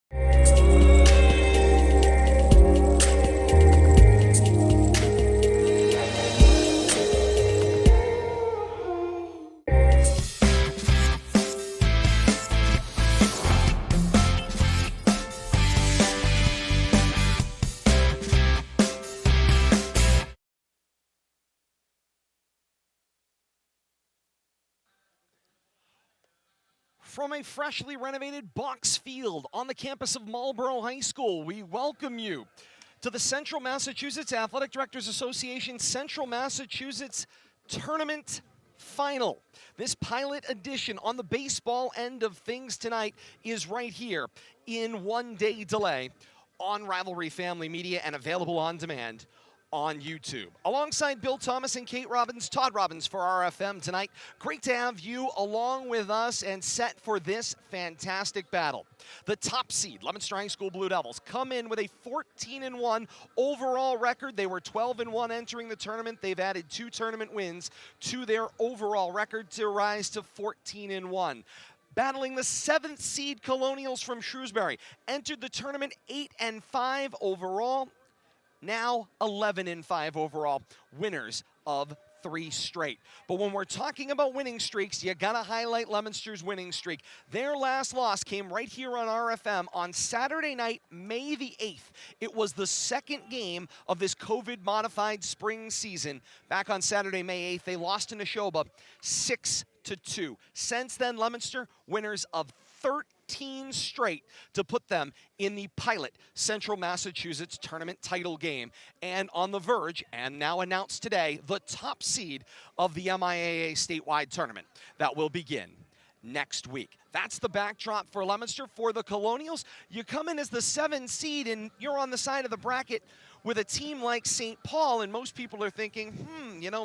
From a freshly renovated Baulks Field on the campus of Marlborough High School, we welcome you to the Central Massachusetts Athletic Directors Association Central Massachusetts Tournament Final. This pilot edition on the baseball end of things tonight is right here in one-day delay on Rivalry Family Media and available on demand on YouTube. Alongside Bill Thomas and Kate Robbins, Todd Robbins for RFM tonight. Great to have you along with us and set for this fantastic battle. The top seed, Leominster High School Blue Devils, come in with a 14-1 overall record. They were 12-1 entering the tournament. They've added 2 tournament wins to their overall record to rise to 14-1. Battling the 7th seed Colonials from Shrewsbury, entered the tournament 8-5 overall. Now 11-5 overall, winners of 3 straight. But when we're talking about winning streaks, you gotta highlight Leominster's winning streak. Their last loss came right here on RFM on Saturday night, May the 8th. It was the second game of this COVID-modified spring season. Back on Saturday, May 8th, they lost to Neshoba 6-2. Since then, Leominster, winners of 13 straight to put them in the pilot Central Massachusetts tournament title game, and on the verge, and now announced today, the top seed of the MIAA statewide tournament that will begin next week. That's the backdrop for Leominster. For the Colonials, you come in as the 7th seed and you're on the side of the bracket with a team like St. Paul, and most people are thinking,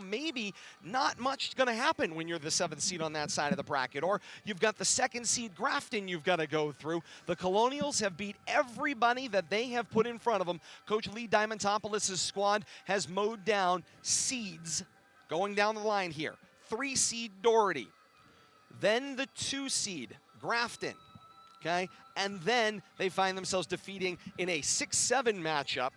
maybe not much going to happen when you're the 7th seed on that side of the bracket. Or you've got the 2nd seed Grafton you've got to go through. The Colonials have beat everybody that they have put in front of them. Coach Lee Diamantopoulos' squad has mowed down seeds going down the line here. 3 seed Doherty, then the 2 seed Grafton, okay? And then they find themselves defeating in a 6-7 matchup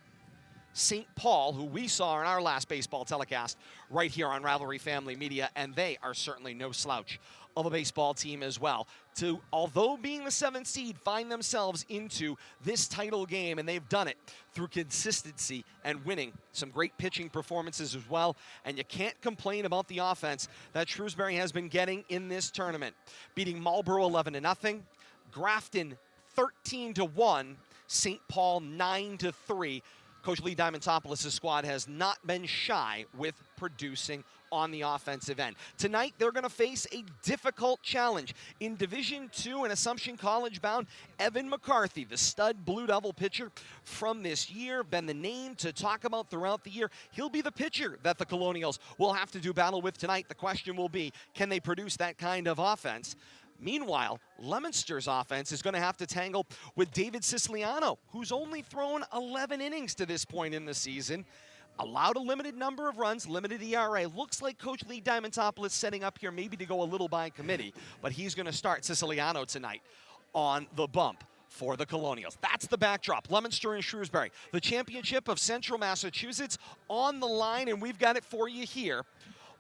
St. Paul, who we saw in our last baseball telecast right here on Rivalry Family Media, and they are certainly no slouch of a baseball team as well. To, although being the 7th seed, find themselves into this title game, and they've done it through consistency and winning some great pitching performances as well. And you can't complain about the offense that Shrewsbury has been getting in this tournament. Beating Marlborough 11-0, Grafton 13-1, St. Paul 9-3. Coach Lee Diamantopoulos' squad has not been shy with producing on the offensive end. Tonight, they're going to face a difficult challenge. In Division II and Assumption College bound, Evan McCarthy, the stud Blue Devil pitcher from this year, been the name to talk about throughout the year. He'll be the pitcher that the Colonials will have to do battle with tonight. The question will be, can they produce that kind of offense? Meanwhile, Leominster's offense is going to have to tangle with David Siciliano, who's only thrown 11 innings to this point in the season, allowed a limited number of runs, limited ERA. Looks like Coach Lee Diamantopoulos setting up here maybe to go a little by committee, but he's going to start Siciliano tonight on the bump for the Colonials. That's the backdrop. Leominster and Shrewsbury, the championship of Central Massachusetts on the line, and we've got it for you here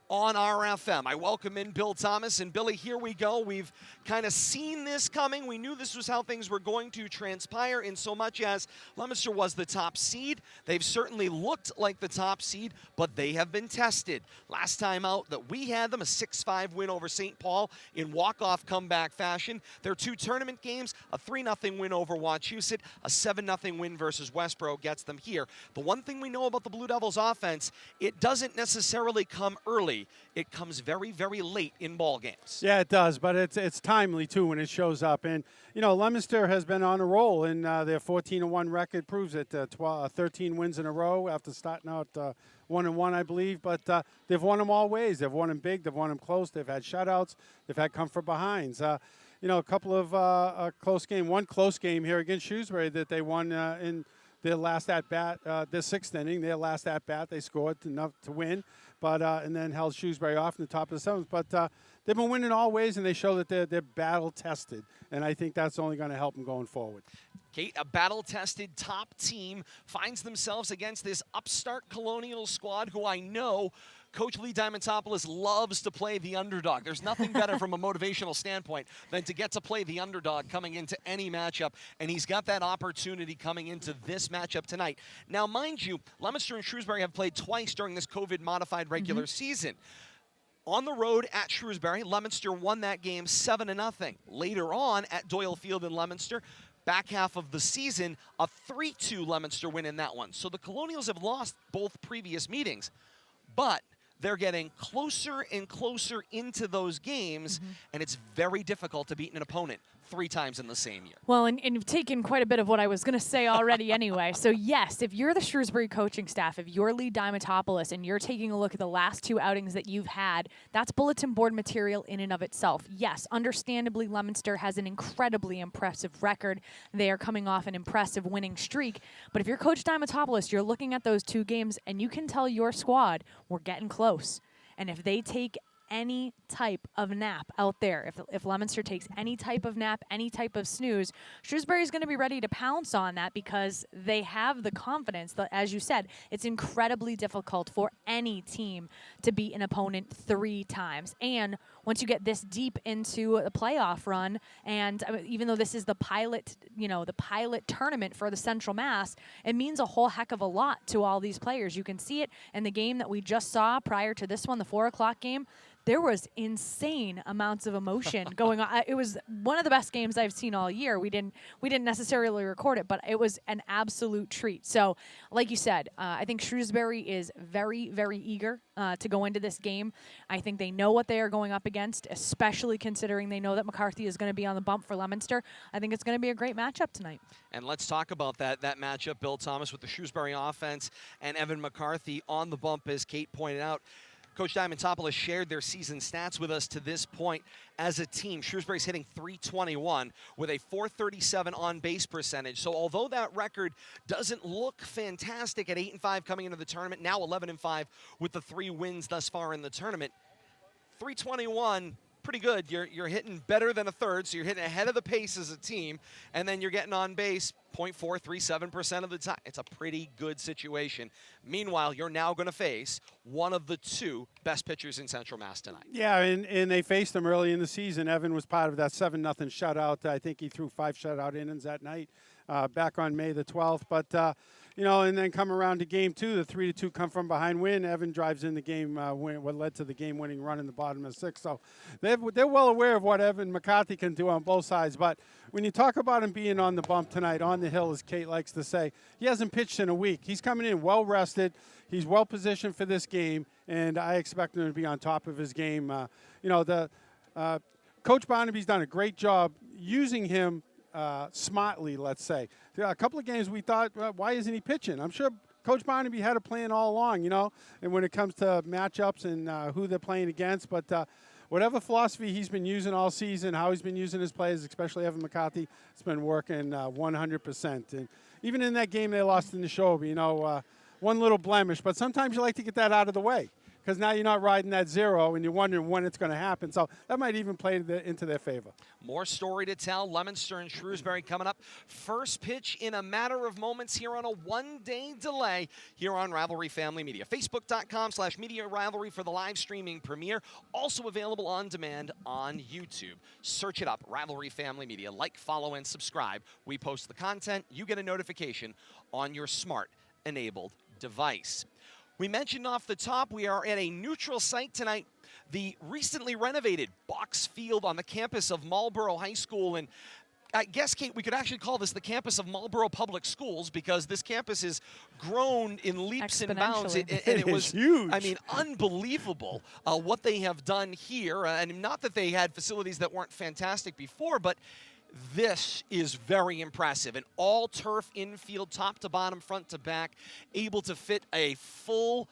on RFM. I welcome in Bill Thomas, and Billy, here we go. We've kind of seen this coming. We knew this was how things were going to transpire, in so much as Leominster was the top seed. They've certainly looked like the top seed, but they have been tested. Last time out that we had them, a 6-5 win over St. Paul in walk-off comeback fashion. Their 2 tournament games, a 3-0 win over Wachusett, a 7-0 win versus Westboro gets them here. The one thing we know about the Blue Devils offense, it doesn't necessarily come early. It comes very, very late in ball games. Yeah, it does, but it's timely, too, when it shows up. And, Leominster has been on a roll, and their 14-1 record proves it. 13 wins in a row after starting out 1-1, I believe. But they've won them all ways. They've won them big. They've won them close. They've had shutouts. They've had comfort behinds. A couple of close game. One close game here against Shrewsbury that they won in their last at-bat, their 6th inning, their last at-bat, they scored enough to win. but and then held Shrewsbury off in the top of the 7th. But they've been winning all ways, and they show that they're battle tested, and I think that's only going to help them going forward. Kate, a battle-tested top team finds themselves against this upstart Colonial squad who I know Coach Lee Diamantopoulos loves to play the underdog. There's nothing better from a motivational standpoint than to get to play the underdog coming into any matchup, and he's got that opportunity coming into this matchup tonight. Now, mind you, Leominster and Shrewsbury have played twice during this COVID-modified regular season. On the road at Shrewsbury, Leominster won that game 7-0. Later on at Doyle Field in Leominster, back half of the season, a 3-2 Leominster win in that one. So the Colonials have lost both previous meetings, but they're getting closer and closer into those games, and it's very difficult to beat an opponent 3 times in the same year. Well, and you've taken quite a bit of what I was going to say already anyway. So, yes, if you're the Shrewsbury coaching staff, if you're Lee Diamantopoulos and you're taking a look at the last 2 outings that you've had, that's bulletin board material in and of itself. Yes, understandably, Leominster has an incredibly impressive record. They are coming off an impressive winning streak. But if you're Coach Diamantopoulos, you're looking at those 2 games, and you can tell your squad, we're getting close. And if they take any type of nap out there, if Leominster takes any type of nap, any type of snooze, Shrewsbury is going to be ready to pounce on that because they have the confidence that, as you said, it's incredibly difficult for any team to beat an opponent 3 times. And once you get this deep into a playoff run, and even though this is the pilot, the pilot tournament for the Central Mass, it means a whole heck of a lot to all these players. You can see it in the game that we just saw prior to this one, the 4 o'clock game. There was insane amounts of emotion going on. It was one of the best games I've seen all year. We didn't necessarily record it, but it was an absolute treat. So, like you said, I think Shrewsbury is very, very eager to go into this game. I think they know what they are going up against, especially considering they know that McCarthy is going to be on the bump for Leominster. I think it's going to be a great matchup tonight. And let's talk about that matchup, Bill Thomas, with the Shrewsbury offense and Evan McCarthy on the bump, as Kate pointed out. Coach Diamantopoulos shared their season stats with us to this point as a team. Shrewsbury's hitting .321 with a .437 on-base percentage. So although that record doesn't look fantastic at 8-5 coming into the tournament, now 11-5 with the 3 wins thus far in the tournament, .321, pretty good. You're hitting better than a third, so you're hitting ahead of the pace as a team, and then you're getting on base .437% of the time. It's a pretty good situation. Meanwhile, you're now going to face one of the 2 best pitchers in Central Mass tonight. Yeah, and they faced him early in the season. Evan was part of that 7-0 shutout. I think he threw 5 shutout innings that night back on May the 12th. But, and then come around to game 2, the 3-2 come from behind win. Evan drives in the game, what led to the game-winning run in the bottom of the 6th. So they're well aware of what Evan McCarthy can do on both sides. But when you talk about him being on the bump tonight, on the hill, as Kate likes to say, he hasn't pitched in a week. He's coming in well-rested. He's well-positioned for this game, and I expect him to be on top of his game. Coach Barnaby's done a great job using him smartly, let's say. A couple of games we thought, why isn't he pitching? I'm sure Coach Barnaby had a plan all along, and when it comes to matchups and who they're playing against. But whatever philosophy he's been using all season, how he's been using his players, especially Evan McCarthy, it's been working 100%. And even in that game they lost in the Neshoba, one little blemish. But sometimes you like to get that out of the way, because now you're not riding that 0 and you're wondering when it's going to happen. So that might even play into their favor. More story to tell. Leominster and Shrewsbury coming up. First pitch in a matter of moments here on a 1-day delay here on Rivalry Family Media. Facebook.com/Media Rivalry for the live streaming premiere. Also available on demand on YouTube. Search it up, Rivalry Family Media. Like, follow, and subscribe. We post the content. You get a notification on your smart-enabled device. We mentioned off the top, we are at a neutral site tonight, the recently renovated Baulks Field on the campus of Marlborough High School. And I guess, Kate, we could actually call this the campus of Marlborough Public Schools, because this campus has grown in leaps and bounds. And it was huge. I mean, unbelievable what they have done here. And not that they had facilities that weren't fantastic before, but this is very impressive. An all-turf infield, top to bottom, front to back, able to fit a full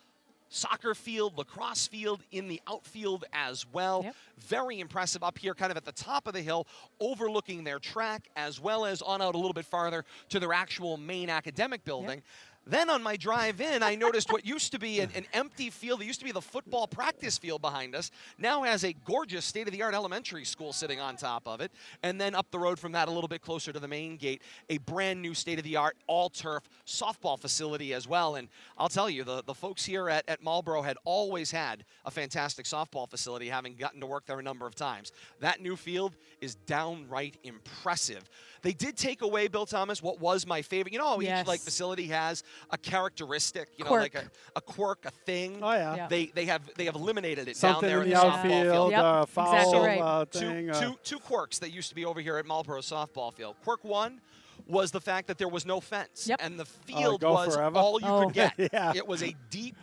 soccer field, lacrosse field in the outfield as well. Yep. Very impressive up here, kind of at the top of the hill, overlooking their track, as well as on out a little bit farther to their actual main academic building. Yep. Then on my drive in, I noticed what used to be an empty field. It used to be the football practice field behind us. Now has a gorgeous state-of-the-art elementary school sitting on top of it. And then up the road from that, a little bit closer to the main gate, a brand new state-of-the-art all-turf softball facility as well. And I'll tell you, the folks here at Marlborough had always had a fantastic softball facility, having gotten to work there a number of times. That new field is downright impressive. They did take away, Bill Thomas, what was my favorite. You know how Yes. each facility has a characteristic, you know, Quirk. like a quirk, a thing. Oh, yeah. Yeah. They have eliminated it Something down there in in the the softball outfield, field. Yep, foul exactly right. thing. Two quirks that used to be over here at Marlborough softball field. Quirk one was the fact that there was no fence. Yep. And the field go was forever? all you Oh. could get. Yeah. It was a deep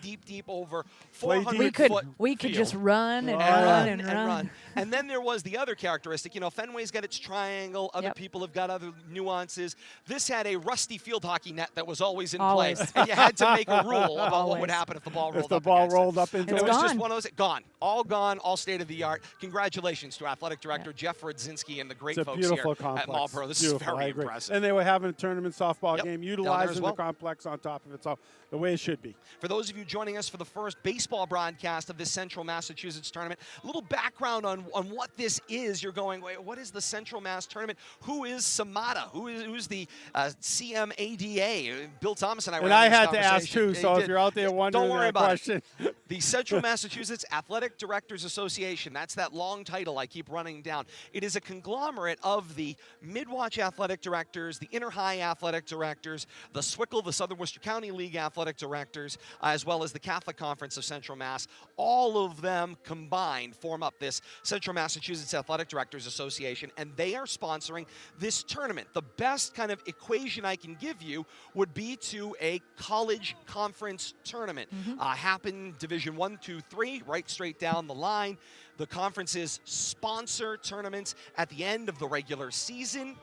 over Play 400 We could foot we could field. just run and Oh, run yeah. and run. And then there was the other characteristic. You know, Fenway's got its triangle. Other Yep. people have got other nuances. This had a rusty field hockey net that was always in Always. place. And you had to make a rule about what would Always. happen if the ball rolled If the up ball against rolled it. up into And It's it was just gone. one of those, gone, all state of the art. Congratulations to Athletic Director Jeff Radzinski and the great It's a folks beautiful here complex. at Marlborough. This Beautiful, is I very agree. impressive. And they were having a tournament softball Yep, game, down there utilizing as well. the complex on top of it. So the way it should be. For those of you joining us for the first baseball broadcast of this Central Massachusetts tournament, a little background on what this is. You're going, wait, what is the Central Mass tournament? Who is CMADA? Who's the CMADA? Bill Thomas and I were And having I this had to ask conversation. too, so He if did. you're out there wondering Don't worry that about question. it. The Central Massachusetts Athletic Directors Association, that's that long title I keep running down. It is a conglomerate of the Midwatch Athletic Directors, the Inner High Athletic Directors, the SWCL, the Southern Worcester County League Athletic Directors, as well as the Catholic Conference of Central Mass. All of them combined form up this Central Massachusetts Athletic Directors Association, and they are sponsoring this tournament. The best kind of equation I can give you would be to a college conference tournament. Happen Division 1, 2, 3, right straight down the line. The conferences sponsor tournaments at the end of the regular season.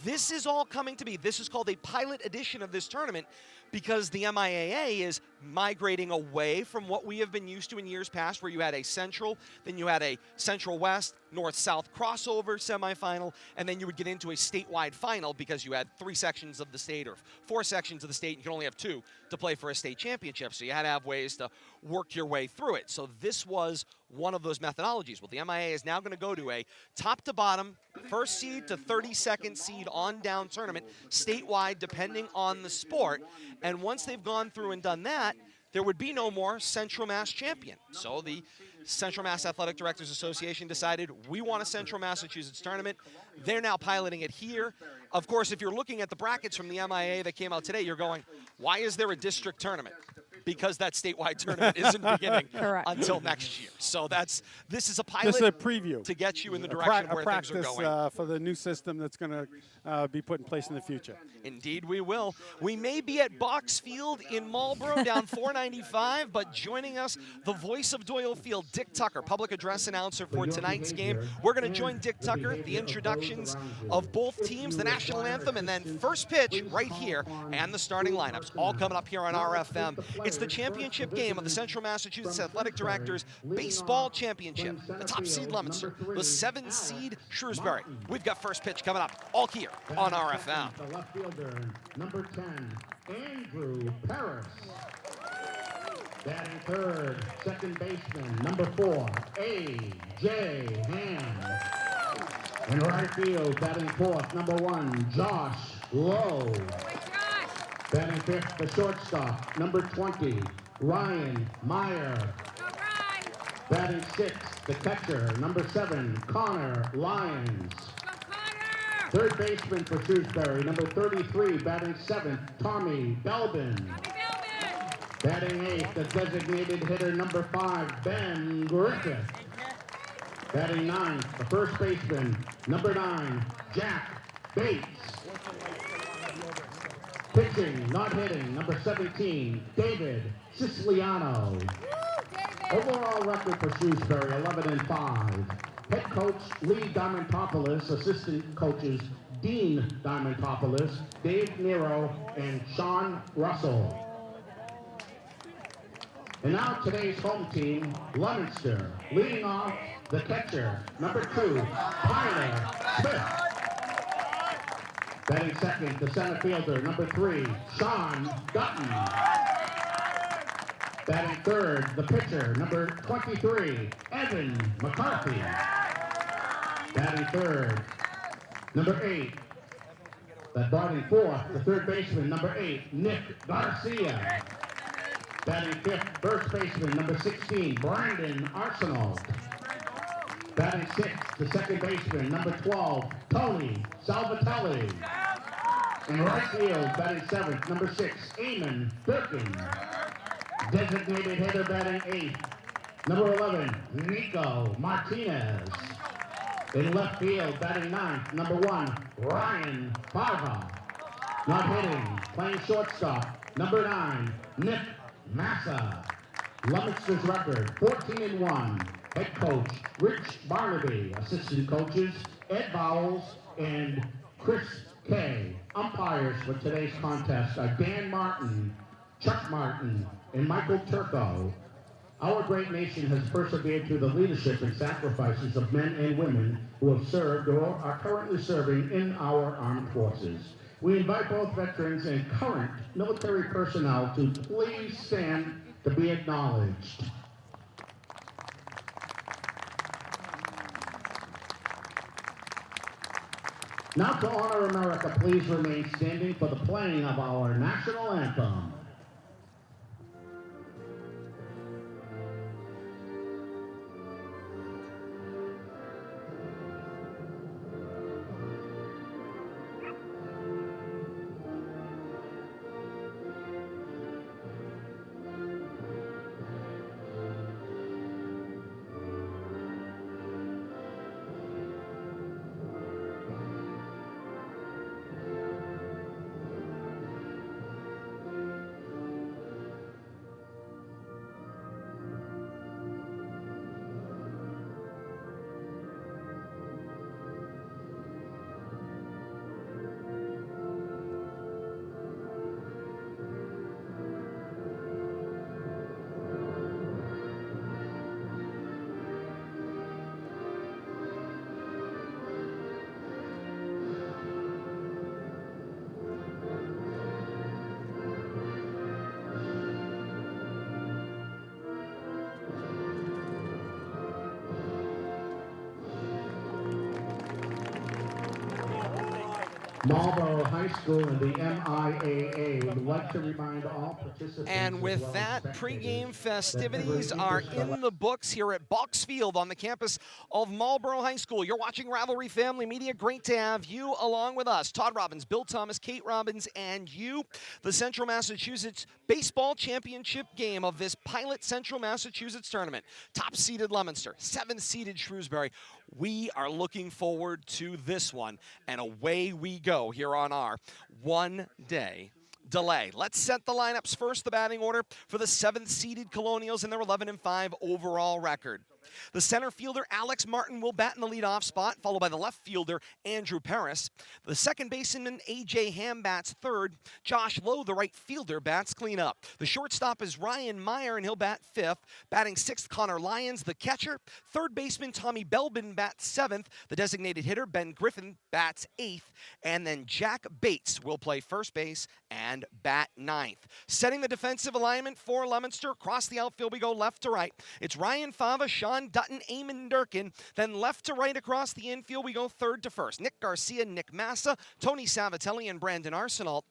This is all coming to be. This is called a pilot edition of this tournament because the MIAA is migrating away from what we have been used to in years past, where you had a Central, then you had a Central West, North-South crossover semifinal, and then you would get into a statewide final because you had 3 sections of the state or 4 sections of the state, and you can only have 2 to play for a state championship. So you had to have ways to work your way through it. So this was one of those methodologies. Well, the MIAA is now going to go to a top-to-bottom, first seed to 32nd seed on down tournament, statewide, depending on the sport. And once they've gone through and done that, there would be no more Central Mass champion. So the Central Mass Athletic Directors Association decided we want a Central Massachusetts tournament. They're now piloting it here. Of course, if you're looking at the brackets from the MIAA that came out today, you're going, why is there a district tournament? Because that statewide tournament isn't beginning Correct. until next year. So this is a pilot This is a preview. to get you in the A direction where practice things are going. for the new system that's going to be put in place in the future. Indeed, we will. We may be at Baulks Field in Marlborough, down 495, but joining us, the voice of Doyle Field, Dick Tucker, public address announcer for tonight's game. We're going to join Dick Tucker, the introductions of both teams, the national anthem, and then first pitch right here, and the starting lineups, all coming up here on RFM. It's the championship game of the Central Massachusetts Athletic Directors Baseball Championship. The top seed Leominster, the 7 seed Shrewsbury. We've got first pitch coming up, all here on RFM. The left fielder, number 10, Andrew Paris. Batting third, second baseman, number 4, A.J. Hand. In right field, batting fourth, number 1, Josh Lowe. Batting fifth, the shortstop, number 20, Ryan Meyer. Batting sixth, the catcher, number 7, Connor Lyons. Third baseman for Shrewsbury, number 33, batting 7th, Tommy Belbin. Batting 8th, the designated hitter, number 5, Ben Griffith. Batting 9th, the first baseman, number 9, Jack Bates. Pitching, not hitting, number 17, David Siciliano. Overall record for Shrewsbury, 11-5. Head coach Lee Diamantopoulos, assistant coaches Dean Diamantopoulos, Dave Nero, and Sean Russell. And now today's home team, Leominster, leading off the catcher, number 2, Tyler Smith. Batting second, the center fielder, number 3, Sean Dutton. Batting third, the pitcher, number 23, Evan McCarthy. Batting third, number 8. Batting fourth, the third baseman, number 8, Nick Garcia. Batting fifth, first baseman, number 16, Brandon Arsenal. Batting sixth, the second baseman, number 12, Tony Salvatelli. In right field, batting seventh, number 6, Eamon Birkin. Designated hitter batting eighth, number 11, Nico Martinez. In left field, batting ninth, number 1, Ryan Farha. Not hitting, playing shortstop, number 9, Nick Massa. Leominster's record, 14-1. Head coach, Rich Barnaby. Assistant coaches, Ed Bowles and Chris Kay. Umpires for today's contest are Dan Martin, Chuck Martin, and Michael Turco. Our great nation has persevered through the leadership and sacrifices of men and women who have served or are currently serving in our armed forces. We invite both veterans and current military personnel to please stand to be acknowledged. Now to honor America, please remain standing for the playing of our national anthem. Marlborough High School and the MIAA would like to remind all participants. And with that, pregame festivities are in the books here at Baulks Field on the campus of Marlborough High School. You're watching Rivalry Family Media. Great to have you along with us. Todd Robbins, Bill Thomas, Kate Robbins, and you. The Central Massachusetts Baseball Championship game of this Pilot Central Massachusetts tournament. Top-seeded Leominster, 7th-seeded Shrewsbury. We are looking forward to this one, and away we go here on our one-day delay. Let's set the lineups first, the batting order for the 7th-seeded Colonials and their 11-5 overall record. The center fielder, Alex Martin, will bat in the leadoff spot, followed by the left fielder, Andrew Paris. The second baseman, A.J. Ham, bats third. Josh Lowe, the right fielder, bats cleanup. The shortstop is Ryan Meyer, and he'll bat fifth. Batting sixth, Connor Lyons, the catcher. Third baseman, Tommy Belbin, bats seventh. The designated hitter, Ben Griffin, bats eighth. And then Jack Bates will play first base and bat ninth. Setting the defensive alignment for Leominster, across the outfield we go left to right. It's Ryan Fava, Sean Dutton, Eamon Durkin. Then left to right across the infield, we go third to first. Nick Garcia, Nick Massa, Tony Savatelli, and Brandon Arsenal.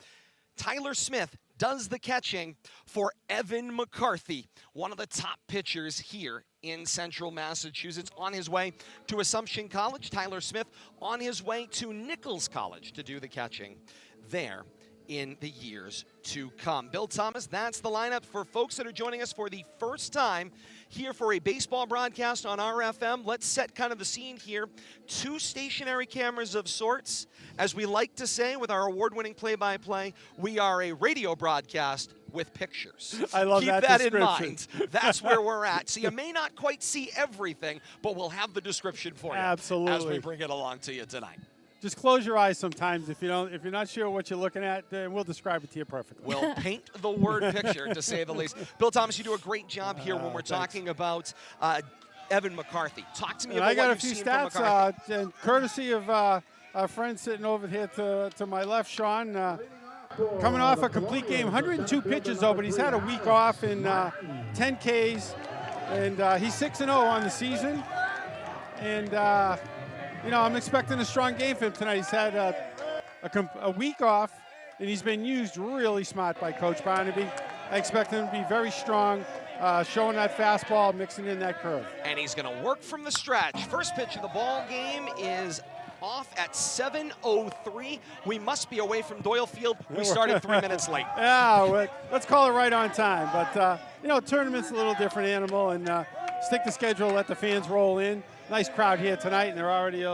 Tyler Smith does the catching for Evan McCarthy, one of the top pitchers here in Central Massachusetts, on his way to Assumption College. Tyler Smith on his way to Nichols College to do the catching there in the years to come. Bill Thomas, that's the lineup for folks that are joining us for the first time here for a baseball broadcast on RFM. Let's set kind of the scene here. 2 stationary cameras of sorts. As we like to say with our award-winning play-by-play, we are a radio broadcast with pictures. I love Keep that in mind. That's where we're at. So you may not quite see everything, but we'll have the description for you Absolutely. as we bring it along to you tonight. Just close your eyes sometimes. If you're not sure what you're looking at, then we'll describe it to you perfectly. We'll paint the word picture, to say the least. Bill Thomas, you do a great job here when we're talking about Evan McCarthy. Talk to me about I got what a you've few seen from stats, McCarthy. and courtesy of our friend sitting over here to my left, Sean, coming off a complete game, 102 pitches though, but he's had a week off in 10 Ks, and he's 6-0 on the season. And you know, I'm expecting a strong game for him tonight. He's had a week off, and he's been used really smart by Coach Barnaby. I expect him to be very strong, showing that fastball, mixing in that curve. And he's going to work from the stretch. First pitch of the ball game is off at 7:03. We must be away from Doyle Field. We started 3 minutes late. Yeah, well, let's call it right on time. But, you know, tournament's a little different animal, and stick to schedule, let the fans roll in. Nice crowd here tonight, and they're already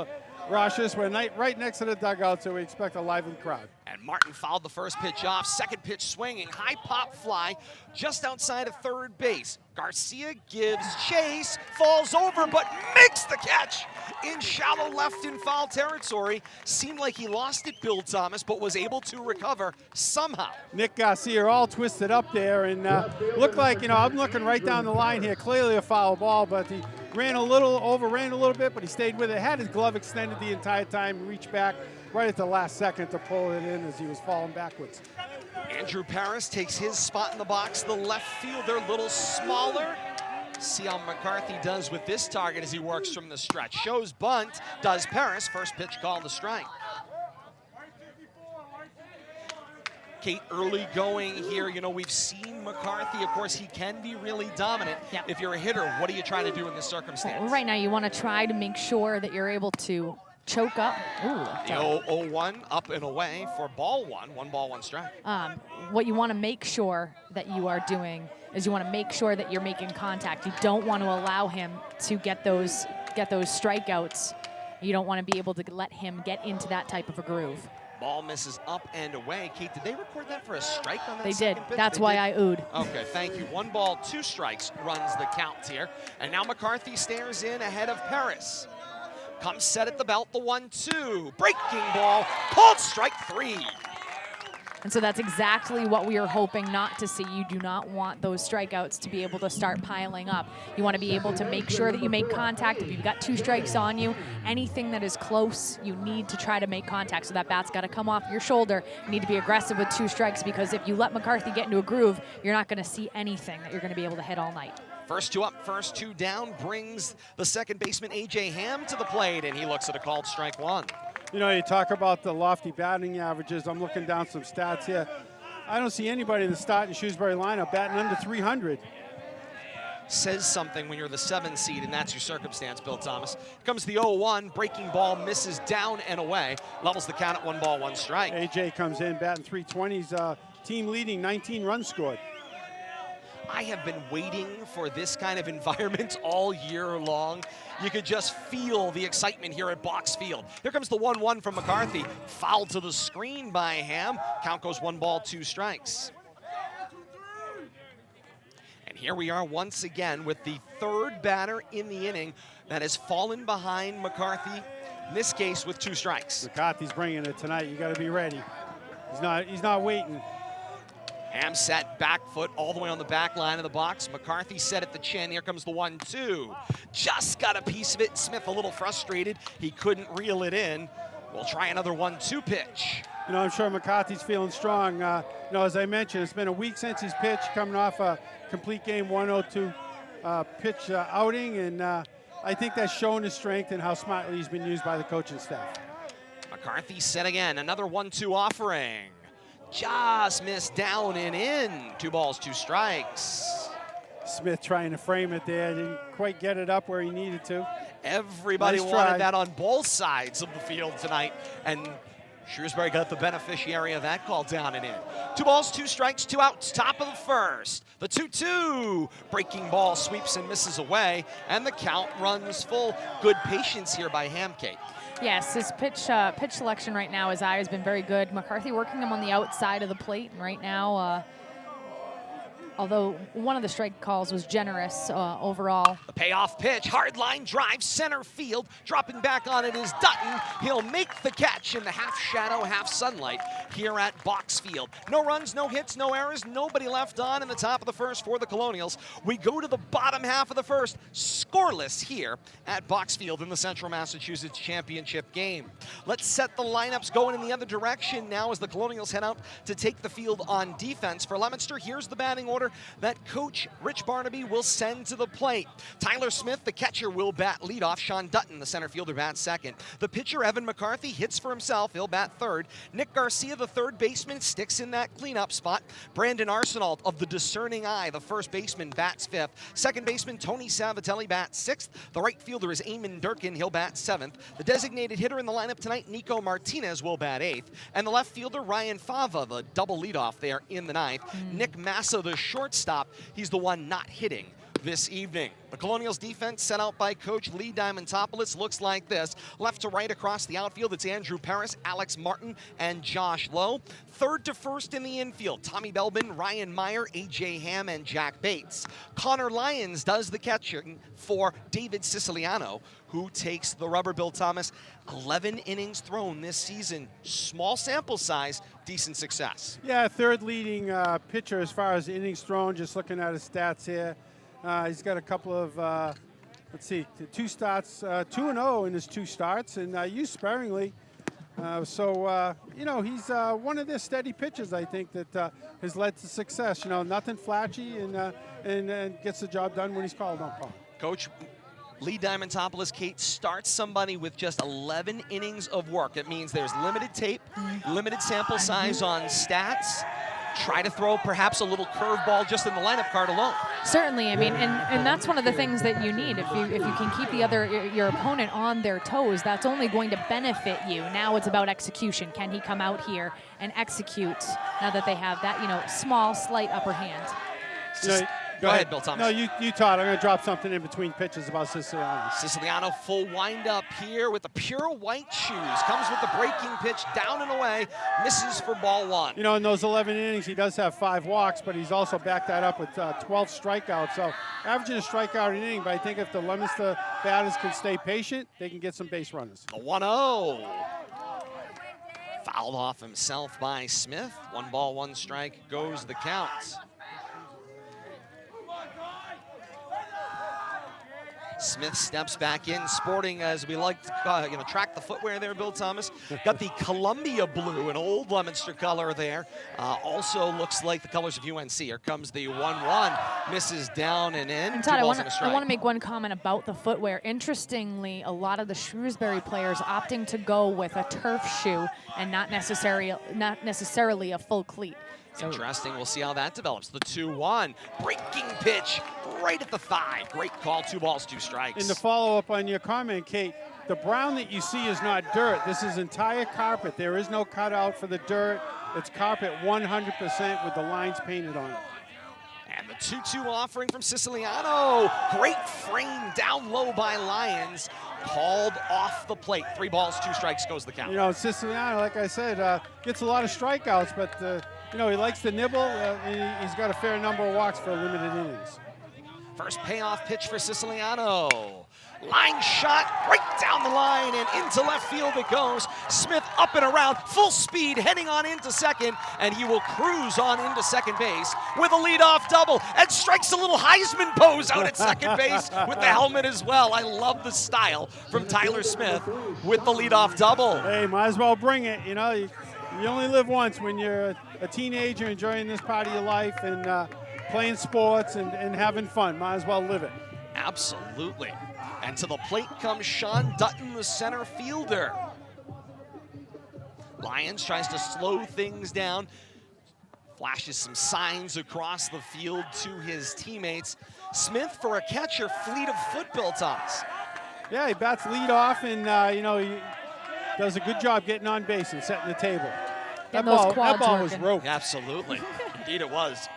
raucous. We're right next to the dugout, so we expect a lively crowd. And Martin fouled the first pitch off. Second pitch swinging. High pop fly just outside of third base. Garcia gives chase, falls over, but makes the catch in shallow left in foul territory. Seemed like he lost it, Bill Thomas, but was able to recover somehow. Nick Garcia all twisted up there, and looked like, you know, I'm looking right down the line here. Clearly a foul ball, but he overran a little bit, but he stayed with it. Had his glove extended the entire time, reached back right at the last second to pull it in as he was falling backwards. Andrew Paris takes his spot in the box. The left fielder, a little smaller. See how McCarthy does with this target as he works from the stretch. Shows bunt, does Paris. First pitch called a strike. Kate, early going here. You know, we've seen McCarthy. Of course, he can be really dominant. Yep. If you're a hitter, what are you trying to do in this circumstance? Well, right now, you want to try to make sure that you're able to choke up. Ooh, The 0-1 up and away for ball one. 1 ball, 1 strike. What you want to make sure that you are doing is you want to make sure that you're making contact. You don't want to allow him to get those strikeouts. You don't want to be able to let him get into that type of a groove. Ball misses up and away. Kate, did they record that for a strike on that They did. second pitch? That's They why did. I oohed. Okay, thank you. 1 ball, 2 strikes runs the count here. And now McCarthy stares in ahead of Paris. Comes set at the belt, the 1-2. Breaking ball, called strike 3. And so that's exactly what we are hoping not to see. You do not want those strikeouts to be able to start piling up. You want to be able to make sure that you make contact. If you've got 2 strikes on you, anything that is close, you need to try to make contact. So that bat's got to come off your shoulder. You need to be aggressive with 2 strikes, because if you let McCarthy get into a groove, you're not going to see anything that you're going to be able to hit all night. First 2 up, first 2 down brings the second baseman A.J. Ham to the plate, and he looks at a called strike 1. You know, you talk about the lofty batting averages. I'm looking down some stats here. I don't see anybody in the starting Shrewsbury lineup batting under 300. Says something when you're the 7 seed, and that's your circumstance, Bill Thomas. Here comes the 0-1, breaking ball, misses down and away, levels the count at 1 ball, 1 strike. AJ comes in batting 320s, team leading, 19 runs scored. I have been waiting for this kind of environment all year long. You could just feel the excitement here at Baulks Field. Here comes the 1-1 from McCarthy. Fouled to the screen by Ham. Count goes 1 ball, 2 strikes. And here we are once again with the 3rd batter in the inning that has fallen behind McCarthy, in this case with 2 strikes. McCarthy's bringing it tonight. You got to be ready. He's not waiting. Ham set back foot all the way on the back line of the box. McCarthy set at the chin. Here comes the 1-2. Just got a piece of it. Smith a little frustrated. He couldn't reel it in. We'll try another 1-2 pitch. You know, I'm sure McCarthy's feeling strong. You know, as I mentioned, it's been a week since he's pitched, coming off a complete game 102 pitch outing, and I think that's shown his strength and how smartly he's been used by the coaching staff. McCarthy set again. Another 1-2 offering. Just missed down and in. 2 balls, 2 strikes. Smith trying to frame it there. Didn't quite get it up where he needed to. Everybody Nice wanted try. that on both sides of the field tonight, and Shrewsbury got the beneficiary of that call down and in. 2 balls, 2 strikes, 2 outs, top of the first. The 2-2. Breaking ball sweeps and misses away, and the count runs full. Good patience here by Hamkate. Yes, his pitch selection right now, his eye has been very good. McCarthy working him on the outside of the plate, and right now Although one of the strike calls was generous overall. The payoff pitch, hard line drive, center field. Dropping back on it is Dutton. He'll make the catch in the half shadow, half sunlight here at Baulks Field. No runs, no hits, no errors, nobody left on in the top of the first for the Colonials. We go to the bottom half of the first, scoreless here at Baulks Field in the Central Massachusetts Championship game. Let's set the lineups going in the other direction now as the Colonials head out to take the field on defense. For Leominster, here's the batting order that Coach Rich Barnaby will send to the plate. Tyler Smith, the catcher, will bat leadoff. Sean Dutton, the center fielder, bats second. The pitcher, Evan McCarthy, hits for himself. He'll bat third. Nick Garcia, the third baseman, sticks in that cleanup spot. Brandon Arsenault of the discerning eye, the first baseman, bats fifth. Second baseman, Tony Savatelli, bats sixth. The right fielder is Eamon Durkin. He'll bat seventh. The designated hitter in the lineup tonight, Nico Martinez, will bat eighth. And the left fielder, Ryan Fava, the double leadoff there in the ninth. Nick Massa, the shortstop, he's the one not hitting this evening. The Colonials defense set out by Coach Lee Diamantopoulos looks like this. Left to right across the outfield, it's Andrew Paris, Alex Martin, and Josh Lowe. Third to first in the infield, Tommy Belbin, Ryan Meyer, A.J. Ham, and Jack Bates. Connor Lyons does the catching for David Siciliano, who takes the rubber. Bill Thomas, 11 innings thrown this season. Small sample size, decent success. Yeah, third leading pitcher as far as innings thrown, just looking at his stats here. He's got a couple of, let's see, 2 starts, 2-0 in his 2 starts, and used sparingly. You know, he's one of their steady pitchers, I think, that has led to success. You know, nothing flashy, and gets the job done when he's called on. Coach Lee Diamantopoulos, Kate, starts somebody with just 11 innings of work. It means there's limited tape, limited sample size on stats. Try to throw perhaps a little curveball just in the lineup card alone. Certainly, I mean, and that's one of the things that you need. If you can keep your opponent on their toes, that's only going to benefit you. Now it's about execution. Can he come out here and execute now that they have that, you know, small, slight upper hand? Go ahead, Bill Thomas. No, you Todd. I'm going to drop something in between pitches about Siciliano. Siciliano full windup here with the pure white shoes. Comes with the breaking pitch down and away. Misses for ball 1. You know, in those 11 innings, he does have 5 walks, but he's also backed that up with 12 strikeouts. So averaging a strikeout an inning, but I think if the Leominster batters can stay patient, they can get some base runners. The 1-0. Fouled off himself by Smith. 1 ball, 1 strike goes the count. Smith steps back in, sporting, as we like to track the footwear there, Bill Thomas. Got the Columbia blue, an old Leominster color there. Also looks like the colors of UNC. Here comes the 1-1. Misses down and in. And Todd, I want to make one comment about the footwear. Interestingly, a lot of the Shrewsbury players opting to go with a turf shoe and not necessarily a full cleat. So interesting. We'll see how that develops. The 2-1. Breaking pitch right at the thigh. Great call. 2 balls, 2 strikes. And to follow up on your comment, Kate, the brown that you see is not dirt. This is entire carpet. There is no cutout for the dirt. It's carpet 100% with the lines painted on it. And the 2-2 offering from Siciliano. Great frame down low by Lyons. Called off the plate. 3 balls, 2 strikes goes the count. You know, Siciliano, like I said, gets a lot of strikeouts, but you know, he likes to nibble, and he's got a fair number of walks for limited innings. First payoff pitch for Siciliano. Line shot right down the line and into left field it goes. Smith up and around, full speed, heading on into second, and he will cruise on into second base with a leadoff double and strikes a little Heisman pose out at second base with the helmet as well. I love the style from Tyler Smith with the leadoff double. Hey, might as well bring it. You know, you only live once when you're a teenager enjoying this part of your life and playing sports and having fun. Might as well live it. Absolutely. And to the plate comes Sean Dutton, the center fielder. Lyons tries to slow things down, flashes some signs across the field to his teammates. Smith, for a catcher, fleet of foot, Bill Thomas. Yeah, he bats lead off, and you know, he does a good job getting on base and setting the table. That ball was roped. Absolutely. Indeed it was.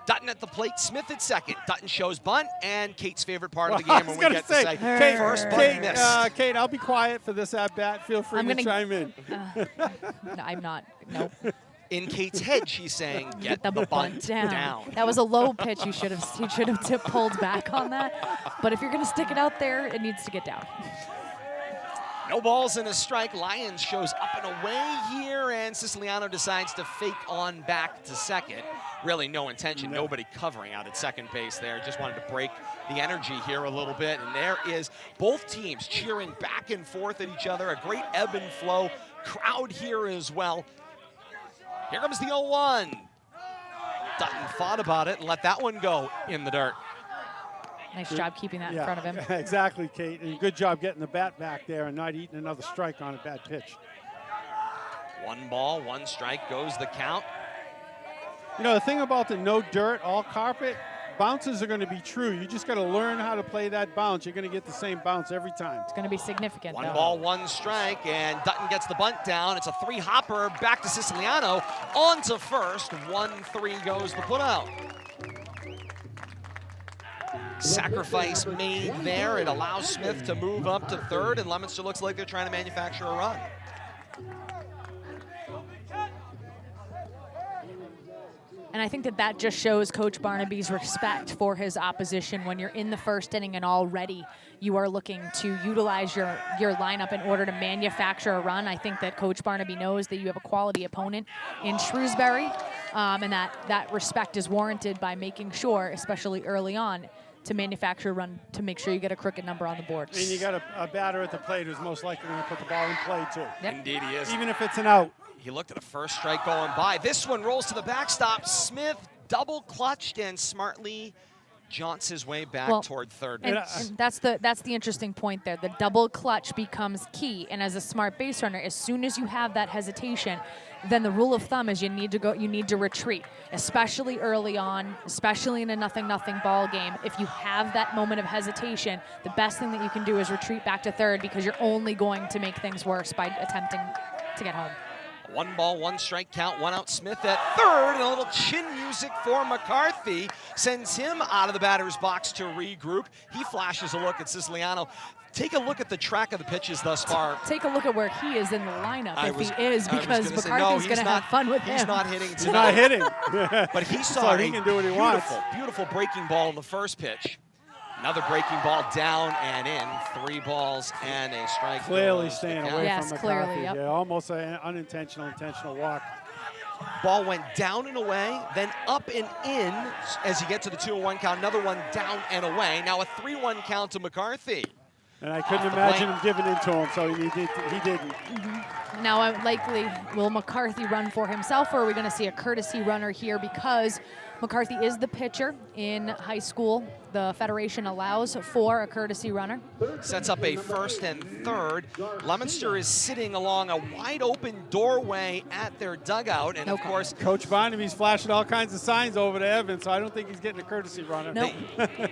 Dutton at the plate, Smith at second. Dutton shows bunt, and Kate's favorite part of the game when we get to say Kate, first bunt missed. Kate, I'll be quiet for this at-bat. Feel free to chime in. No, I'm not. Nope. In Kate's head, she's saying, get the bunt down. That was a low pitch. He should have pulled back on that. But if you're going to stick it out there, it needs to get down. No balls and a strike. Lions shows up and away here, and Siciliano decides to fake on back to second. Really no intention, nobody covering out at second base there. Just wanted to break the energy here a little bit. And there is both teams cheering back and forth at each other. A great ebb and flow crowd here as well. Here comes the 0-1. Dutton thought about it and let that one go in the dirt. Nice job keeping that in front of him. Exactly, Kate. And good job getting the bat back there and not eating another strike on a bad pitch. 1 ball, 1 strike goes the count. You know, the thing about the no dirt, all carpet, bounces are going to be true. You just got to learn how to play that bounce. You're going to get the same bounce every time. It's going to be significant. 1 ball, 1 strike, and Dutton gets the bunt down. It's a 3-hopper back to Siciliano. On to first. 1-3 goes the putout. Sacrifice made there. It allows Smith to move up to third, and Leominster looks like they're trying to manufacture a run. And I think that just shows Coach Barnaby's respect for his opposition when you're in the first inning and already you are looking to utilize your lineup in order to manufacture a run. I think that Coach Barnaby knows that you have a quality opponent in Shrewsbury, and that respect is warranted by making sure, especially early on, to manufacture a run to make sure you get a crooked number on the board. And you got a batter at the plate who's most likely going to put the ball in play, too. Yep. Indeed he is. Even if it's an out. He looked at a first strike going by. This one rolls to the backstop. Smith double clutched and smartly jaunts his way back toward third And, base. and that's the interesting point there. The double clutch becomes key, and as a smart base runner, as soon as you have that hesitation, then the rule of thumb is you need to retreat, especially early on, especially in a 0-0 ball game. If you have that moment of hesitation, the best thing that you can do is retreat back to third, because you're only going to make things worse by attempting to get home. 1 ball, 1 strike count, 1 out. Smith at third, and a little chin music for McCarthy sends him out of the batter's box to regroup. He flashes a look at Siciliano. Take a look at the track of the pitches thus far. Take a look at where he is in the lineup, because McCarthy's going to have fun with him. He's not hitting tonight. He's not hitting. But he saw he can do what he wants. Beautiful breaking ball in the first pitch. Another breaking ball down and in. 3 balls and a strike. Clearly staying away yes, from McCarthy. Clearly, yep. Yeah, almost an intentional walk. Ball went down and away, then up and in as you get to the 2-1 count. Another one down and away. Now a 3-1 count to McCarthy. And I couldn't imagine him giving it to him, so he didn't. Mm-hmm. Now, likely, will McCarthy run for himself, or are we going to see a courtesy runner here? Because McCarthy is the pitcher in high school. The Federation allows for a courtesy runner. Sets up a first and third. Leominster is sitting along a wide open doorway at their dugout. And of course, Coach Barnaby's flashing all kinds of signs over to Evans, so I don't think he's getting a courtesy runner. Nope.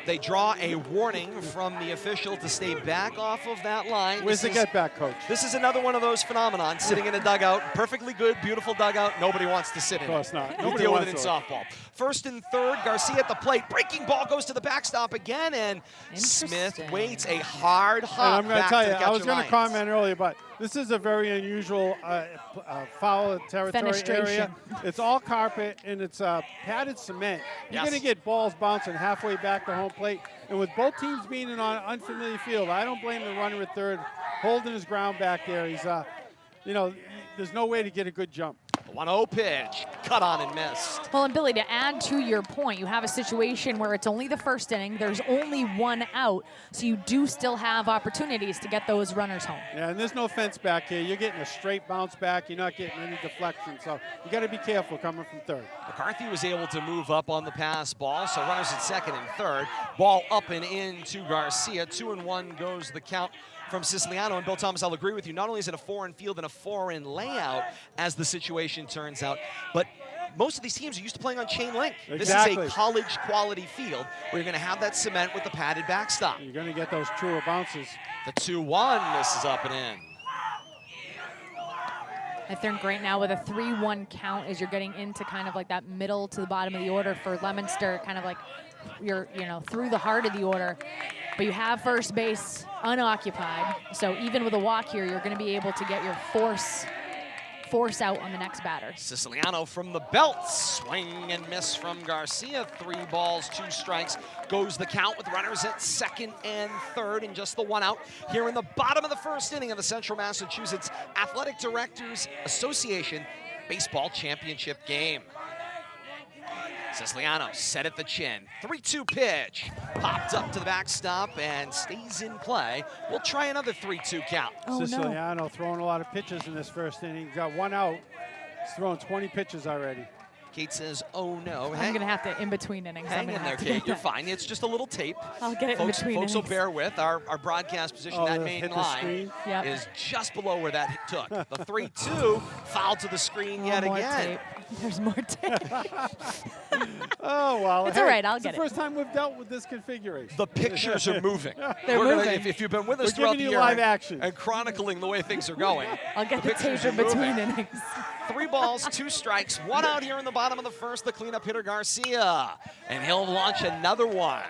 They draw a warning from the official to stay back off of that line. Where's the get back, Coach? This is another one of those phenomenons, sitting in a dugout, perfectly good, beautiful dugout. Nobody wants to sit in it. Of course not. Nobody deal with it in softball. First and third, Garcia at the plate. Breaking ball goes to the backstop again, and Smith waits a hard hop. And I'm going to tell you, I was going to Lions. comment earlier, but this is a very unusual foul territory area. It's all carpet, and it's padded cement. You're going to get balls bouncing halfway back to home plate. And with both teams being in an unfamiliar field, I don't blame the runner at third holding his ground back there. He's, there's no way to get a good jump. 1-0 pitch, cut on and missed. Well, and Billy, to add to your point, you have a situation where it's only the first inning, there's only 1 out, so you do still have opportunities to get those runners home. Yeah, and there's no fence back here. You're getting a straight bounce back. You're not getting any deflection, so you got to be careful coming from third. McCarthy was able to move up on the pass ball, so runners at second and third. Ball up and in to Garcia. 2-1 goes the count from Siciliano. And Bill Thomas, I'll agree with you. Not only is it a 4-in field and a 4-in layout, as the situation turns out, but most of these teams are used to playing on chain link. Exactly. This is a college quality field where you're going to have that cement with the padded backstop. You're going to get those truer bounces. The 2-1 misses up and in. I think right now with a 3-1 count as you're getting into kind of like that middle to the bottom of the order for Leominster, kind of like you're, through the heart of the order. But you have first base unoccupied. So even with a walk here, you're going to be able to get your force force out on the next batter. Siciliano from the belt, swing and miss from Garcia. 3 balls, 2 strikes, goes the count with runners at second and third, and just the 1 out here in the bottom of the first inning of the Central Massachusetts Athletic Directors Association Baseball Championship game. Siciliano set at the chin. 3-2 pitch. Popped up to the backstop and stays in play. We'll try another 3-2 count. Oh, Siciliano throwing a lot of pitches in this first inning. Got 1 out. He's thrown 20 pitches already. Kate says, oh no. I'm going to have to, in between innings, Hang in there, Kate. You're fine. It's just a little tape. I'll get it folks, in between Folks will innings. bear with. Our broadcast position, that main hit the line, screen. Yep. is just below where that hit took. The 3-2, foul to the screen yet more again. tape. There's more tape. Oh, well. It's all right, I'll get It's it. the first time we've dealt with this configuration. The pictures are moving. They're We're moving. If you've been with us We're throughout giving the you year live action. and chronicling the way things are going, I'll get the pictures tape in are moving. between innings. 3 balls, 2 strikes, 1 out here in the bottom of the first. The cleanup hitter Garcia, and he'll launch another one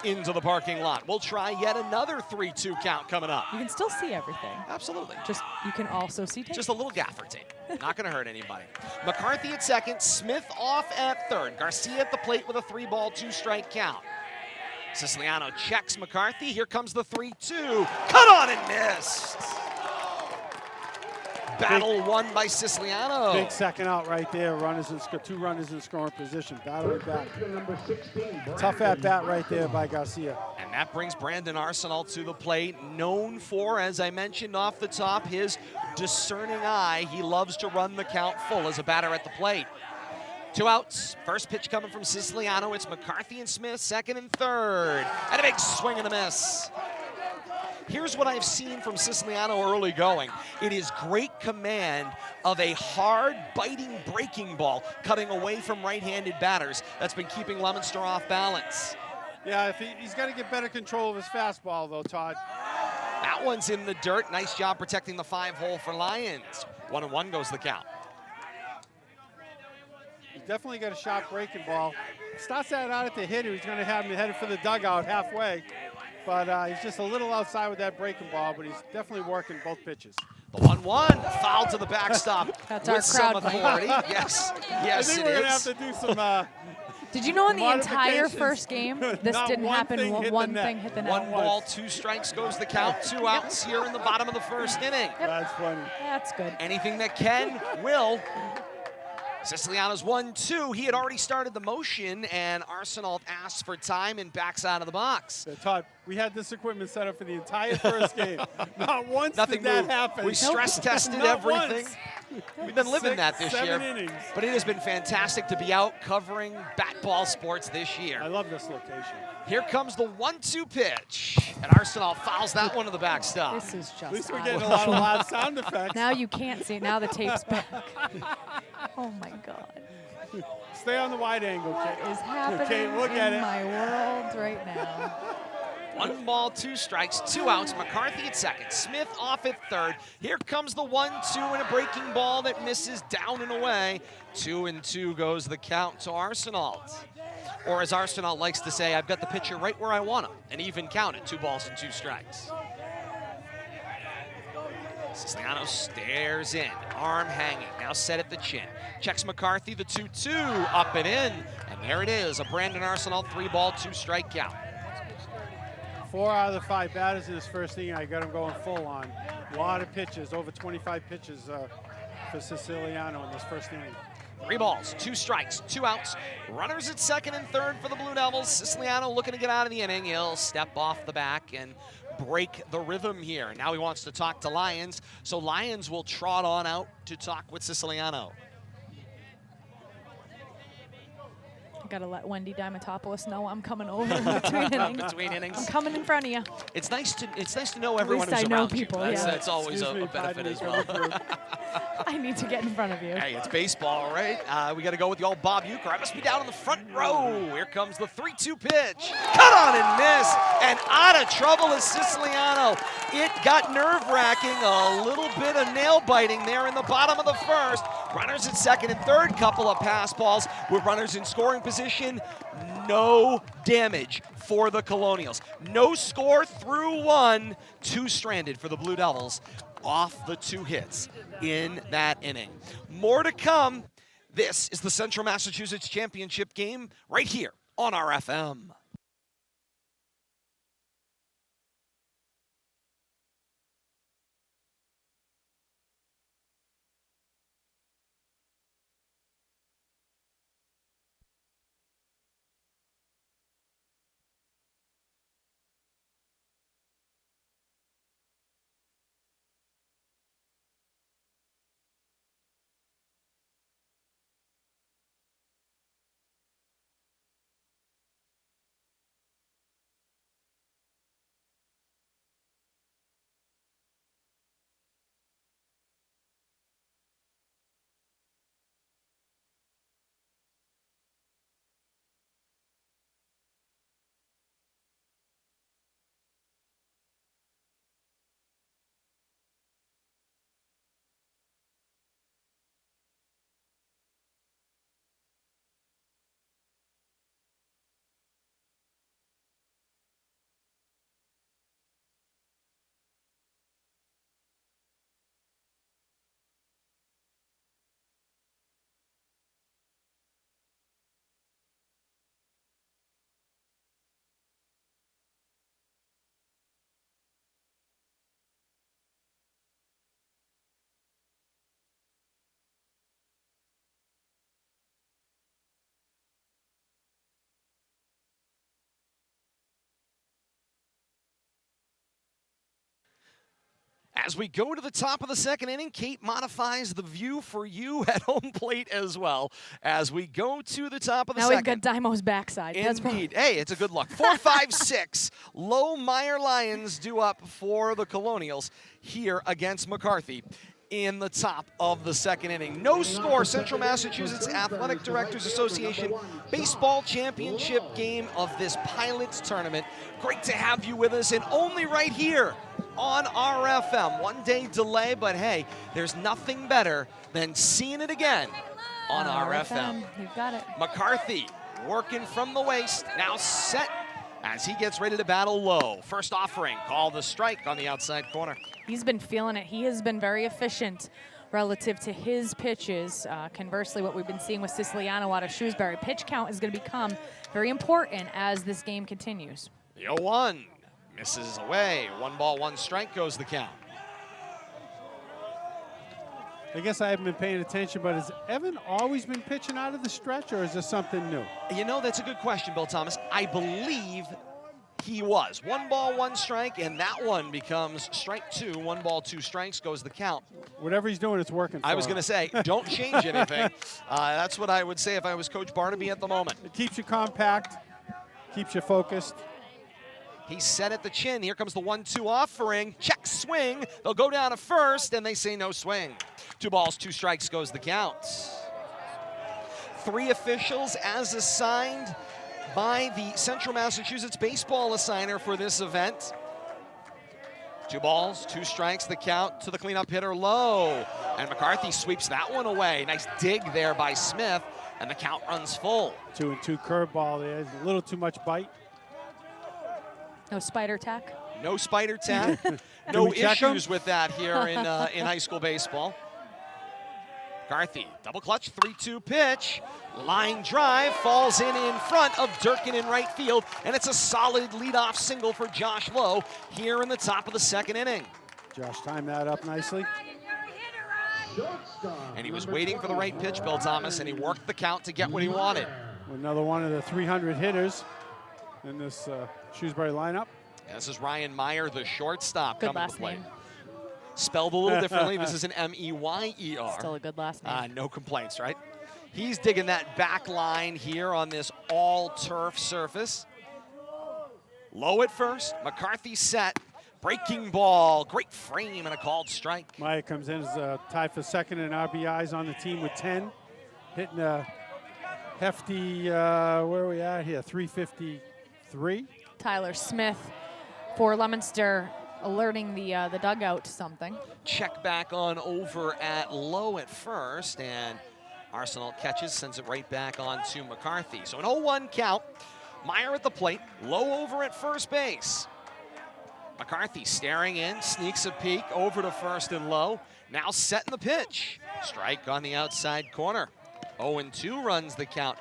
into the parking lot. We'll try yet another 3-2 count coming up. You can still see everything. Absolutely. Just you can also see tape. Just a little gaffer tape. Not going to hurt anybody. McCarthy at second, Smith off at third. Garcia at the plate with a 3-ball, 2-strike count. Siciliano checks McCarthy. Here comes the 3-2. Cut on and missed. Battle won by Siciliano. Big second out right there. Runners in 2 runners in scoring position. Battling back. Number 16, Tough at bat right there by Garcia. And that brings Brandon Arsenal to the plate, known for, as I mentioned off the top, his discerning eye. He loves to run the count full as a batter at the plate. 2 outs. First pitch coming from Siciliano. It's McCarthy and Smith, second and third. And a big swing and a miss. Here's what I've seen from Siciliano early going. It is great command of a hard, biting breaking ball, cutting away from right-handed batters. That's been keeping Leominster off balance. Yeah, he's got to get better control of his fastball, though, Todd. That one's in the dirt. Nice job protecting the 5-hole for Lions. 1-1 goes the count. He's definitely got a sharp breaking ball. Starts that out at the hitter. He's going to have him headed for the dugout halfway. But he's just a little outside with that breaking ball, but he's definitely working both pitches. The 1-1, foul to the backstop. That's with our some crowd mic. authority. Yes, yes, I think it we're going to is. have to do some Did you know in the entire modifications. first game, this Not didn't one happen? thing hit One the net. thing hit the net. 1 ball, 2 strikes goes the count. 2 outs here in the bottom of the first inning. That's funny. That's good. Anything that can, will. Siciliano's 1-2. He had already started the motion, and Arsenal asks for time and backs out of the box. So, Todd, we had this equipment set up for the entire first game. Not once Nothing did that moved. happen. We stress tested Not everything. once. We've been living that this 7 year. innings. But it has been fantastic to be out covering bat ball sports this year. I love this location. Here comes the 1-2 pitch, and Arsenal fouls that one to the backstop. This is just At least we're odd. getting a lot of loud sound effects. Now you can't see. Now the tape's back. Oh my God. Stay on the wide angle, Kate. What is happening Okay, look at in it. my world right now? 1 ball, 2 strikes, 2 outs. McCarthy at second, Smith off at third. Here comes the 1-2 and a breaking ball that misses down and away. 2-2 goes the count to Arsenal. Or as Arsenal likes to say, I've got the pitcher right where I want him. An even count at 2 balls and 2 strikes. Siciliano stares in, arm hanging, now set at the chin. Checks McCarthy, the 2-2, up and in. And there it is, a Brandon Arsenal 3-ball, 2-strike count. 4 out of the 5 batters in this first inning, I got him going full on. A lot of pitches, over 25 pitches for Siciliano in this first inning. 3 balls, 2 strikes, 2 outs. Runners at second and third for the Blue Devils. Siciliano looking to get out of the inning. He'll step off the back and break the rhythm here. Now he wants to talk to Lions, so Lions will trot on out to talk with Siciliano. I gotta let Wendy Diamantopoulos know I'm coming over in between innings. Between innings. I'm coming in front of you. It's nice to know everyone least who's I know around people, you. yeah. That's always Excuse a me, benefit pardon as me, well. coming through. I need to get in front of you. Hey, it's baseball, right? We got to go with the old Bob Uecker. I must be down in the front row. Here comes the 3-2 pitch. Cut on and miss. And out of trouble is Siciliano. It got nerve-wracking. A little bit of nail-biting there in the bottom of the first. Runners at second and third. Couple of pass balls with runners in scoring position. No damage for the Colonials. No score through 1. 2 stranded for the Blue Devils. off the 2 hits in that inning. More to come. This is the Central Massachusetts Championship game right here on RFM. As we go to the top of the second inning, Kate modifies the view for you at home plate as well. As we go to the top of the now second. Now we've got Dymo's backside. Indeed. Hey, it's a good look. 4-5-6. Low Meyer Lions due up for the Colonials here against McCarthy in the top of the second inning. No score, Central Massachusetts Athletic Directors Association Baseball Championship game of this Pilots tournament. Great to have you with us, and only right here on RFM. 1 day delay, but hey, there's nothing better than seeing it again on RFM. You've got it. McCarthy working from the waist, now set as he gets ready to battle low. First offering, call the strike on the outside corner. He's been feeling it. He has been very efficient relative to his pitches. Conversely, what we've been seeing with Siciliano out of Shrewsbury, pitch count is going to become very important as this game continues. The 0-1 misses away. 1 ball, 1 strike goes the count. I guess I haven't been paying attention, but has Evan always been pitching out of the stretch, or is this something new? You know, that's a good question, Bill Thomas. I believe he was. 1 ball, 1 strike, and that one becomes strike 2. 1 ball, 2 strikes goes the count. Whatever he's doing, it's working for I was him. going to say, don't change anything. That's what I would say if I was Coach Barnaby at the moment. It keeps you compact, keeps you focused. He's set at the chin. Here comes the 1-2 offering. Check swing. They'll go down to first, and they say no swing. 2 balls, 2 strikes goes the count. 3 officials as assigned by the Central Massachusetts baseball assigner for this event. 2 balls, 2 strikes, the count to the cleanup hitter low. And McCarthy sweeps that one away. Nice dig there by Smith, and the count runs full. 2-2 curveball there. A little too much bite. No spider tack. No spider tack. No issues with that here in high school baseball. McCarthy, double clutch, 3-2 pitch. Line drive, falls in front of Durkin in right field, and it's a solid leadoff single for Josh Lowe here in the top of the second inning. Josh timed that up nicely. And he was waiting for the right pitch, Bill Thomas, and he worked the count to get what he wanted. Another one of the 300 hitters in this Shrewsbury lineup. Yeah, this is Ryan Meyer, the shortstop, Good coming last to play. name. Spelled a little differently. This is an M-E-Y-E-R. Still a good last name. No complaints, right? He's digging that back line here on this all-turf surface. Low at first. McCarthy set. Breaking ball. Great frame and a called strike. Meyer comes in as tied for second in RBIs on the team with 10. Hitting a hefty, where are we at here, 353. Tyler Smith for Leominster alerting the dugout to something. Check back on over at low at first, and Arsenal catches, sends it right back on to McCarthy. So an 0-1 count. Meyer at the plate, Low over at first base. McCarthy staring in, sneaks a peek over to first and low. Now setting the pitch. Strike on the outside corner. 0-2 runs the count.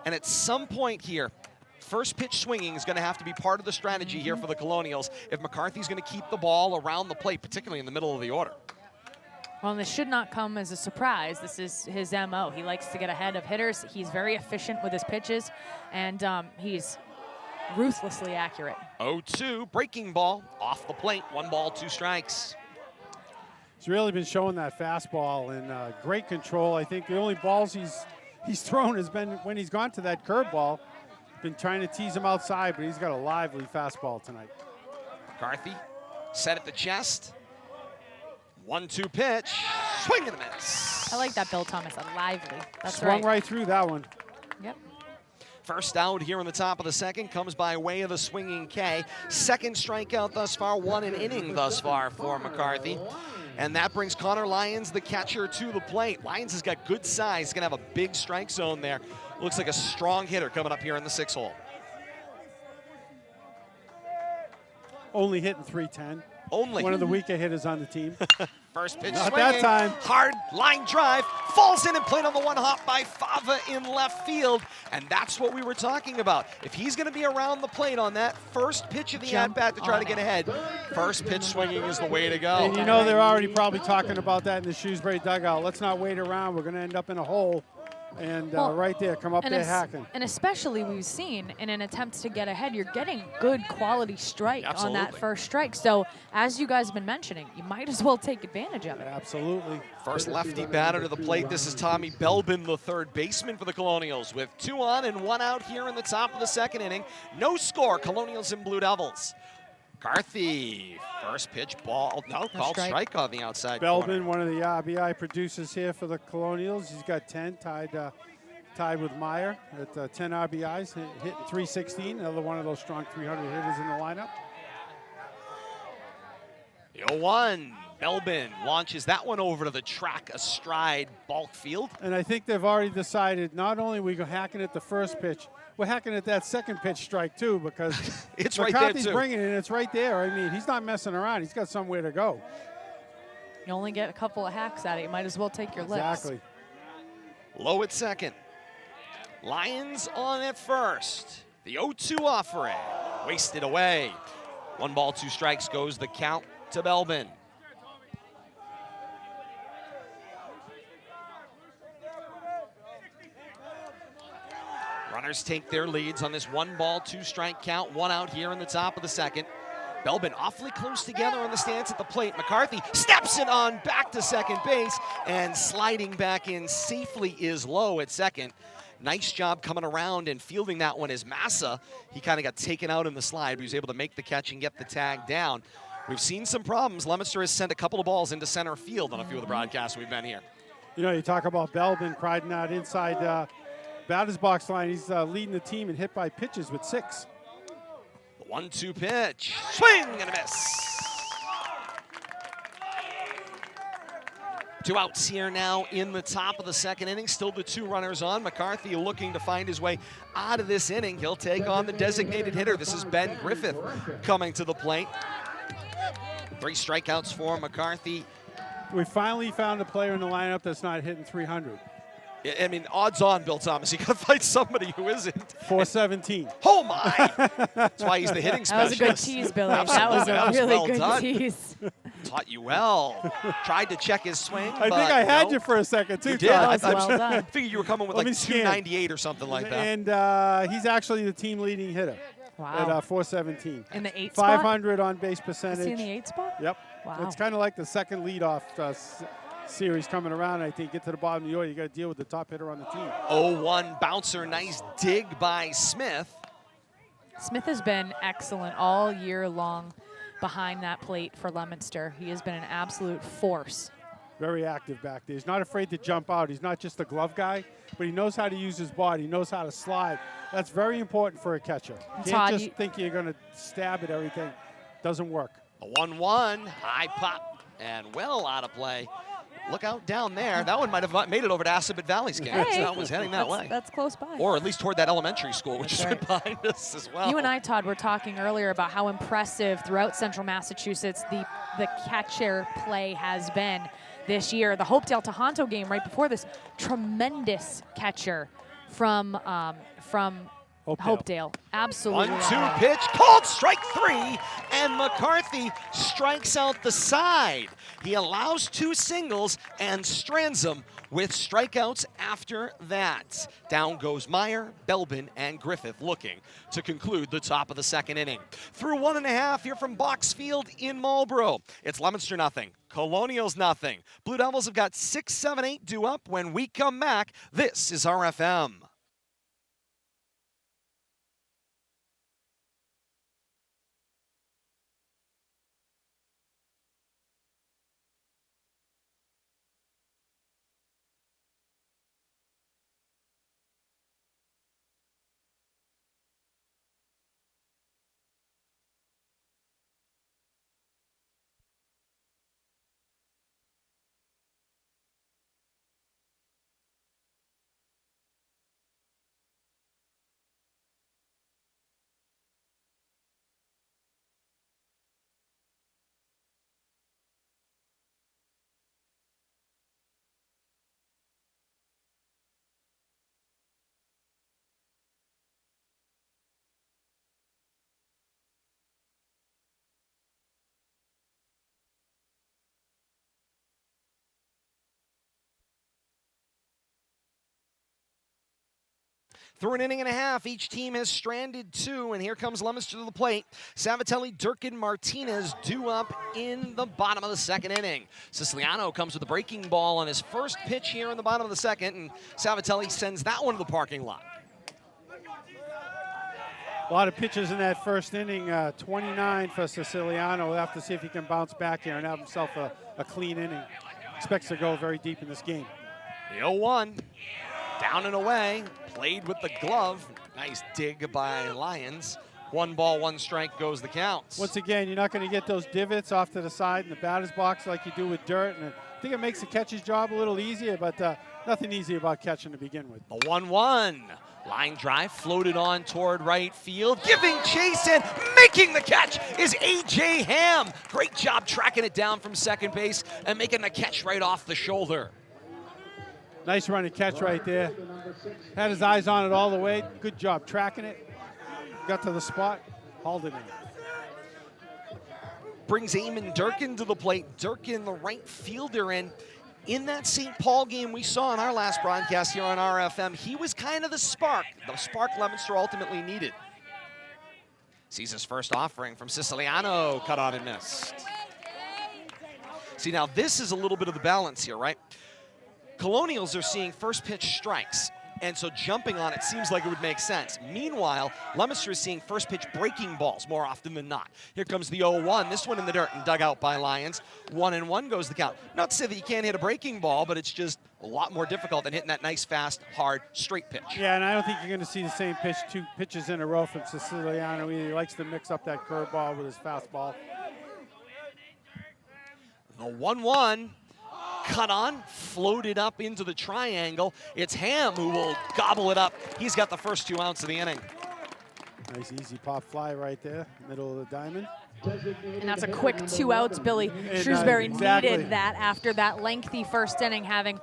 And at some point here, first pitch swinging is going to have to be part of the strategy here for the Colonials if McCarthy's going to keep the ball around the plate, particularly in the middle of the order. Well, this should not come as a surprise. This is his MO. He likes to get ahead of hitters. He's very efficient with his pitches, and he's ruthlessly accurate. 0-2, breaking ball off the plate. 1 ball, 2 strikes. He's really been showing that fastball and great control. I think the only balls he's thrown has been when he's gone to that curveball. Been trying to tease him outside, but he's got a lively fastball tonight. McCarthy set at the chest. 1-2 pitch, swing and a miss. I like that, Bill Thomas, a lively. That's Swung right through that one. Yep. First out here in the top of the second comes by way of the swinging K. Second strikeout thus far, 1 inning thus far for McCarthy. And that brings Connor Lyons, the catcher, to the plate. Lyons has got good size. He's going to have a big strike zone there. Looks like a strong hitter coming up here in the 6 hole. Only hitting .310. Only. One of the weaker hitters on the team. First pitch Not swinging. that time. Hard line drive. Falls in and played on the 1 hop by Fava in left field. And that's what we were talking about. If he's going to be around the plate on that first pitch of the at-bat to try to get ahead, first pitch swinging is the way to go. And you know they're already probably talking about that in the Shrewsbury dugout. Let's not wait around. We're going to end up in a hole. And right there, come up there hacking. And especially we've seen in an attempt to get ahead, you're getting good quality strike on that first strike. So as you guys have been mentioning, you might as well take advantage of it. Absolutely. First lefty batter to the plate. This is Tommy Belbin, the third baseman for the Colonials, with 2 on and 1 out here in the top of the second inning. No score, Colonials and Blue Devils. McCarthy, first pitch ball. No, called strike on the outside Belbin, corner. one of the RBI producers here for the Colonials. He's got 10, tied with Meyer at 10 RBIs, hitting .316. Another one of those strong 300 hitters in the lineup. The 0-1, Belbin launches that one over to the track astride Baulks Field. And I think they've already decided not only we go hacking at the first pitch, we're hacking at that second pitch strike too, because it's right there McCarthy's too. bringing it, and it's right there. I mean, he's not messing around. He's got somewhere to go. You only get a couple of hacks at it. You might as well take your licks. Exactly. Low at second. Lions on at first. The 0-2 offering. Wasted away. 1 ball, 2 strikes goes the count to Belbin. Runners take their leads on this 1 ball, 2 strike count. 1 out here in the top of the second. Belbin awfully close together on the stance at the plate. McCarthy steps it on back to second base, and sliding back in safely is Low at second. Nice job coming around and fielding that one is Massa. He kind of got taken out in the slide, but he was able to make the catch and get the tag down. We've seen some problems. Leominster has sent a couple of balls into center field on a few of the broadcasts we've been here. You know, you talk about Belbin riding out inside batter's box line. He's leading the team in hit by pitches with 6. The 1-2 pitch. Swing and a miss. 2 outs here now in the top of the second inning. Still the 2 runners on. McCarthy looking to find his way out of this inning. He'll take on the designated hitter. This is Ben Griffith coming to the plate. 3 strikeouts for McCarthy. We finally found a player in the lineup that's not hitting .300. I mean, odds on, Bill Thomas. You got to fight somebody who isn't. .417. Oh, my. That's why he's the hitting That specialist. was a good tease, Billy. Absolutely. That was a really well good done. tease. Taught you well. Tried to check his swing. I think I had you for a second, too. You did. That was I well done. figured you were coming with Let like me scan. 298 or something like that. And he's actually the team leading hitter Wow. at .417. In the 8 spot? 500 on base Is percentage. he in the 8 spot? Yep. Wow. It's kind of like the second leadoff series coming around. I think get to the bottom of the order, you got to deal with the top hitter on the team. 0-1 bouncer. Nice dig by Smith. Smith has been excellent all year long behind that plate for Leominster. He has been an absolute force. Very active back there. He's not afraid to jump out. He's not just a glove guy, but he knows how to use his body. He knows how to slide. That's very important for a catcher. You Todd, can't just think you're going to stab at everything. Doesn't work. A 1-1, high pop, and well out of play. look out down there. That one might have made it over to Assabet Valley's campus. Hey, That was heading that way. That's close by. Or at least toward that elementary school, which is right behind us as well. You and I, Todd, were talking earlier about how impressive throughout Central Massachusetts the catcher play has been this year. The Hopedale-Tohoto game right before this, tremendous catcher from Hopedale. Absolutely. 1-2 pitch, called strike 3, and McCarthy strikes out the side. He allows 2 singles and strands them with strikeouts after that. Down goes Meyer, Belbin, and Griffith looking to conclude the top of the second inning. Through 1.5 here from Baulks Field in Marlborough. It's Leominster nothing, Colonials nothing. Blue Devils have got 6, 7, 8 due up when we come back. This is RFM. Through an inning and a half, each team has stranded 2, and here comes Leominster to the plate. Savatelli, Durkin, Martinez due up in the bottom of the second inning. Siciliano comes with a breaking ball on his first pitch here in the bottom of the second, and Savatelli sends that one to the parking lot. A lot of pitches in that first inning, 29 for Siciliano. We'll have to see if he can bounce back here and have himself a clean inning. Expects to go very deep in this game. The 0-1, down and away, played with the glove. Nice dig by Lyons. 1 ball, 1 strike goes the counts. Once again, you're not going to get those divots off to the side in the batter's box like you do with dirt. And I think it makes the catcher's job a little easier, but nothing easy about catching to begin with. The 1-1. Line drive floated on toward right field. Giving chase and making the catch is A.J. Ham. Great job tracking it down from second base and making the catch right off the shoulder. Nice running catch right there. Had his eyes on it all the way. Good job tracking it. Got to the spot, hauled it in. Brings Eamon Durkin to the plate. Durkin, the right fielder, and in that St. Paul game we saw in our last broadcast here on RFM, he was kind of the spark Leominster ultimately needed. Sees his first offering from Siciliano, cut on and missed. See, now this is a little bit of the balance here, right? Colonials are seeing first pitch strikes, and so jumping on it seems like it would make sense. Meanwhile, Leominster is seeing first pitch breaking balls more often than not. Here comes the 0-1, this one in the dirt and dug out by Lyons. 1-1 goes the count. Not to say that you can't hit a breaking ball, but it's just a lot more difficult than hitting that nice, fast, hard, straight pitch. Yeah, and I don't think you're going to see the same pitch 2 pitches in a row from Siciliano either. He likes to mix up that curveball with his fastball. The 1-1. Cut on, floated up into the triangle. It's Ham who will gobble it up. He's got the first 2 outs of the inning. Nice easy pop fly right there, middle of the diamond. And that's a quick 2 outs, Billy. And, Shrewsbury exactly. needed that after that lengthy first inning, having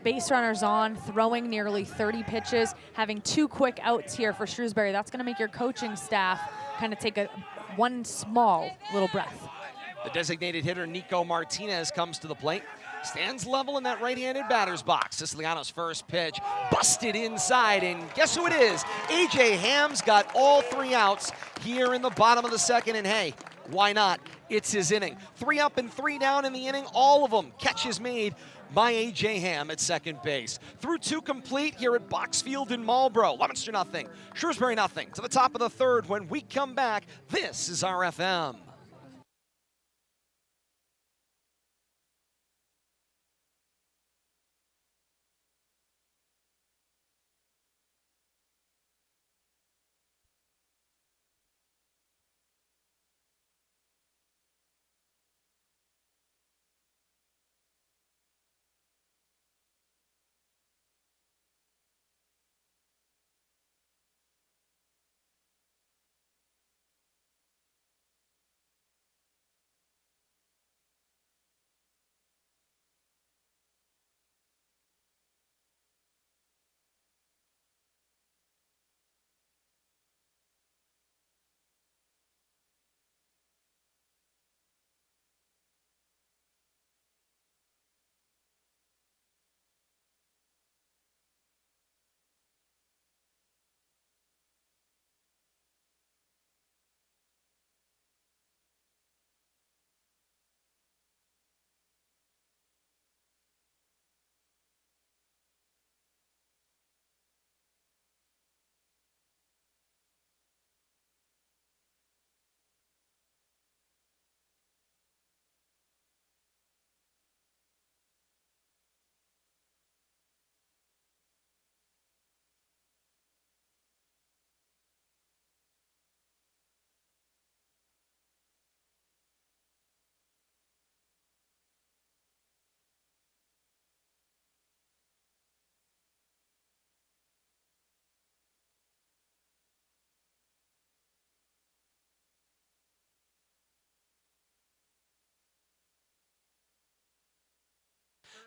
base runners on, throwing nearly 30 pitches, having 2 quick outs here for Shrewsbury. That's going to make your coaching staff kind of take one small little breath. The designated hitter, Nico Martinez, comes to the plate. Stands level in that right-handed batter's box. Siciliano's first pitch busted inside, and guess who it is? A.J. Ham's got all 3 outs here in the bottom of the second, and hey, why not? It's his inning. 3 up and 3 down in the inning, all of them catches made by A.J. Ham at second base. Through 2 complete here at Baulks Field in Marlborough. Leominster nothing, Shrewsbury nothing. To the top of the third when we come back, this is RFM.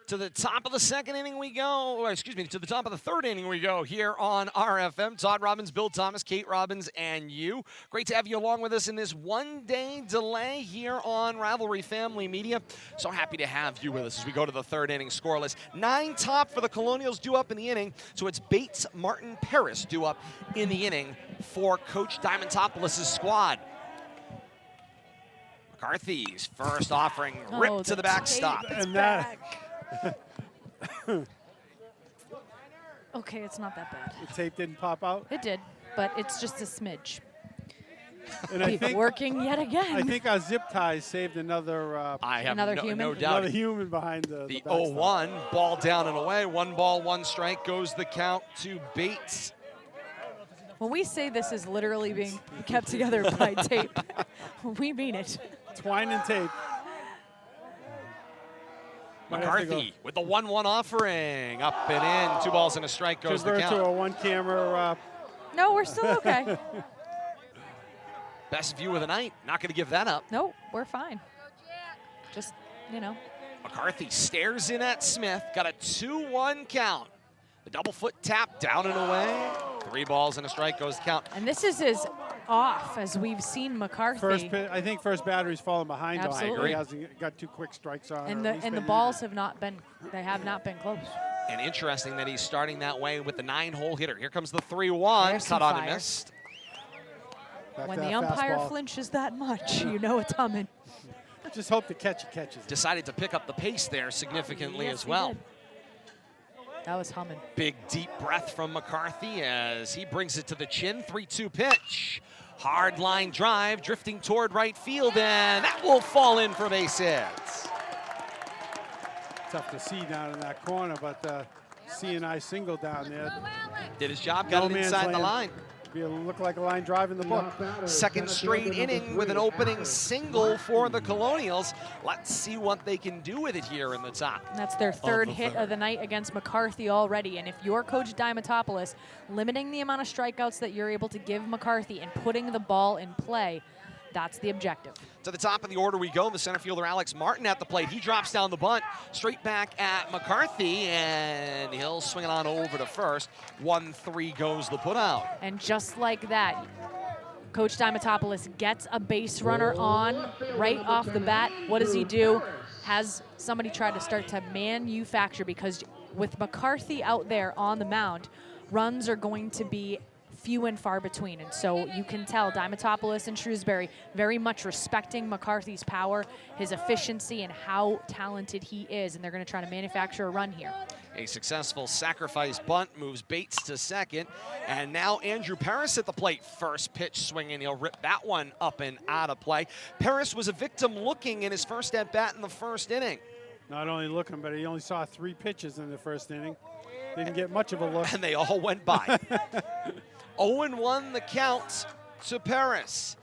To the top of the second inning we go, or excuse me, to the top of the third inning we go here on RFM. Todd Robbins, Bill Thomas, Kate Robbins, and you. Great to have you along with us in this one-day delay here on Rivalry Family Media. So happy to have you with us as we go to the third inning scoreless. 9 top for the Colonials due up in the inning. So it's Bates, Martin, Paris due up in the inning for Coach Diamantopoulos' squad. McCarthy's first offering ripped to the backstop. And that, Okay, it's not that bad. the tape didn't pop out. It did, but it's just a smidge. And I think Working yet again. I think our zip ties saved another I have Another no human? doubt. another human behind the The backstop. 0-1, ball down and away. 1 ball, 1 strike goes the count to Bates. When we say this is literally being kept together by tape, we mean it. Twine and tape. Might have to go McCarthy with the 1-1 offering. Up and in. 2 balls and a strike goes the convert to a count. one-camera. No, we're still okay. Best view of the night. Not going to give that up. No, we're fine. Just, you know. McCarthy stares in at Smith. Got a 2-1 count. The double foot tap down and away. 3 balls and a strike goes the count. And this is as off as we've seen McCarthy. I think first battery's falling behind. though. Absolutely. He hasn't got 2 quick strikes on. And or the at least and the been balls even. have not been close. And interesting that he's starting that way with the 9-hole hitter. Here comes the 3-1. There's Cut some on and fire. missed. Back When to the that umpire fastball. flinches that much, you know it's coming. Just hope the catcher catches it. Decided to pick up the pace there significantly Yes, as he well. did. That was humming. Big deep breath from McCarthy as he brings it to the chin. 3-2 pitch. Hard line drive drifting toward right field, and that will fall in for base hits. Tough to see down in that corner, but C&I single down there. Did his job, No got it man's inside the land. line. It'll look like a line drive in the book. Second straight inning with an opening single for the Colonials. Let's see what they can do with it here in the top. And that's their third the hit third. of the night against McCarthy already. And if you're Coach Diamantopoulos, limiting the amount of strikeouts that you're able to give McCarthy and putting the ball in play, that's the objective. To the top of the order we go. The center fielder Alex Martin at the plate. He drops down the bunt straight back at McCarthy, and he'll swing it on over to first. 1-3 goes the putout. And just like that, Coach Diamantopoulos gets a base runner on right off the bat. What does he do? Has somebody try to start to manufacture, because with McCarthy out there on the mound, runs are going to be few and far between. And so you can tell Diamantopoulos and Shrewsbury very much respecting McCarthy's power, his efficiency, and how talented he is. And they're going to try to manufacture a run here. A successful sacrifice bunt moves Bates to second. And now Andrew Paris at the plate. First pitch swinging. He'll rip that one up and out of play. Paris was a victim looking in his first at-bat in the first inning. Not only looking, but he only saw 3 pitches in the first inning. Didn't get much of a look. And they all went by. 0-1 the count to Paris.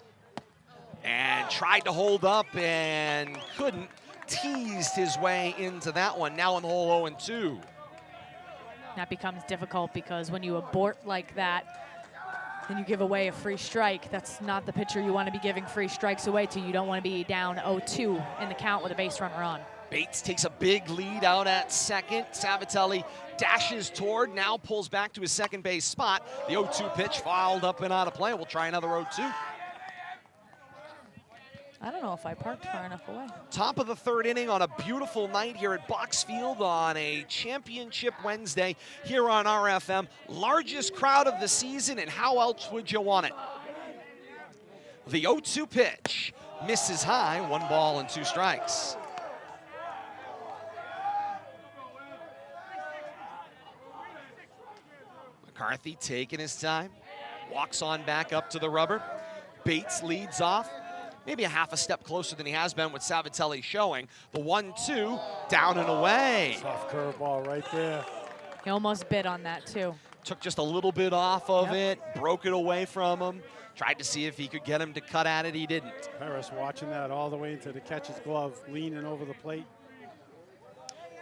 And tried to hold up and couldn't. Teased his way into that one. Now in the hole 0-2. That becomes difficult because when you abort like that, then you give away a free strike. That's not the pitcher you want to be giving free strikes away to. You don't want to be down 0-2 in the count with a base runner on. Bates takes a big lead out at second. Savatelli dashes toward, now pulls back to his second base spot. The 0-2 pitch fouled up and out of play. We'll try another 0-2. I don't know if I parked far enough away. Top of the third inning on a beautiful night here at Baulks Field on a championship Wednesday here on RFM. Largest crowd of the season, and how else would you want it? The 0-2 pitch misses high, 1 ball and 2 strikes. McCarthy taking his time, walks on back up to the rubber. Bates leads off, maybe a half a step closer than he has been with Savatelli showing. The 1-2, down and away. Soft curveball right there. He almost bit on that too. Took just a little bit off of Yep. it, broke it away from him. Tried to see if he could get him to cut at it, he didn't. Paris watching that all the way into the catcher's glove, leaning over the plate.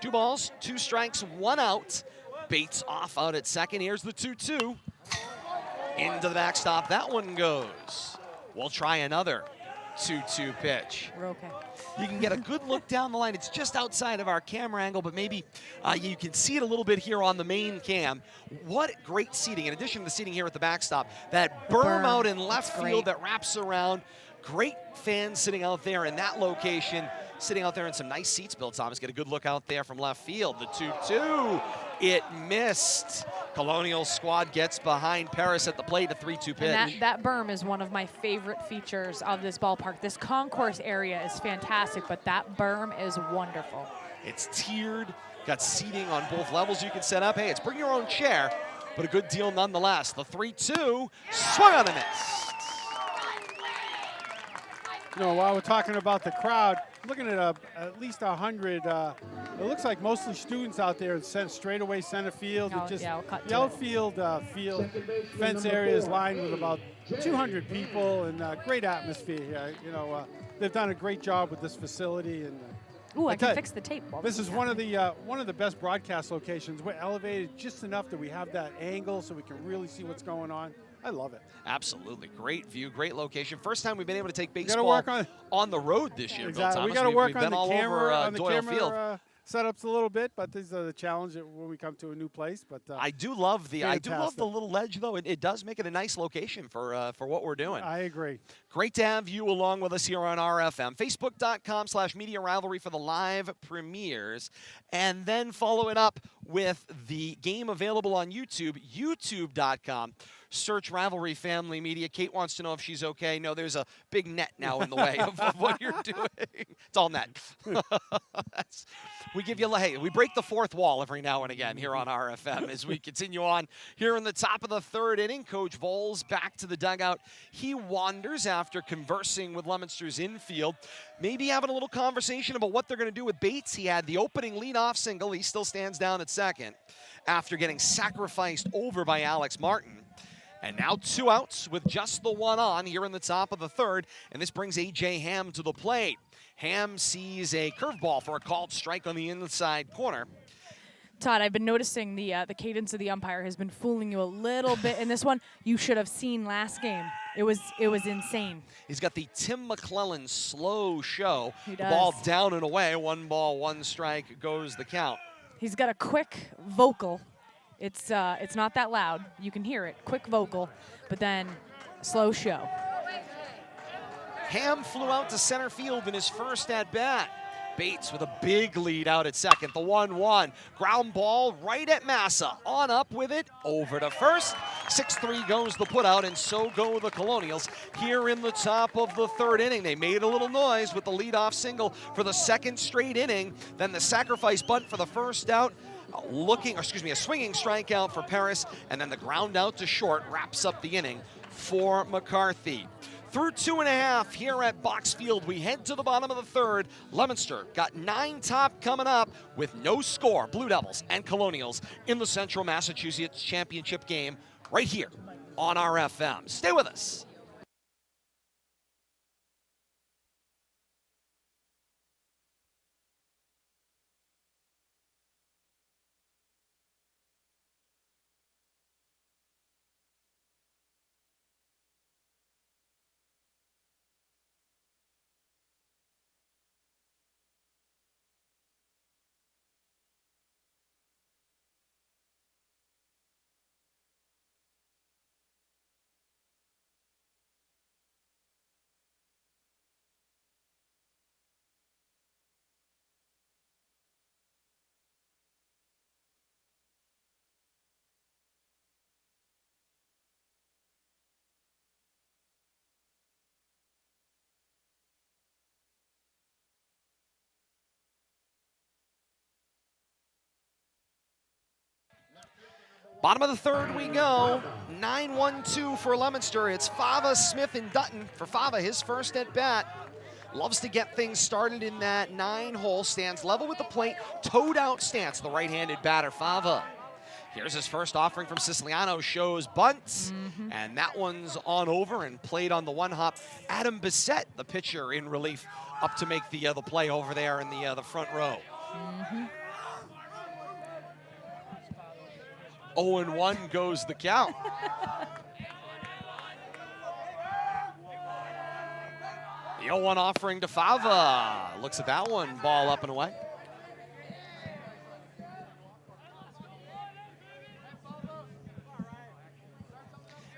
2 balls, 2 strikes, 1 out. Bates off out at second. Here's the 2-2. Into the backstop, that one goes. We'll try another. 2-2 pitch. We're okay. You can get a good look down the line. It's just outside of our camera angle, but maybe you can see it a little bit here on the main cam. What great seating, in addition to the seating here at the backstop, that berm out in left field that wraps around. Great fans sitting out there in that location, sitting out there in some nice seats, Bill Thomas. Get a good look out there from left field. The 2-2, it missed. Colonial squad gets behind Paris at the plate, a 3-2 pitch. And that berm is one of my favorite features of this ballpark. This concourse area is fantastic, but that berm is wonderful. It's tiered, got seating on both levels you can set up. Hey, it's bring your own chair, but a good deal nonetheless. The 3-2, swung on and missed. You know, while we're talking about the crowd, looking at at least 100, it looks like mostly students out there in straightaway center field. Oh, Just yeah, we'll cut to the outfield fence area is lined with about 200 people and great atmosphere here. You know, they've done a great job with this facility. And Ooh, I can fix the tape. This is one of the best broadcast locations. We're elevated just enough that we have that angle so we can really see what's going on. I love it. Absolutely. Great view, great location. First time we've been able to take baseball on the road this year, exactly. Bill Thomas. We got to work on the camera, on the Doyle camera Field. Setups a little bit, but these are the challenge when we come to a new place. But I do love the little ledge though. It does make it a nice location for what we're doing. I agree. Great to have you along with us here on RFM. Facebook.com/Media Rivalry for the live premieres, and then follow it up with the game available on YouTube. YouTube.com. Search Rivalry Family Media. Kate wants to know if she's okay. No, there's a big net now in the way of what you're doing. It's all net. We give you, hey, we break the fourth wall every now and again here on RFM as we continue on here in the top of the third inning. Coach Voles back to the dugout. He wanders after conversing with Leominster's infield, maybe having a little conversation about what they're going to do with Bates. He had the opening leadoff single. He still stands down at second after getting sacrificed over by Alex Martin. And now 2 outs with just the one on here in the top of the third. And this brings A.J. Ham to the plate. Ham sees a curveball for a called strike on the inside corner. Todd, I've been noticing the cadence of the umpire has been fooling you a little bit in this one. You should have seen last game. It was insane. He's got the Tim McClellan slow show. He The does. ball down and away. 1 ball, 1 strike goes the count. He's got a quick vocal. It's not that loud. You can hear it. Quick vocal, but then slow show. Ham flew out to center field in his first at-bat. Bates with a big lead out at second. The 1-1. Ground ball right at Massa. On up with it. Over to first. 6-3 goes the putout, and so go the Colonials here in the top of the third inning. They made a little noise with the leadoff single for the second straight inning. Then the sacrifice bunt for the first out. A swinging strikeout for Paris, and then the ground out to short wraps up the inning for McCarthy. Through 2.5 here at Baulks Field, we head to the bottom of the third. Leominster got 9 top coming up with no score. Blue Devils and Colonials in the Central Massachusetts Championship game right here on RFM. Stay with us. Bottom of the third we go. 9-1-2 for Leominster. It's Fava, Smith, and Dutton. For Fava, his first at bat. Loves to get things started in that 9-hole. Stands level with the plate. Toed out stance, the right-handed batter, Fava. Here's his first offering from Siciliano. Shows bunts. And that one's on over and played on the one hop. Adam Bissett, the pitcher in relief, up to make the play over there in the front row. 0-1 goes the count. The 0-1 offering to Fava. Looks at that one, ball up and away.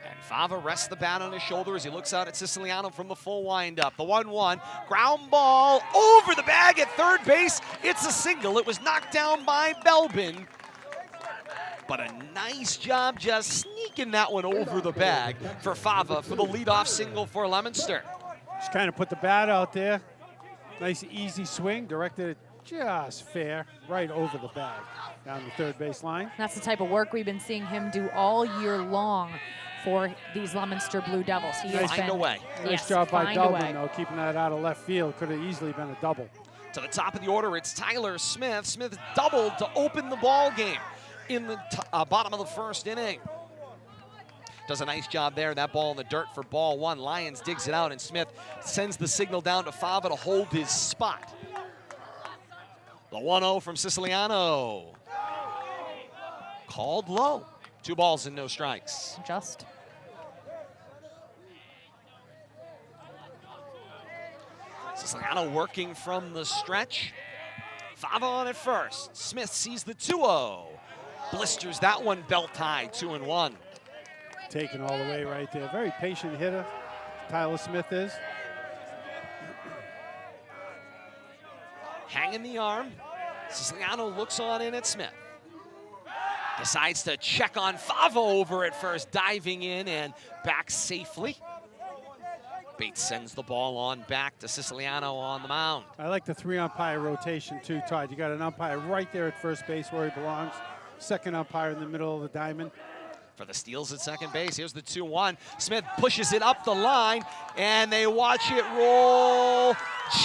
And Fava rests the bat on his shoulder as he looks out at Siciliano from the full windup. The 1-1, ground ball over the bag at third base. It's a single. It was knocked down by Belbin. But a nice job just sneaking that one over the bag for Fava for the leadoff single for Leominster. Just kind of put the bat out there. Nice easy swing, directed it just fair, right over the bag, down the third base line. That's the type of work we've been seeing him do all year long for these Leominster Blue Devils. He has Find been, a way. Nice job by Delvin, though, keeping that out of left field. Could have easily been a double. To the top of the order, it's Tyler Smith. Smith doubled to open the ball game in the bottom of the first inning. Does a nice job there. That ball in the dirt for ball one. Lyons digs it out, and Smith sends the signal down to Fava to hold his spot. The 1-0 from Siciliano. Called low. 2 balls and no strikes. Just. Siciliano working from the stretch. Fava on at first. Smith sees the 2-0. Blisters that one belt high, 2-1. Taken all the way right there. Very patient hitter, Tyler Smith is. Hanging the arm. Siciliano looks on in at Smith. Decides to check on Fava over at first, diving in and back safely. Bates sends the ball on back to Siciliano on the mound. I like the 3-umpire rotation too, Todd. You got an umpire right there at first base where he belongs. Second umpire in the middle of the diamond. For the steals at second base, here's the 2-1. Smith pushes it up the line, and they watch it roll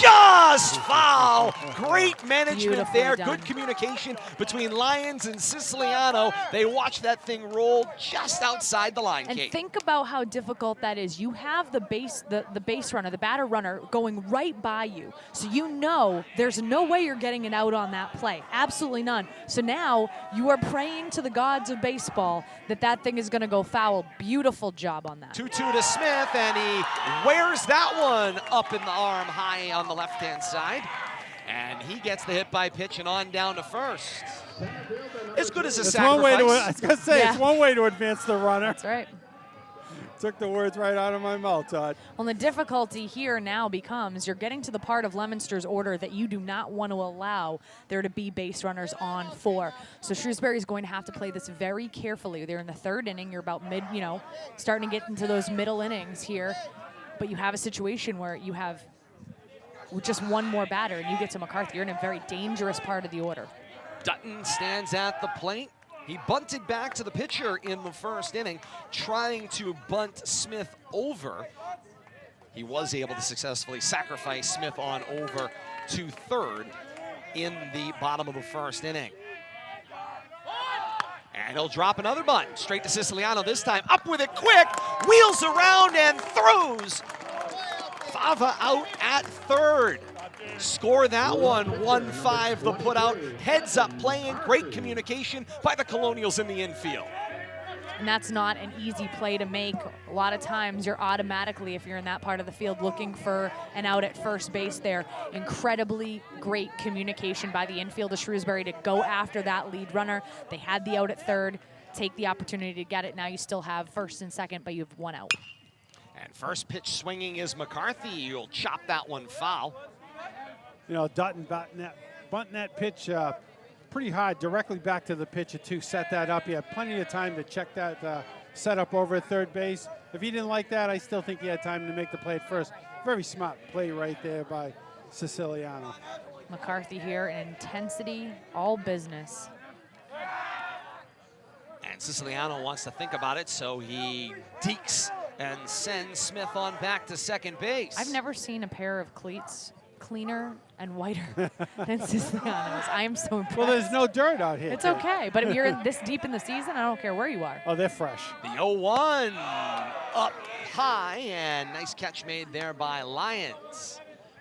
just foul. Great management Beautifully there. done. Good communication between Lyons and Siciliano. They watch that thing roll just outside the line, And Kate. think about how difficult that is. You have the base runner, the batter runner, going right by you. So you know there's no way you're getting it out on that play. Absolutely none. So now you are praying to the gods of baseball that that thing is going to go foul. Beautiful job on that. 2-2 to Smith, and he wears that one up in the arm high on the left-hand side. And he gets the hit by pitch and on down to first. As good as a It's sacrifice. one way to, I was gonna say, Yeah. it's one way to advance the runner. That's right. Took the words right out of my mouth, Todd. Well, the difficulty here now becomes you're getting to the part of Leominster's order that you do not want to allow there to be base runners on 4. So Shrewsbury is going to have to play this very carefully. They're in the 3rd inning. You're about starting to get into those middle innings here. But you have a situation where you have just one more batter and you get to McCarthy. You're in a very dangerous part of the order. Dutton stands at the plate. He bunted back to the pitcher in the first inning, trying to bunt Smith over. He was able to successfully sacrifice Smith on over to third in the bottom of the first inning. And he'll drop another bunt, straight to Siciliano this time. Up with it quick, wheels around and throws. Fava out at third. Score that one, 1-5 the put out. Heads up playing, great communication by the Colonials in the infield. And that's not an easy play to make. A lot of times you're automatically, if you're in that part of the field, looking for an out at first base there. Incredibly great communication by the infield of Shrewsbury to go after that lead runner. They had the out at third, take the opportunity to get it. Now you still have first and second, but you have one out. And first pitch swinging is McCarthy. You'll chop that one foul. You know, Dutton bunting that pitch pretty hard, directly back to the pitcher to set that up. He had plenty of time to check that setup over at third base. If he didn't like that, I still think he had time to make the play at first. Very smart play right there by Siciliano. McCarthy here, intensity, all business. And Siciliano wants to think about it, so he dekes and sends Smith on back to second base. I've never seen a pair of cleats cleaner and whiter than Siciliano's. I am so impressed. Well, there's no dirt out here. It's okay, but if you're this deep in the season, I don't care where you are. Oh, they're fresh. The 0-1 up high, and nice catch made there by Lyons.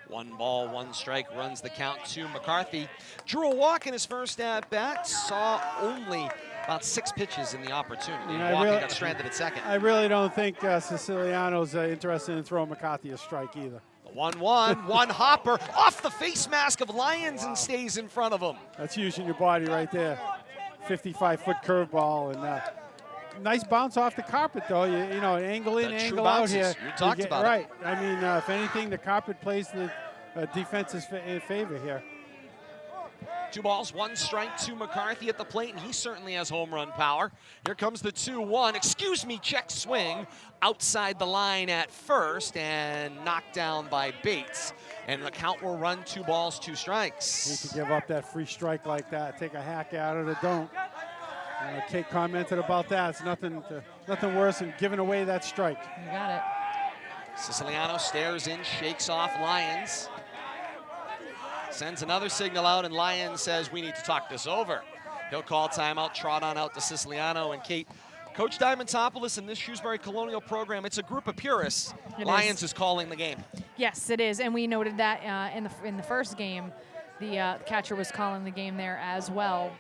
1 ball, 1 strike runs the count to McCarthy. Drew a walk in his first at bat, saw only about 6 pitches in the opportunity. Yeah, Walking got stranded at second. I really don't think Siciliano's interested in throwing McCarthy a strike either. The 1-1, one hopper off the face mask of Lyons and stays in front of him. That's using your body right there. 55-foot curveball, and nice bounce off the carpet, though. You know, angle in, angle out here. You talked about it. Right. I mean, if anything, the carpet plays the defense's favor here. 2 balls, 1 strike to McCarthy at the plate, and he certainly has home run power. Here comes the 2-1. Excuse me, check swing. Outside the line at first and knocked down by Bates. And the count will run 2 balls, 2 strikes. Need to give up that free strike like that. Take a hack at it or don't. Kate commented about that. It's nothing worse than giving away that strike. You got it. Siciliano stares in, shakes off Lyons. Sends another signal out, and Lyons says, we need to talk this over. He'll call timeout, trot on out to Siciliano. And Kate, Coach Diamantopoulos in this Shrewsbury Colonial program, it's a group of purists. Lyons is calling the game. Yes, it is, and we noted that in the first game, the catcher was calling the game there as well.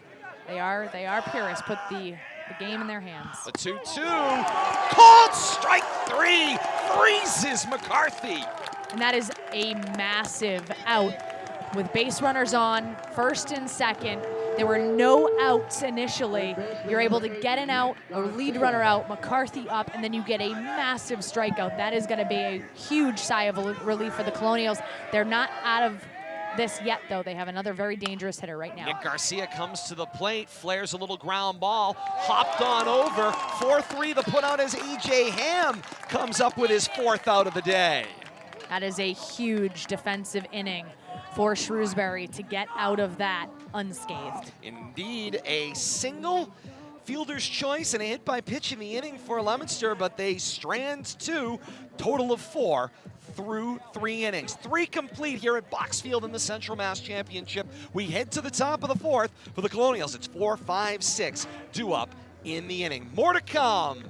They are purists. Put the game in their hands. The 2-2, called strike 3, freezes McCarthy. And that is a massive out. With base runners on, first and second, there were no outs initially. You're able to get an out, or lead runner out, McCarthy up, and then you get a massive strikeout. That is going to be a huge sigh of relief for the Colonials. They're not out of this yet, though. They have another very dangerous hitter right now. Nick Garcia comes to the plate, flares a little ground ball, hopped on over. 4-3, the put out as A.J. Ham comes up with his 4th out of the day. That is a huge defensive inning for Shrewsbury to get out of that unscathed. Indeed, a single, fielder's choice, and a hit by pitch in the inning for Leominster, but they strand 2, total of 4 through 3 innings. 3 complete here at Baulks Field in the Central Mass Championship. We head to the top of the 4th for the Colonials. It's 4-5-6 due up in the inning. More to come.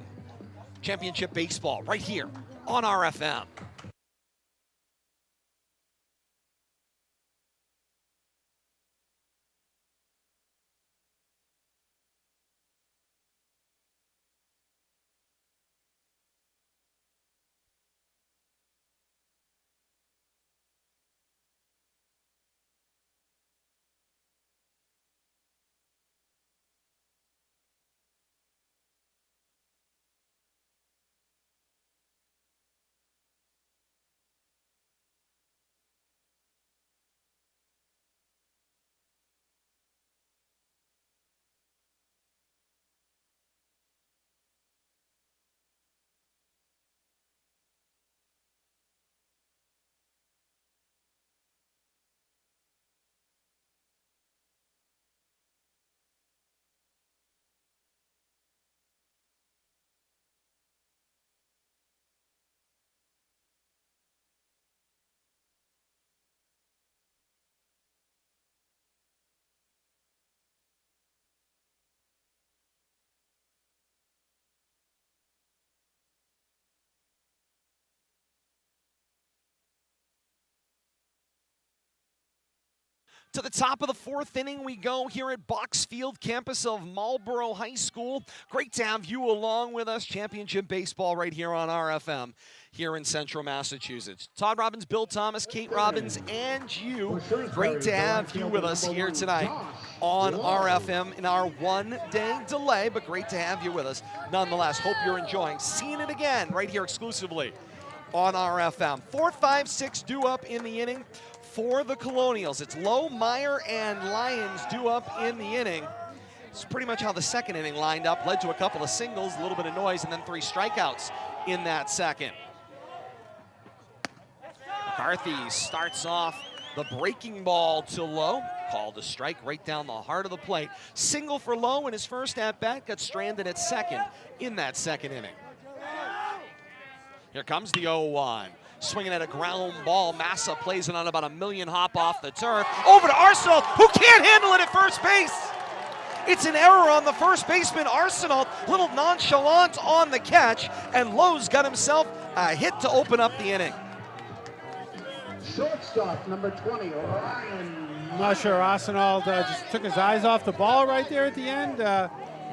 Championship baseball right here on RFM. To the top of the 4th inning we go here at Baulks Field, campus of Marlborough High School. Great to have you along with us. Championship baseball right here on RFM here in Central Massachusetts. Todd Robbins, Bill Thomas, Kate Robbins, and you. Great to have you with us here tonight on RFM in our 1-day delay, but great to have you with us nonetheless. Hope you're enjoying seeing it again right here exclusively on RFM. 4-5-6 due up in the inning for the Colonials. It's Lowe, Meyer, and Lyons due up in the inning. It's pretty much how the second inning lined up. Led to a couple of singles, a little bit of noise, and then 3 strikeouts in that second. McCarthy starts off the breaking ball to Lowe. Called a strike right down the heart of the plate. Single for Lowe in his first at-bat. Got stranded at second in that second inning. Here comes the 0-1. Swinging at a ground ball. Massa plays it on about a million hop off the turf. Over to Arsenal, who can't handle it at first base. It's an error on the first baseman, Arsenal. Little nonchalant on the catch, and Lowe's got himself a hit to open up the inning. Shortstop, number 20, Ryan. I'm not sure Arsenal just took his eyes off the ball right there at the end.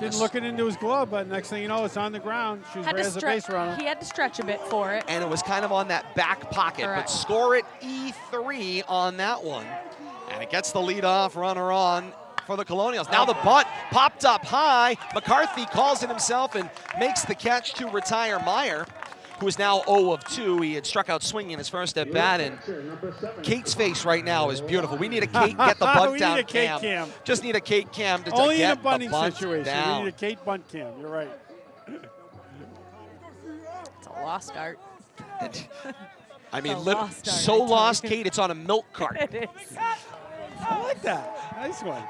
Didn't look it into his glove, but next thing you know, it's on the ground. Shrewsbury has a base runner. He had to stretch a bit for it. And it was kind of on that back pocket, Correct. but score it E3 on that one. And it gets the leadoff runner on for the Colonials. Now the bunt popped up high. McCarthy calls it himself and makes the catch to retire Meyer, who is now 0 of 2. He had struck out swinging his first at bat, and Kate's face right now is beautiful. We need a Kate get the bunt We down need a Kate cam. cam. Just need a Kate cam to Only in get a bunting the bunt situation. down. We need a Kate bunt cam. You're right. It's a lost art. I mean, It's a lost art, so I tell lost, you. Kate, it's on a milk cart. It is. I like that. Nice one.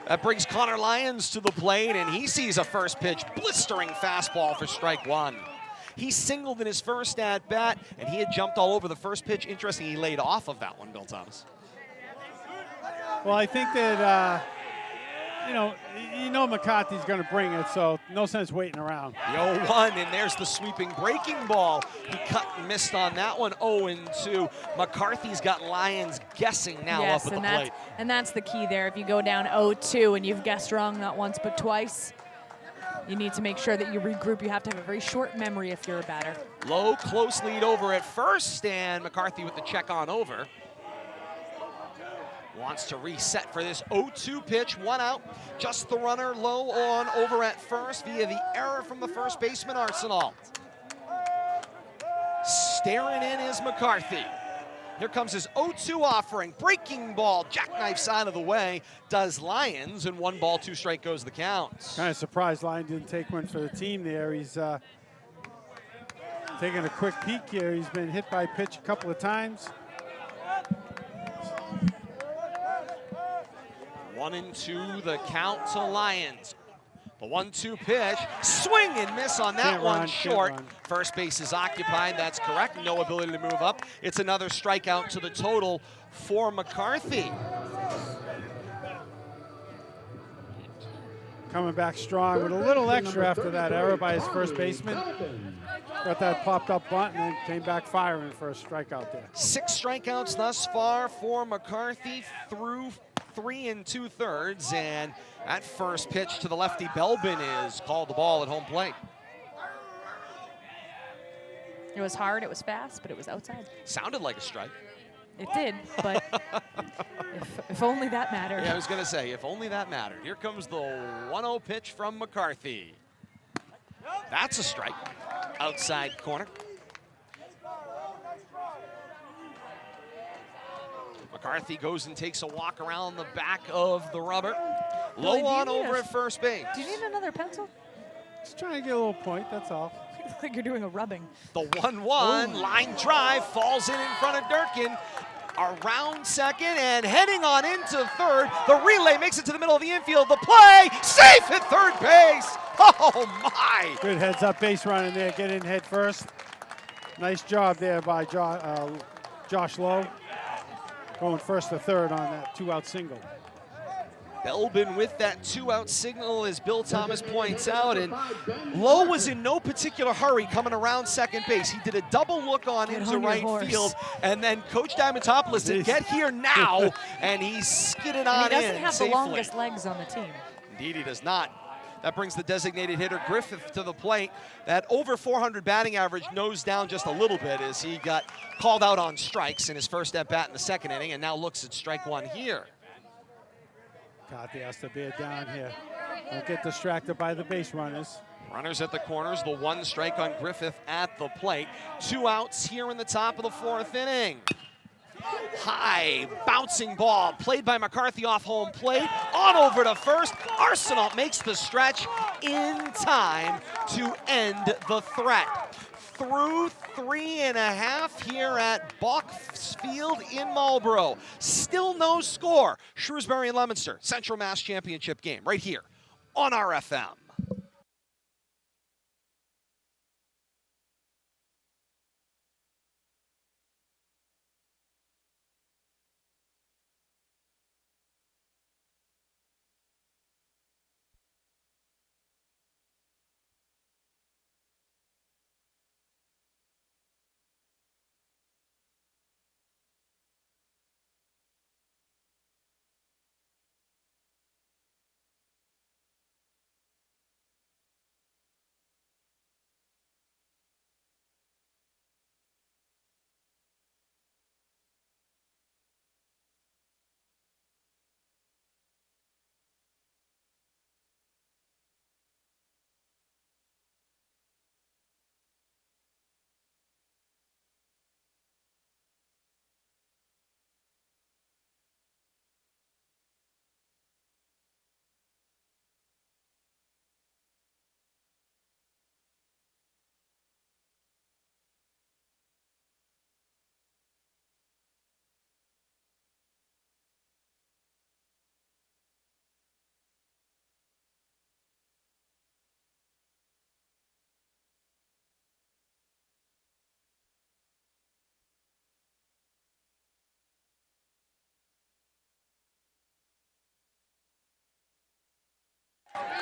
That brings Connor Lyons to the plate, and he sees a first pitch blistering fastball for strike one. He singled in his first at bat, and he had jumped all over the first pitch. Interesting, he laid off of that one, Bill Thomas. Well, I think that, you know McCarthy's going to bring it, so no sense waiting around. The 0-1, and there's the sweeping breaking ball. He cut and missed on that one, 0-2. McCarthy's got Lyons guessing now Yes, up at and the plate. that's the key there. If you go down 0-2 and you've guessed wrong not once but twice, you need to make sure that you regroup. You have to have a very short memory if you're a batter. Low, close lead over at first, and McCarthy with the check on over. Wants to reset for this 0-2 pitch, 1 out. Just the runner low on over at first via the error from the first baseman, Arsenal. Staring in is McCarthy. Here comes his 0-2 offering. Breaking ball, jackknifes out of the way. Does Lyons, and 1 ball, 2 strike goes the count. Kind of surprised Lyons didn't take one for the team there. He's taking a quick peek here. He's been hit by pitch a couple of times. 1-2 the count to Lyons. The 1-2 pitch, swing and miss on that one, short. First base is occupied, that's correct. No ability to move up. It's another strikeout to the total for McCarthy. Coming back strong with a little extra after that error by his first baseman. Got that popped up bunt and then came back firing for a strikeout there. 6 strikeouts thus far for McCarthy through 3 2/3, and that first pitch to the lefty Belbin is called the ball at home plate. It was hard, it was fast, but it was outside. Sounded like a strike. It did, but if only that mattered. Yeah, I was going to say, if only that mattered. Here comes the 1-0 pitch from McCarthy. That's a strike. Outside corner. McCarthy goes and takes a walk around the back of the rubber. Billy, Low do you on need over a- at first base. Do you need another pencil? Just trying to get a little point, that's all. You look like you're doing a rubbing. The 1-1 line drive falls in front of Durkin. Around second and heading on into third. The relay makes it to the middle of the infield. The play, safe at third base. Oh my! Good heads up base running there, get in head first. Nice job there by Josh Lowe. Going first to third on that 2-out single. Belbin with that 2-out signal, as Bill Thomas points out, and Lowe was in no particular hurry coming around second base. He did a double look on Get into on your right horse. field, and then Coach Diamantopoulos said, "Get here now," and he skidded on And he doesn't in have safely. the longest legs on the team. Indeed, he does not. That brings the designated hitter Griffith to the plate. That over 400 batting average nosed down just a little bit as he got called out on strikes in his first at bat in the second inning, and now looks at strike one here. Carthy has to bear down here. Don't get distracted by the base runners. Runners at the corners, the 1 strike on Griffith at the plate. 2 outs here in the top of the 4th inning. High bouncing ball played by McCarthy off home plate. On over to first. Arsenal makes the stretch in time to end the threat. Through 3.5 here at Baulks Field in Marlborough. Still no score. Shrewsbury and Leominster, Central Mass Championship game right here on RFM.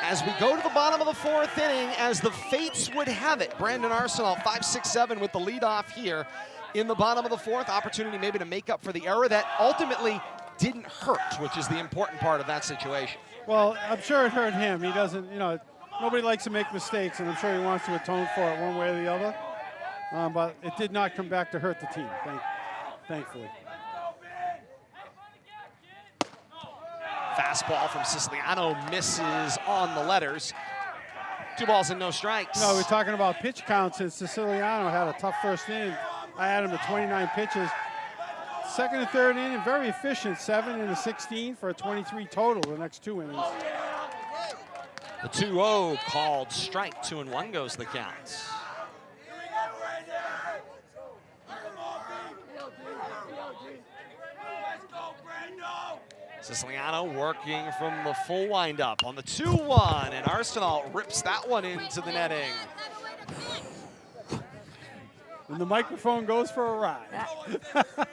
As we go to the bottom of the 4th inning, as the fates would have it, Brandon Arsenal 5-6-7 with the leadoff here in the bottom of the 4th. Opportunity maybe to make up for the error that ultimately didn't hurt, which is the important part of that situation. Well, I'm sure it hurt him. He doesn't, nobody likes to make mistakes, and I'm sure he wants to atone for it one way or the other. But it did not come back to hurt the team, thankfully. Fastball from Siciliano misses on the letters. 2 balls and no strikes. No, we're talking about pitch counts, and Siciliano had a tough first inning. I had him at 29 pitches. Second and third inning, very efficient, 7 and a 16 for a 23 total the next 2 innings. The 2-0 called strike. 2-1 goes the count. Siciliano working from the full windup on the 2-1, and Arsenal rips that one into the netting. And the microphone goes for a ride.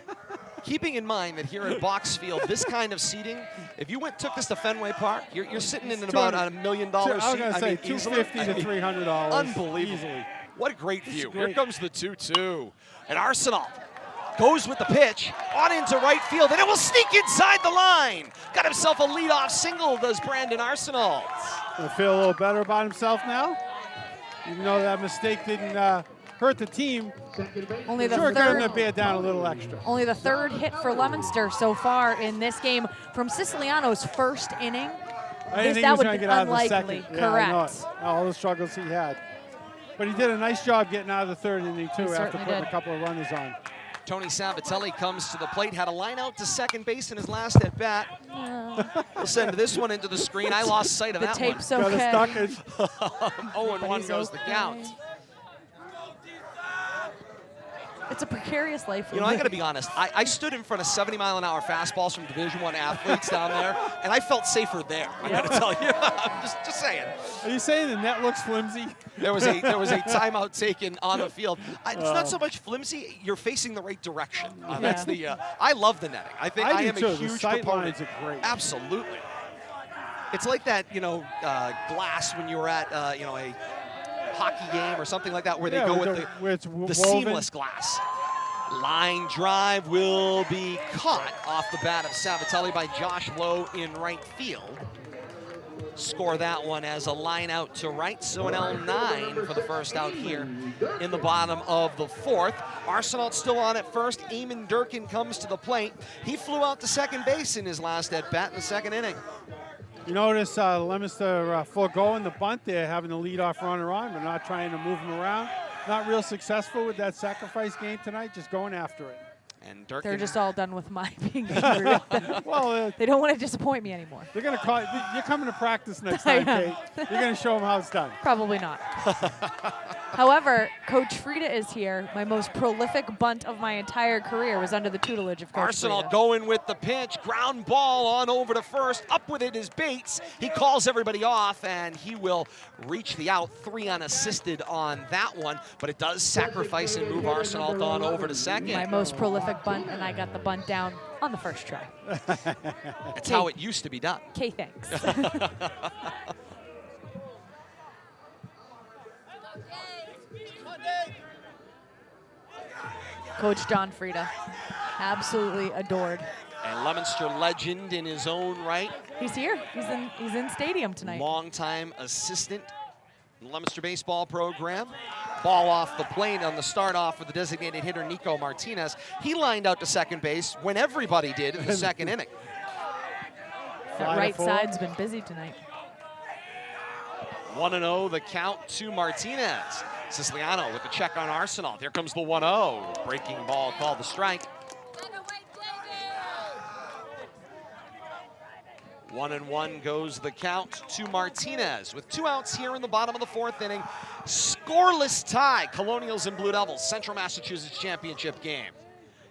Keeping in mind that here at Baulks Field, this kind of seating, if you took this to Fenway Park, you're sitting in about a $1 million seat. I was going to say $250 to $300. Unbelievable. Easily. What a great view. Great. Here comes the 2-2. And Arsenal goes with the pitch on into right field, and it will sneak inside the line. Got himself a leadoff single, does Brandon Arsenal. Gonna feel a little better about himself now, even though that mistake didn't hurt the team. Only the Sure, third. going to bear down a little extra. Only the 3rd hit for Leominster so far in this game from Siciliano's first inning. I didn't think he that was would going to be get out of the unlikely. second. Yeah, I know Correct. it. All the struggles he had. But he did a nice job getting out of the 3rd inning, too, after certainly putting did. a couple of runners on. Tony Sabatelli comes to the plate, had a line out to second base in his last at bat. We'll send this one into the screen. I lost sight of The that tape's one. okay. Got a 0-1 goes the count. It's a precarious life. You know, I got to be honest. I stood in front of 70-mile-an-hour fastballs from Division I athletes down there, and I felt safer there. I got to tell you. I'm just saying. Are you saying the net looks flimsy? There was a timeout taken on the field. It's not so much flimsy. You're facing the right direction. That's the. I love the netting. I think I do am too. a The huge sight proponent. lines are great. Absolutely. It's like that, glass when you were at, a hockey game or something like that, where they go with where it's the woven. seamless glass. Line drive will be caught off the bat of Sabatelli by Josh Lowe in right field. Score that one as a line out to right, so an L9 for the first out here in the bottom of the 4th. Arsenal still on at first. Eamon Durkin comes to the plate. He flew out to second base in his last at bat in the 2nd inning. You notice Leominster foregoing the bunt there, having the leadoff runner on, but not trying to move him around. Not real successful with that sacrifice game tonight, just going after it. And Durkin. They're just all done with my being angry with them. Well, They don't want to disappoint me anymore. they're going to call. You're coming to practice next time, Kate. You're going to show them how it's done. Probably not. However, Coach Frieda is here. My most prolific bunt of my entire career was under the tutelage of Coach Arsenal Frieda. going with the pitch. Ground ball on over to first. Up with it is Bates. He calls everybody off, and he will reach the out. 3 unassisted on that one, but it does sacrifice and move Arsenal on over to second. My most prolific bunt, and I got the bunt down on the first try. That's how it used to be done. Okay, thanks. Coach John Frieda, absolutely adored. And Leominster legend in his own right. He's here. He's in stadium tonight. Longtime assistant in the Leominster baseball program. Ball off the plate on the start off for the designated hitter Nico Martinez. He lined out to second base when everybody did in the 2nd inning. That right side's been busy tonight. 1-0 the count to Martinez. Siciliano with the check on Arsenal. Here comes the 1-0. Breaking ball called the strike. 1-1 goes the count to Martinez with 2 outs here in the bottom of the 4th inning. Scoreless tie. Colonials and Blue Devils, Central Massachusetts Championship game.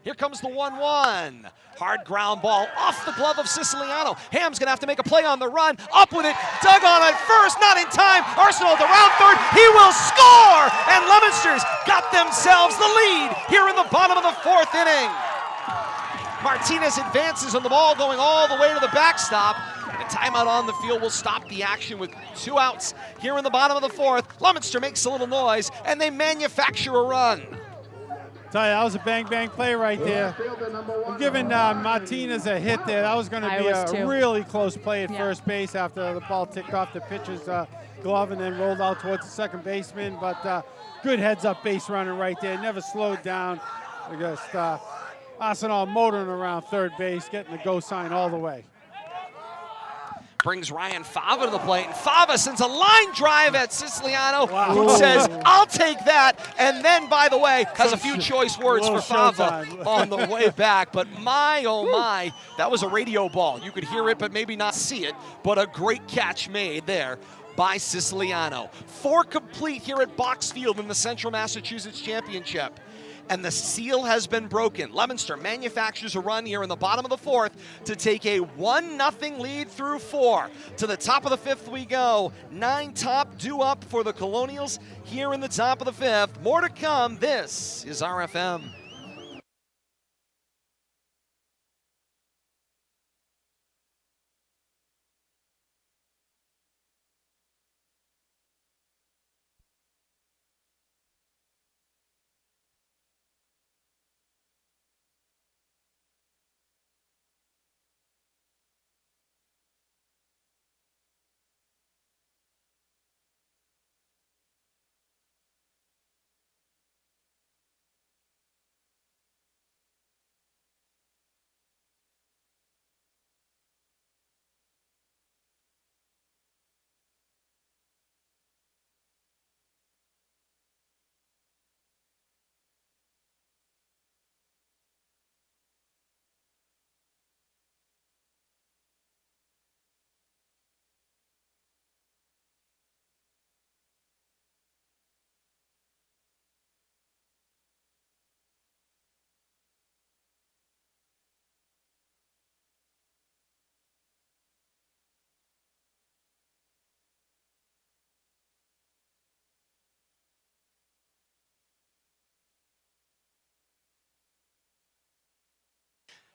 Here comes the 1-1. Hard ground ball off the glove of Siciliano. Ham's going to have to make a play on the run. Up with it. Dug on at first. Not in time. Arsenal to round third. He will score! And Leominster's got themselves the lead here in the bottom of the 4th inning. Martinez advances on the ball going all the way to the backstop. A timeout on the field will stop the action with 2 outs here in the bottom of the 4th. Leominster makes a little noise, and they manufacture a run. Tell you, that was a bang-bang play right there. I'm giving Martinez a hit there. That was going to be a really close play at first base after the ball ticked off the pitcher's glove and then rolled out towards the second baseman. But good heads-up base running right there. Never slowed down. Just Arsenal motoring around third base, getting the go sign all the way. Brings Ryan Fava to the plate, and Fava sends a line drive at Siciliano, who says, I'll take that, and then, by the way, has a few choice words for Fava on the way back. But my, oh my, that was a radio ball. You could hear it, but maybe not see it, but a great catch made there by Siciliano. 4 complete here at Baulks Field in the Central Massachusetts Championship. And the seal has been broken. Leominster manufactures a run here in the bottom of the 4th to take a 1-0 lead through 4. To the top of the 5th we go. 9 top due up for the Colonials here in the top of the 5th. More to come. This is RFM.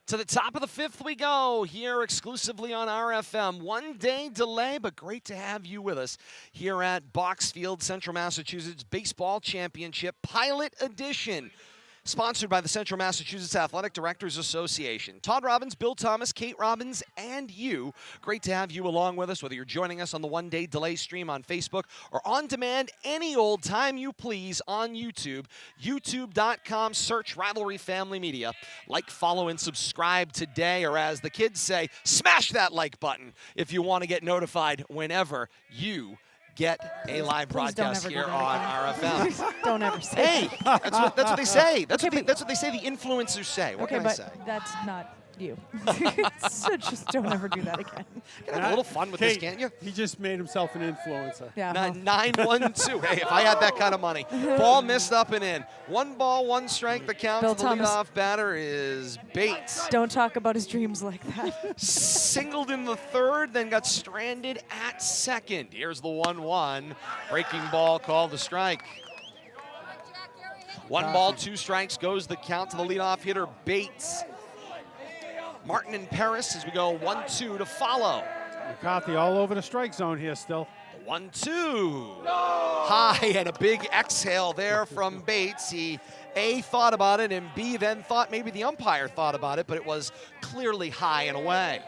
To the top of the 5th we go here exclusively on RFM. 1-day delay, but great to have you with us here at Baulks Field, Central Massachusetts Baseball Championship Pilot Edition. Sponsored by the Central Massachusetts Athletic Directors Association. Todd Robbins, Bill Thomas, Kate Robbins, and you. Great to have you along with us, whether you're joining us on the 1-day delay stream on Facebook or on demand any old time you please on YouTube. YouTube.com, search Rivalry Family Media. Like, follow, and subscribe today, or as the kids say, smash that like button if you want to get notified whenever you get a live broadcast here on RFM. Don't ever say that. That's what they say. That's what they say the influencers say. What can I say? That's not you. So just don't ever do that again. Have a little fun with this, can't you? He just made himself an influencer. Yeah. 9-1-2. Hey, if I had that kind of money. Ball missed up and in. 1 ball, 1 strike. The count to the leadoff batter is Bates. Don't talk about his dreams like that. Singled in the 3rd, then got stranded at 2nd. Here's the 1-1. Breaking ball called a strike. 1 ball, 2 strikes goes the count to the leadoff hitter, Bates. Martin and Paris as we go 1-2 to follow. McCarthy all over the strike zone here still. 1-2. High, and a big exhale there from Bates. He A, thought about it, and B, then thought maybe the umpire thought about it, but it was clearly high and away.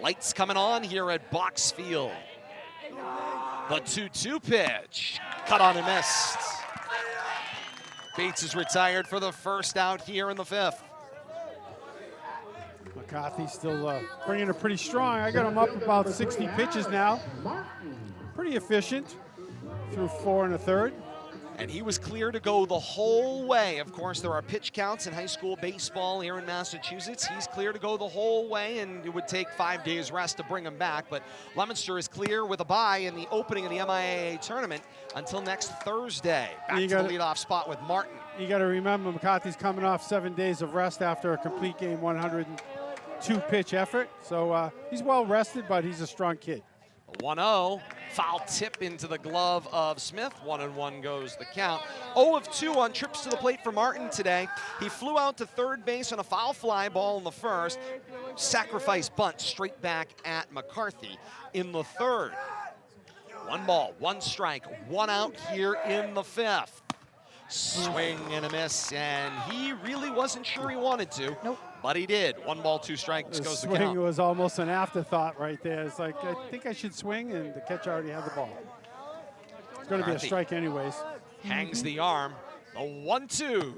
Lights coming on here at Baulks Field. The 2-2 pitch. Cut on and missed. Bates is retired for the first out here in the 5th. McCarthy still bringing it pretty strong. I got him up about 60 pitches now. Pretty efficient through 4 1/3. And he was clear to go the whole way. Of course, there are pitch counts in high school baseball here in Massachusetts. He's clear to go the whole way, and it would take 5 days rest to bring him back. But Leominster is clear with a bye in the opening of the MIAA tournament until next Thursday. Back to the leadoff spot with Martin. You got to remember, McCarthy's coming off 7 days of rest after a complete game 102 pitch effort. So he's well rested, but he's a strong kid. 1-0. Foul tip into the glove of Smith. 1-1 goes the count. 0 of 2 on trips to the plate for Martin today. He flew out to third base on a foul fly ball in the first. Sacrifice bunt straight back at McCarthy in the third. 1 ball, 1 strike, 1 out here in the fifth. Swing and a miss, and he really wasn't sure he wanted to. Nope. But he did. 1 ball, 2 strikes The goes the swing count. was almost an afterthought right there. It's like, I think I should swing, and the catcher already had the ball. It's going to be a McCarthy strike anyways. hangs the arm. The 1-2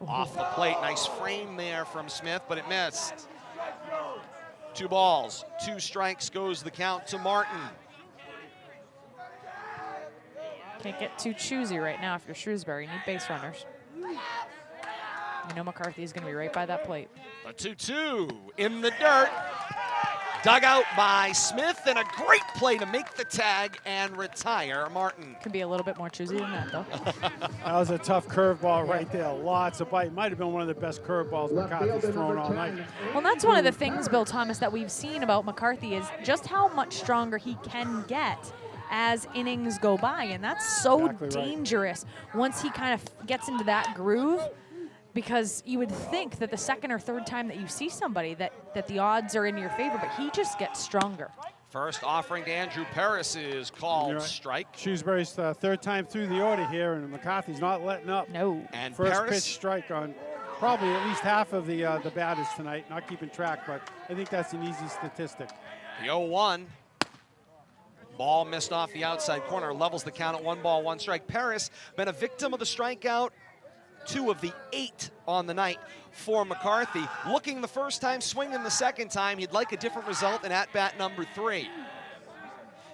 off the plate. Nice frame there from Smith, but it missed. 2 balls, 2 strikes goes the count to Martin. Can't get too choosy right now if you're Shrewsbury. You need base runners. You know McCarthy's going to be right by that plate. The 2-2 in the dirt. Dug out by Smith, and a great play to make the tag and retire Martin. Can be a little bit more choosy than that, though. That was a tough curveball right there. Lots of bite. Might have been one of the best curveballs McCarthy's thrown all night. Well, that's one of the things, Bill Thomas, that we've seen about McCarthy is just how much stronger he can get as innings go by, and that's so Exactly right. dangerous once he kind of gets into that groove, because you would think that the second or third time that you see somebody that the odds are in your favor, but he just gets stronger. First offering to Andrew Paris is called You're right. strike. Shrewsbury's third time through the order here, and McCarthy's not letting up. No. And First Paris, pitch strike on probably at least half of the batters tonight. Not keeping track, but I think that's an easy statistic. the 0-1. Ball missed off the outside corner, levels the count at 1 ball, 1 strike. Paris been a victim of the strikeout, 2 of the 8 on the night for McCarthy. Looking the first time, swinging the second time. He'd like a different result in at-bat number 3.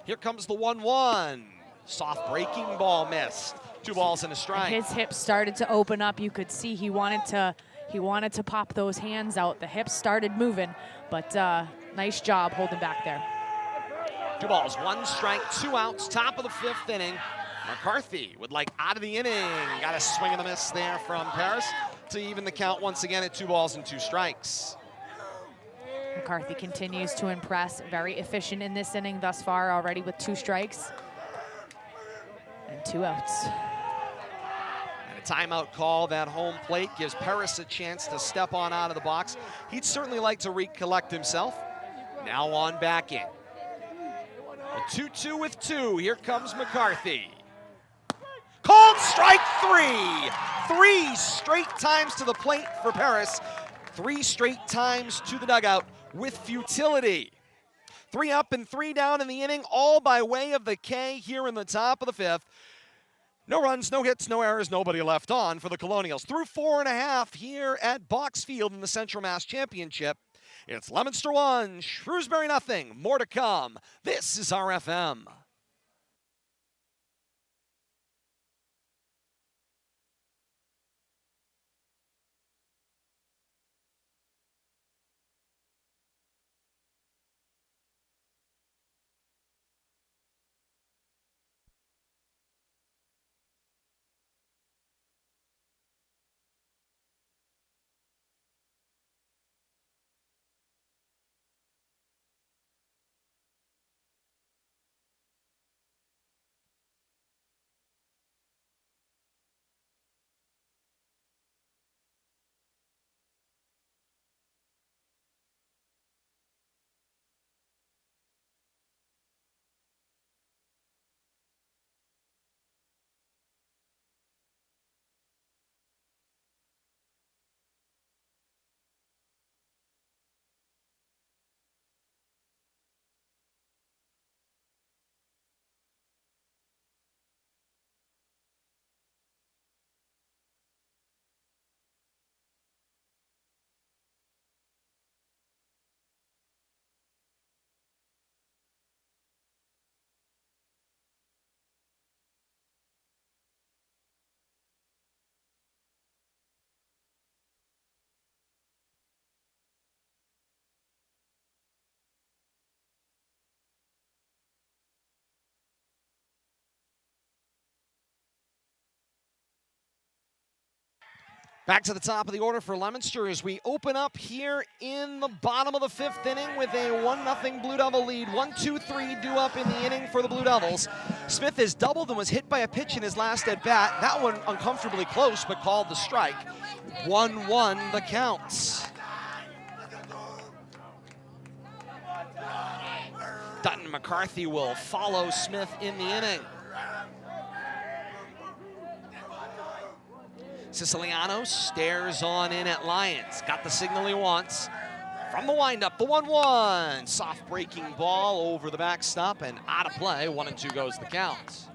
Here comes the 1-1. Soft breaking ball missed. 2 balls and a strike. His hips started to open up. You could see he wanted to pop those hands out. The hips started moving, but nice job holding back there. 2 balls, 1 strike, 2 outs, top of the 5th inning. McCarthy would like out of the inning. Got a swing and a miss there from Paris to even the count once again at 2 balls and 2 strikes. McCarthy continues to impress. Very efficient in this inning thus far, already with 2 strikes and 2 outs. And a timeout call at home plate gives Paris a chance to step on out of the box. He'd certainly like to recollect himself. Now on back in. A 2-2 with 2. Here comes McCarthy. Called strike 3. 3 straight times to the plate for Paris. 3 straight times to the dugout with futility. 3 up and 3 down in the inning, all by way of the K here in the top of the 5th. No runs, no hits, no errors, nobody left on for the Colonials. Through 4.5 here at Baulks Field in the Central Mass Championship. It's Leominster 1, Shrewsbury nothing. More to come. This is RFM. Back to the top of the order for Leominster as we open up here in the bottom of the 5th inning with a 1-0 Blue Devil lead. 1-2-3 due up in the inning for the Blue Devils. Smith has doubled and was hit by a pitch in his last at bat. That one uncomfortably close, but called the strike. 1-1 the counts. Dutton McCarthy will follow Smith in the inning. Siciliano stares on in at Lyons. Got the signal he wants. From the windup, the 1-1. Soft breaking ball over the backstop and out of play. 1-2 goes the count.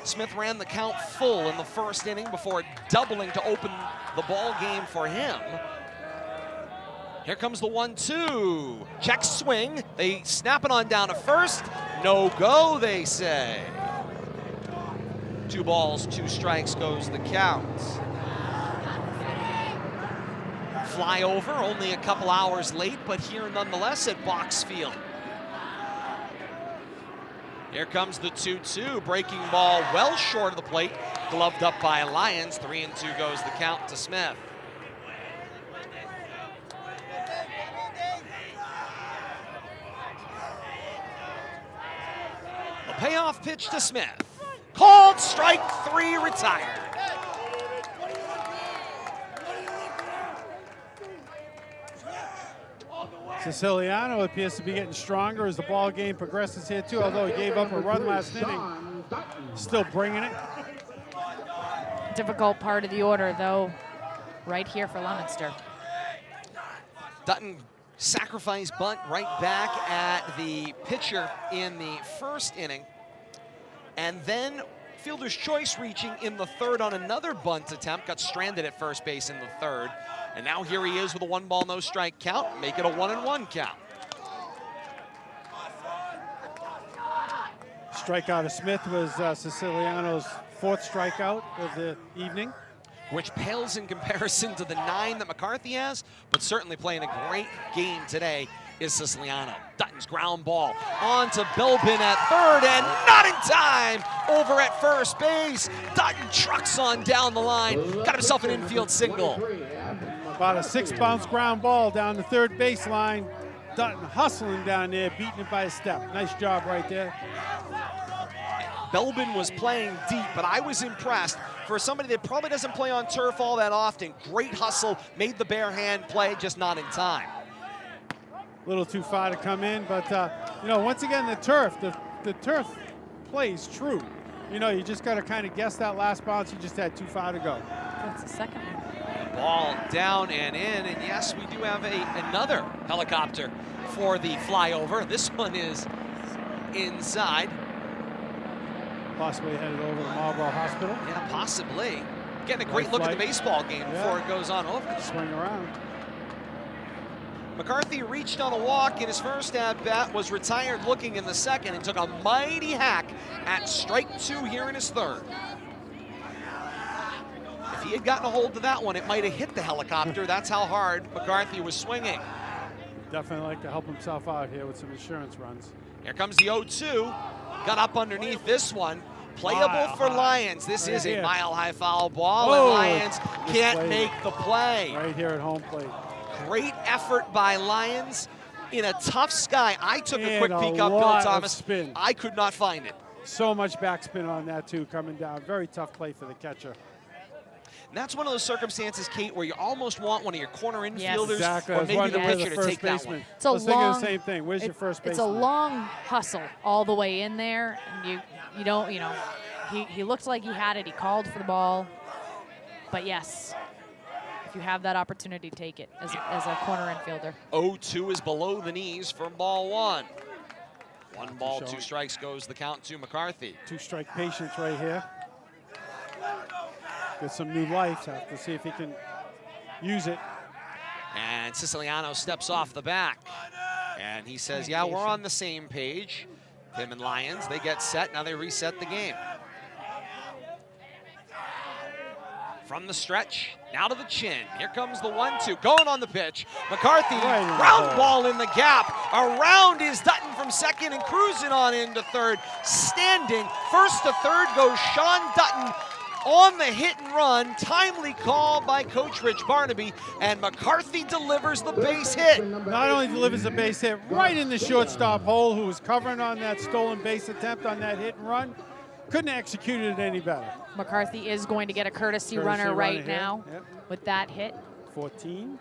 Smith ran the count full in the 1st inning before doubling to open the ball game for him. Here comes the 1-2. Check swing. They snap it on down to first. No go, they say. 2 balls, 2 strikes goes the count. Flyover, only a couple hours late, but here nonetheless at Baulks Field. Here comes the 2-2, breaking ball well short of the plate, gloved up by Lyons. 3-2 goes the count to Smith. The payoff pitch to Smith. Called strike 3, retired. Siciliano appears to be getting stronger as the ball game progresses here too, although he gave up a run last inning. Still bringing it. Difficult part of the order, though, right here for Leominster. Dutton sacrifice bunt right back at the pitcher in the 1st inning. And then fielder's choice reaching in the 3rd on another bunt attempt. Got stranded at first base in the 3rd. And now here he is with a 1-ball, no strike count. Make it a 1-1 count. Strikeout of Smith was Siciliano's 4th strikeout of the evening. Which pales in comparison to the 9 that McCarthy has, but certainly playing a great game today is Siciliano. Dutton's ground ball on to Belbin at 3rd and not in time over at first base. Dutton trucks on down the line, got himself an infield single. About a 6-bounce ground ball down the 3rd baseline. Dutton hustling down there, beating it by a step. Nice job right there. Belbin was playing deep, but I was impressed for somebody that probably doesn't play on turf all that often. Great hustle, made the bare hand play, just not in time. A little too far to come in, but you know, once again, the turf plays true. You know, you just got to kind of guess that last bounce. You just had too far to go. That's the second one. Ball down and in, and yes, we do have another helicopter for the flyover. This one is inside. Possibly headed over to Marlborough Hospital. Yeah, possibly. Getting a great look at the baseball game before it goes on over. Swing around. McCarthy reached on a walk in his first at-bat, was retired looking in the 2nd, and took a mighty hack at strike 2 here in his 3rd. If he had gotten a hold of that one, it might have hit the helicopter. That's how hard McCarthy was swinging. Definitely like to help himself out here with some insurance runs. Here comes the 0-2. Got up underneath this one. Playable for Lyons. This is a mile-high foul ball, and Lyons can't make the play. Right here at home plate. Great effort by Lyons in a tough sky. I took a quick peek up, Bill Thomas. Spin. I could not find it. So much backspin on that, too, coming down. Very tough play for the catcher. And that's one of those circumstances, Kate, where you almost want one of your corner infielders exactly. or maybe the pitcher to take that one. It's a long, thinking the same thing. Where's your first baseman? It's a long hustle all the way in there, and you don't, you know, he looked like he had it. He called for the ball, but yes, if you have that opportunity, take it as a corner infielder. 0-2 is below the knees for ball 1. 1 ball, 2 strikes goes the count to McCarthy. 2-strike patience right here. Get some new life. Have to see if he can use it. And Siciliano steps off the back. And he says, yeah, we're on the same page. Him and Lyons, they get set. Now they reset the game. From the stretch, now to the chin. Here comes the 1-2, going on the pitch. McCarthy, Right in the round hole. ball in the gap. Around is Dutton from second and cruising on into third. Standing, first to third goes Sean Dutton on the hit and run. Timely call by Coach Rich Barnaby, and McCarthy delivers the base hit. Not only delivers a base hit right in the shortstop hole, who was covering on that stolen base attempt on that hit and run. Couldn't have executed it any better. McCarthy is going to get a courtesy Courtesy runner runner right here. now Yep. with that hit. 14.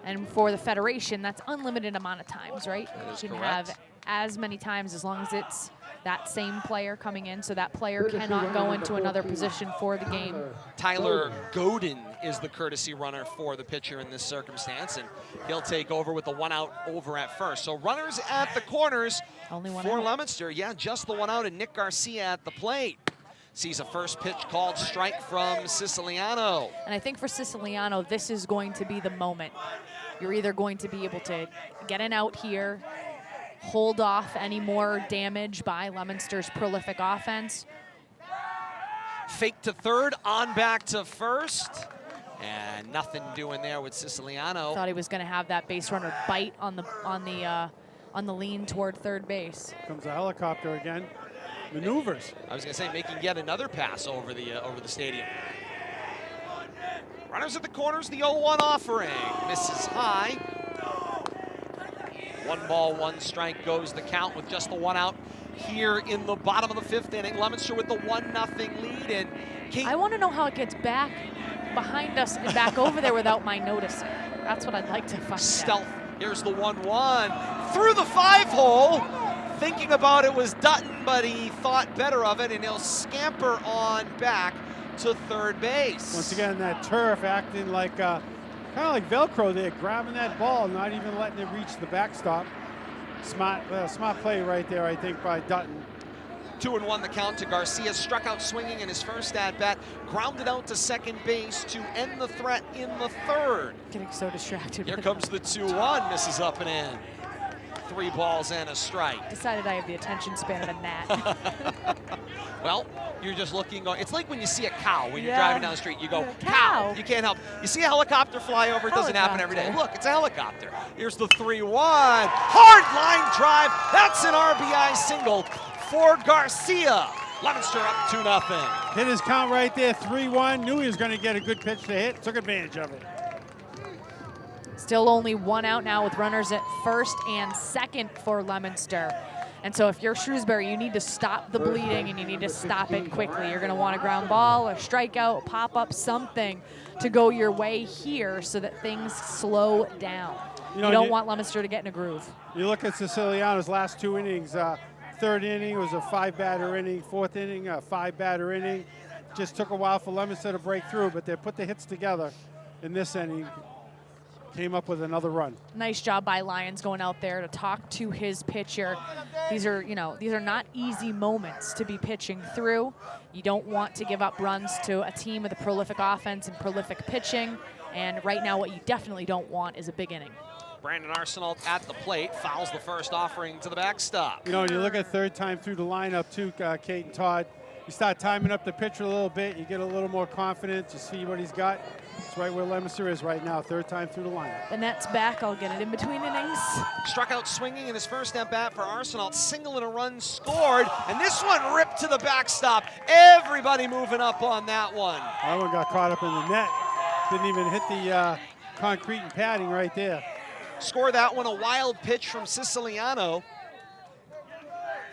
And for the Federation, that's unlimited amount of times, right? That is You can correct. have as many times as long as it's that same player coming in, so that player cannot go into another position for the game. Tyler Godin is the courtesy runner for the pitcher in this circumstance, and he'll take over with the 1 out over at first. So runners at the corners Only one for out. Leominster. Yeah, just the 1 out, and Nick Garcia at the plate. Sees a first pitch called strike from Siciliano. And I think for Siciliano, this is going to be the moment. You're either going to be able to get an out here, hold off any more damage by Leominster's prolific offense. Fake to third, on back to first, and nothing doing there with Siciliano. Thought he was going to have that base runner bite on the lean toward third base. Comes a helicopter again. Maneuvers. I was going to say, making yet another pass over the stadium. Runners at the corners, the 0-1 offering. Misses high. 1 ball, 1 strike goes the count with just the 1 out here in the bottom of the 5th inning. Leominster with the 1-0 lead. And Kate, I want to know how it gets back behind us and back over there without my noticing. That's what I'd like to find stealth. out. Here's the 1-1. Through the 5 hole. Thinking about it was Dutton, but he thought better of it, and he'll scamper on back to third base. Once again, that turf acting like kind of like Velcro there, grabbing that ball, not even letting it reach the backstop. Smart play right there, I think, by Dutton. 2-1 the count to Garcia. Struck out swinging in his first at-bat. Grounded out to second base to end the threat in the 3rd. Getting so distracted. Here with comes the 2-1. Misses up and in. 3 balls and a strike. Decided I have the attention span of a gnat. Well, you're just looking. It's like when you see a cow when you're Yeah. driving down the street. You go, Yeah, cow. cow. You can't help. You see a helicopter fly over. It doesn't happen every day. Helicopter. Look, it's a helicopter. Here's the 3-1. Hard line drive. That's an RBI single for Garcia. Leominster up 2-0. Hit his count right there, 3-1. Knew he was going to get a good pitch to hit. Took advantage of it. Still only 1 out now with runners at first and second for Leominster. And so if you're Shrewsbury, you need to stop the bleeding and you need to stop it quickly. You're going to want a ground ball, a strikeout, pop up, something to go your way here so that things slow down. You don't want Leominster to get in a groove. You look at Siciliano's last 2 innings. 3rd inning was a 5-batter inning. 4th inning, a 5-batter inning. Just took a while for Leominster to break through, but they put the hits together in this inning. Came up with another run. Nice job by Lyons going out there to talk to his pitcher. These are not easy moments to be pitching through. You don't want to give up runs to a team with a prolific offense and prolific pitching. And right now what you definitely don't want is a big inning. Brandon Arsenault at the plate. Fouls the first offering to the backstop. You know, when you look at 3rd time through the lineup too, Kate and Todd, you start timing up the pitcher a little bit, you get a little more confidence, you see what he's got. It's right where Leominster is right now, 3rd time through the lineup. The net's back, I'll get it in between innings. Struck out swinging in his first at-bat for Arsenault. Single and a run scored, and this one ripped to the backstop. Everybody moving up on that one. That one got caught up in the net. Didn't even hit the concrete and padding right there. Score that one, a wild pitch from Siciliano.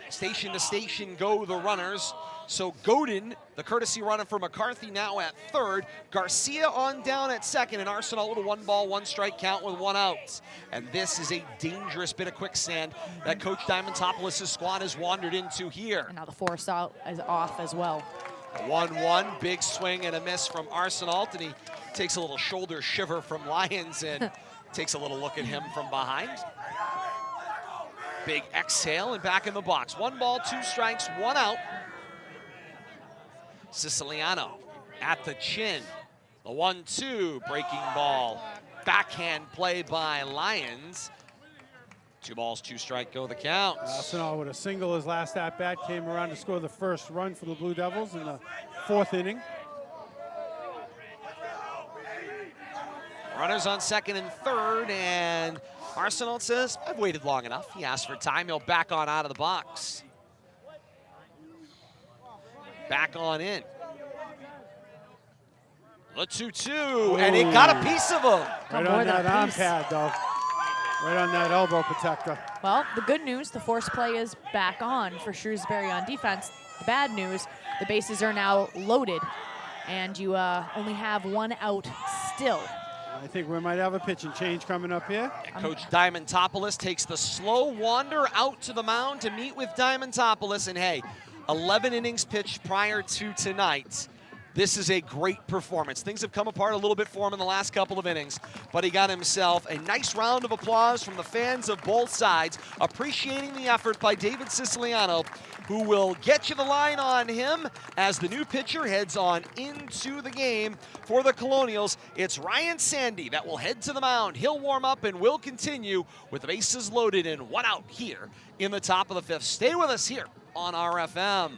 Station to station go the runners. So Godin, the courtesy runner for McCarthy, now at 3rd. Garcia on down at 2nd, and Arsenault with a 1 ball, 1 strike count with 1 out. And this is a dangerous bit of quicksand that Coach Diamantopoulos' squad has wandered into here. And now the force out is off as well. 1-1, big swing and a miss from Arsenault, and he takes a little shoulder shiver from Lyons and takes a little look at him from behind. Big exhale and back in the box. 1 ball, 2 strikes, 1 out. Siciliano at the chin. The 1-2, breaking ball. Backhand play by Lyons. 2 balls, 2 strike, go the count. Arsenault with a single his last at-bat came around to score the first run for the Blue Devils in the 4th inning. Runners on second and third, and Arsenault says, I've waited long enough. He asked for time. He'll back on out of the box. Back on in. The 2-2, and it got a piece of him. Right on that arm pad, though. Right on that elbow protector. Well, the good news, the force play is back on for Shrewsbury on defense. The bad news, the bases are now loaded, and you only have one out still. I think we might have a pitching change coming up here. Coach Diamantopoulos takes the slow wander out to the mound to meet with Diamantopoulos, and hey, 11 innings pitched prior to tonight. This is a great performance. Things have come apart a little bit for him in the last couple of innings, but he got himself a nice round of applause from the fans of both sides, appreciating the effort by David Siciliano, who will get you the line on him as the new pitcher heads on into the game for the Colonials. It's Ryan Sandy that will head to the mound. He'll warm up and will continue with the bases loaded and one out here in the top of the fifth. Stay with us here on RFM.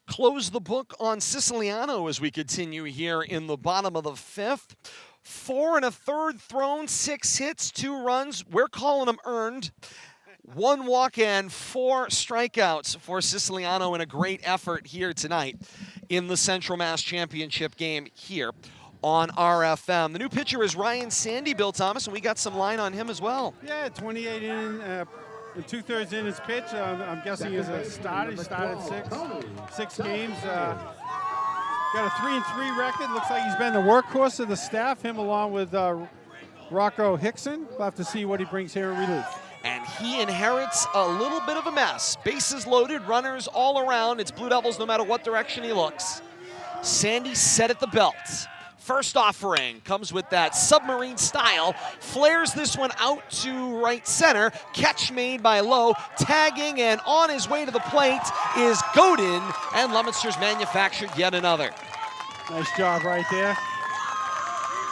Close the book on Siciliano as we continue here in the bottom of the fifth. 4 1/3 thrown, 6 hits, 2 runs. We're calling them earned. 1 walk and 4 strikeouts for Siciliano in a great effort here tonight in the Central Mass Championship game here on RFM. The new pitcher is Ryan Sandy, Bill Thomas, and we got some line on him as well. Yeah, 28 in. 2/3 in his pitch. I'm guessing he's a starter. He started six games. Got a 3-3 record. Looks like he's been the workhorse of the staff. Him along with Rocco Hickson. We'll have to see what he brings here in relief. And he inherits a little bit of a mess. Bases loaded, runners all around. It's Blue Devils no matter what direction he looks. Sandy set at the belt. First offering comes with that submarine style, flares this one out to right center, catch made by Lowe, tagging and on his way to the plate is Godin, and Leominster's manufactured yet another. Nice job right there.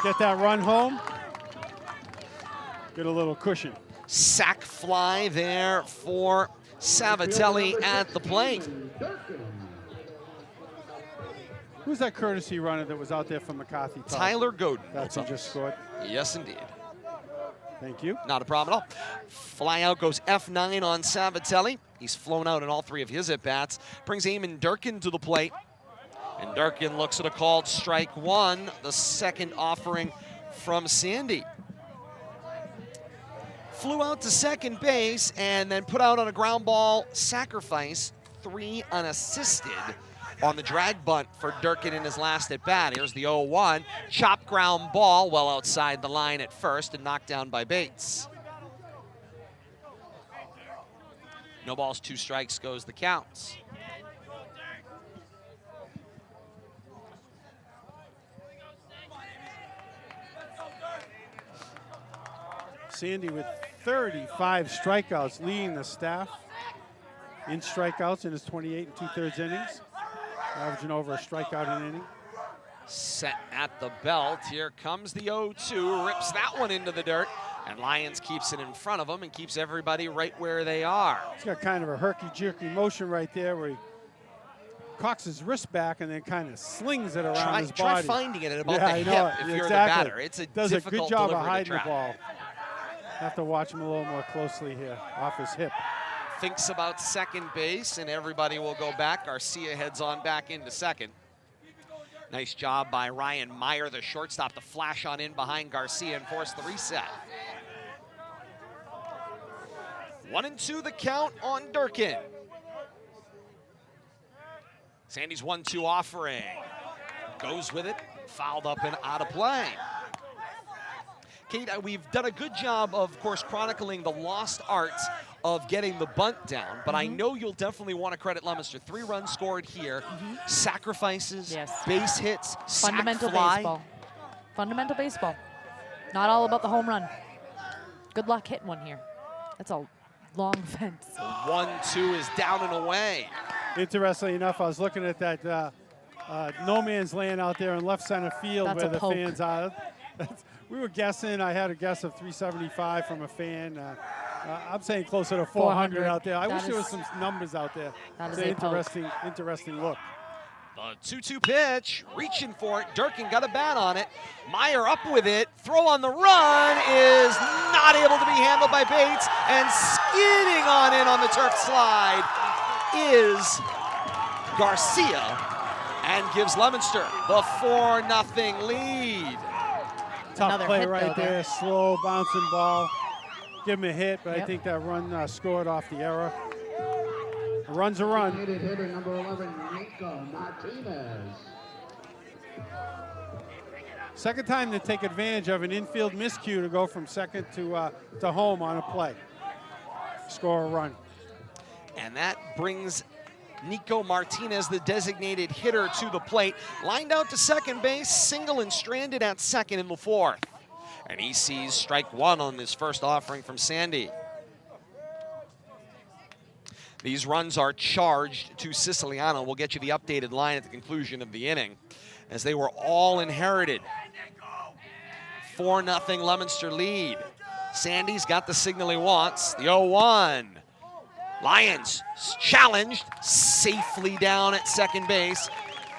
Get that run home. Get a little cushion. Sack fly there for Savatelli at the plate. Who's that courtesy runner that was out there from McCarthy? Tyler Godin. That's who just scored. Yes, indeed. Thank you. Not a problem at all. Fly out goes F9 on Savatelli. He's flown out in all 3 of his at-bats. Brings Eamon Durkin to the plate. And Durkin looks at a called strike 1, the second offering from Sandy. Flew out to second base and then put out on a ground ball sacrifice, 3 unassisted on the drag bunt for Durkin in his last at-bat. Here's the 0-1. Chop ground ball well outside the line at first and knocked down by Bates. No balls, 2 strikes goes the counts. Sandy with 35 strikeouts, leading the staff in strikeouts in his 28 2/3 innings. Averaging over a strikeout an inning. Set at the belt. Here comes the 0-2. Rips that one into the dirt. And Lyons keeps it in front of him and keeps everybody right where they are. He's got kind of a herky-jerky motion right there where he cocks his wrist back and then kind of slings it around his body. Try finding it at about the hip if you're the exactly. batter. It's a Does a difficult good job of delivery to hiding the track. ball. Have to watch him a little more closely here, off his hip. thinks about second base, and everybody will go back. Garcia heads on back into second. Nice job by Ryan Meyer, the shortstop, to flash on in behind Garcia and force the reset. 1-2 the count on Durkin. Sandy's 1-2 offering. Goes with it, fouled up and out of play. Kate, we've done a good job of course, chronicling the lost arts of getting the bunt down, but I know you'll definitely want to credit Leominster. 3 runs scored here, sacrifices, base hits, fundamental sac fly. baseball. Fundamental baseball. Not all about the home run. Good luck hitting one here. That's a long fence. 1-2 is down and away. Interestingly enough, I was looking at that no man's land out there in left center field That's where a the poke. fans are. We were guessing. I had a guess of 375 from a fan. I'm saying closer to 400 out there. I wish there was some numbers out there. That is It's a an poke. interesting look. The 2-2 pitch, reaching for it. Durkin got a bat on it. Meyer up with it. Throw on the run is not able to be handled by Bates, and skidding on in on the turf slide is Garcia, and gives Leominster the 4-0 lead. Tough Another play hit, right though, there. Slow bouncing ball. Give him a hit, but I Yep. think that run scored off the error. A run's a run. Designated hitter number 11, Nico Martinez. Second time to take advantage of an infield miscue to go from second to home on a play. Score a run. And that brings Nico Martinez, the designated hitter, to the plate. Lined out to second base, single and stranded at second in the 4th. And he sees strike 1 on his first offering from Sandy. These runs are charged to Siciliano. We'll get you the updated line at the conclusion of the inning, as they were all inherited. 4-0 Leominster lead. Sandy's got the signal he wants. The 0-1. Lions challenged, safely down at second base.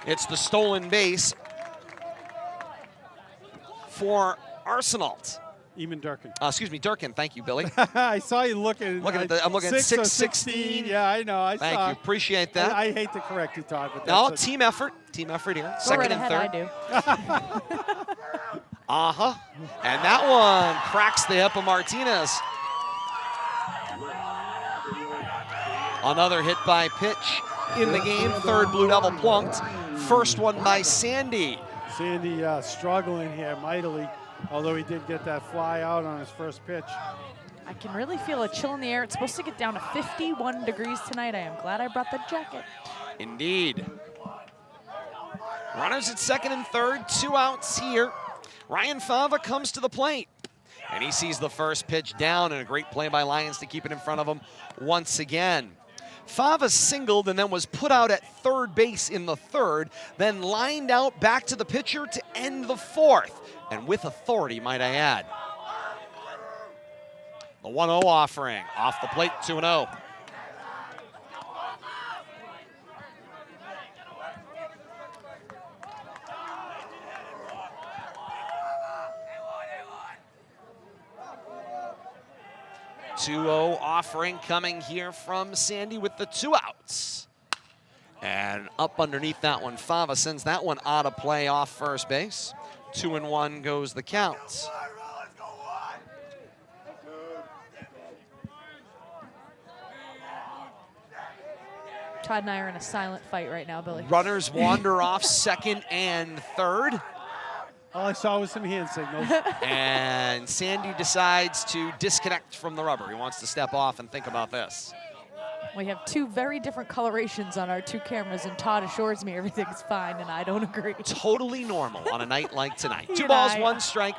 It's the stolen base for Arsenal. Eamon Durkin. Excuse me, Durkin. Thank you, Billy. I saw you looking. I'm looking at 6 or 6-16. Yeah, I know. I Thank saw. you. Appreciate that. I hate to correct you, Todd, but No, that's team effort. Team effort here. Go Second right and ahead, third. I do. And that one cracks the hip of Martinez. Another hit by pitch in the game. Third Blue Devil plunked. First one by Sandy. Sandy struggling here mightily, although he did get that fly out on his first pitch. I can really feel a chill in the air. It's supposed to get down to 51 degrees tonight. I am glad I brought the jacket. Indeed. Runners at second and third, 2 outs here. Ryan Fava comes to the plate, and he sees the first pitch down, and a great play by Lions to keep it in front of him once again. Fava singled and then was put out at third base in the 3rd, then lined out back to the pitcher to end the 4th, and with authority, might I add. The 1-0 offering, off the plate, 2-0. Offering coming here from Sandy with the 2 outs. And up underneath that one, Fava sends that one out of play off first base. 2-1 goes the count. Todd and I are in a silent fight right now, Billy. Runners wander off second and third. All I saw was some hand signals. And Sandy decides to disconnect from the rubber. He wants to step off and think about this. We have 2 very different colorations on our 2 cameras, and Todd assures me everything's fine, and I don't agree. Totally normal on a night like tonight. 2 You balls, and I- 1 strike.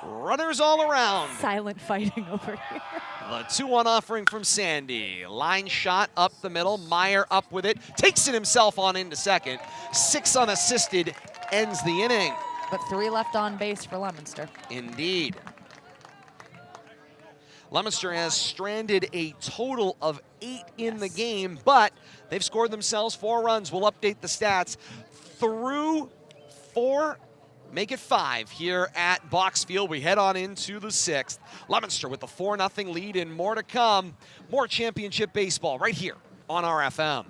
Runners all around. Silent fighting over here. The 2-1 offering from Sandy. Line shot up the middle. Meyer up with it. Takes it himself on into second. 6 unassisted. Ends the inning. But 3 left on base for Leominster. Indeed. Leominster has stranded a total of 8 in the game, but they've scored themselves 4 runs. We'll update the stats. Through 4 make it 5 here at Baulks Field. We head on into the 6th. Leominster with the 4-0 lead and more to come. More championship baseball right here on RFM.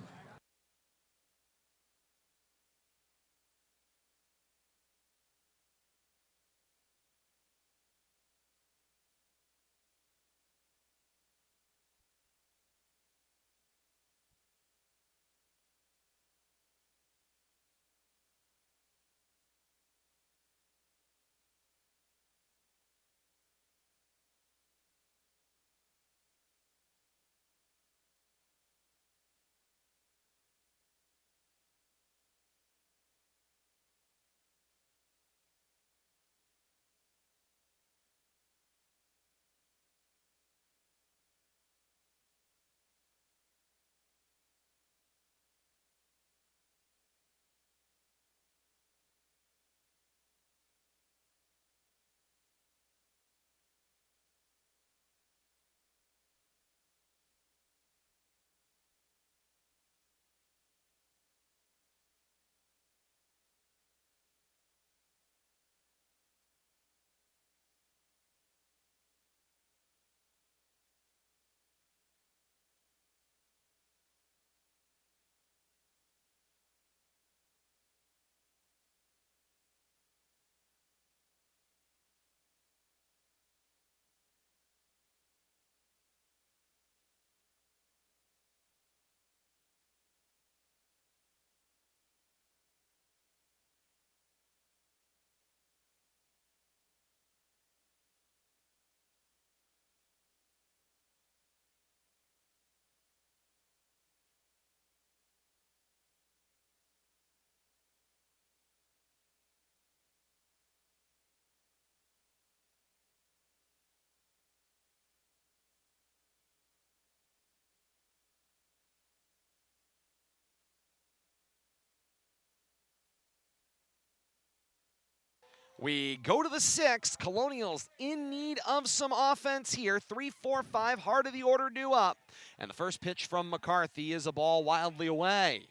We go to the 6th. Colonials in need of some offense here. 3-4-5, heart of the order due up. And the first pitch from McCarthy is a ball wildly away.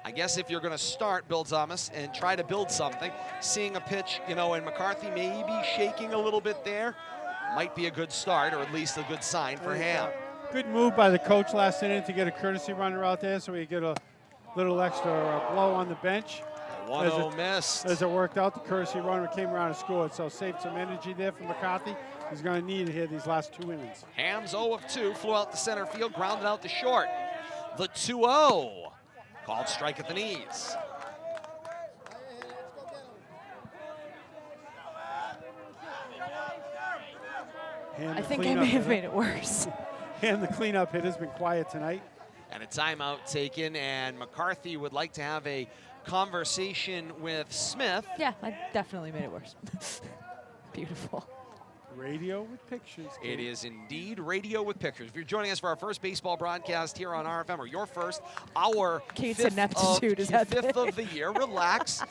I guess if you're going to start, Bill Thomas, and try to build something, seeing a pitch, and McCarthy maybe shaking a little bit there, might be a good start, or at least a good sign for Ham. Good move by the coach last inning to get a courtesy runner out there so we get a little extra blow on the bench. 1-0 missed. As it worked out, the courtesy runner came around and scored, so saved some energy there for McCarthy. He's going to need it here these last 2 innings. Ham's 0 of 2, flew out to center field, grounded out to short. The 2-0, called strike at the knees. I think I may have made it worse. And the cleanup hit has been quiet tonight. And a timeout taken, and McCarthy would like to have a conversation with Smith. Yeah, I definitely made it worse. Beautiful. Radio with pictures. It is indeed radio with pictures. If you're joining us for our first baseball broadcast here on RFM, or your first, our Kate's fifth, ineptitude is out fifth there. of the year, relax.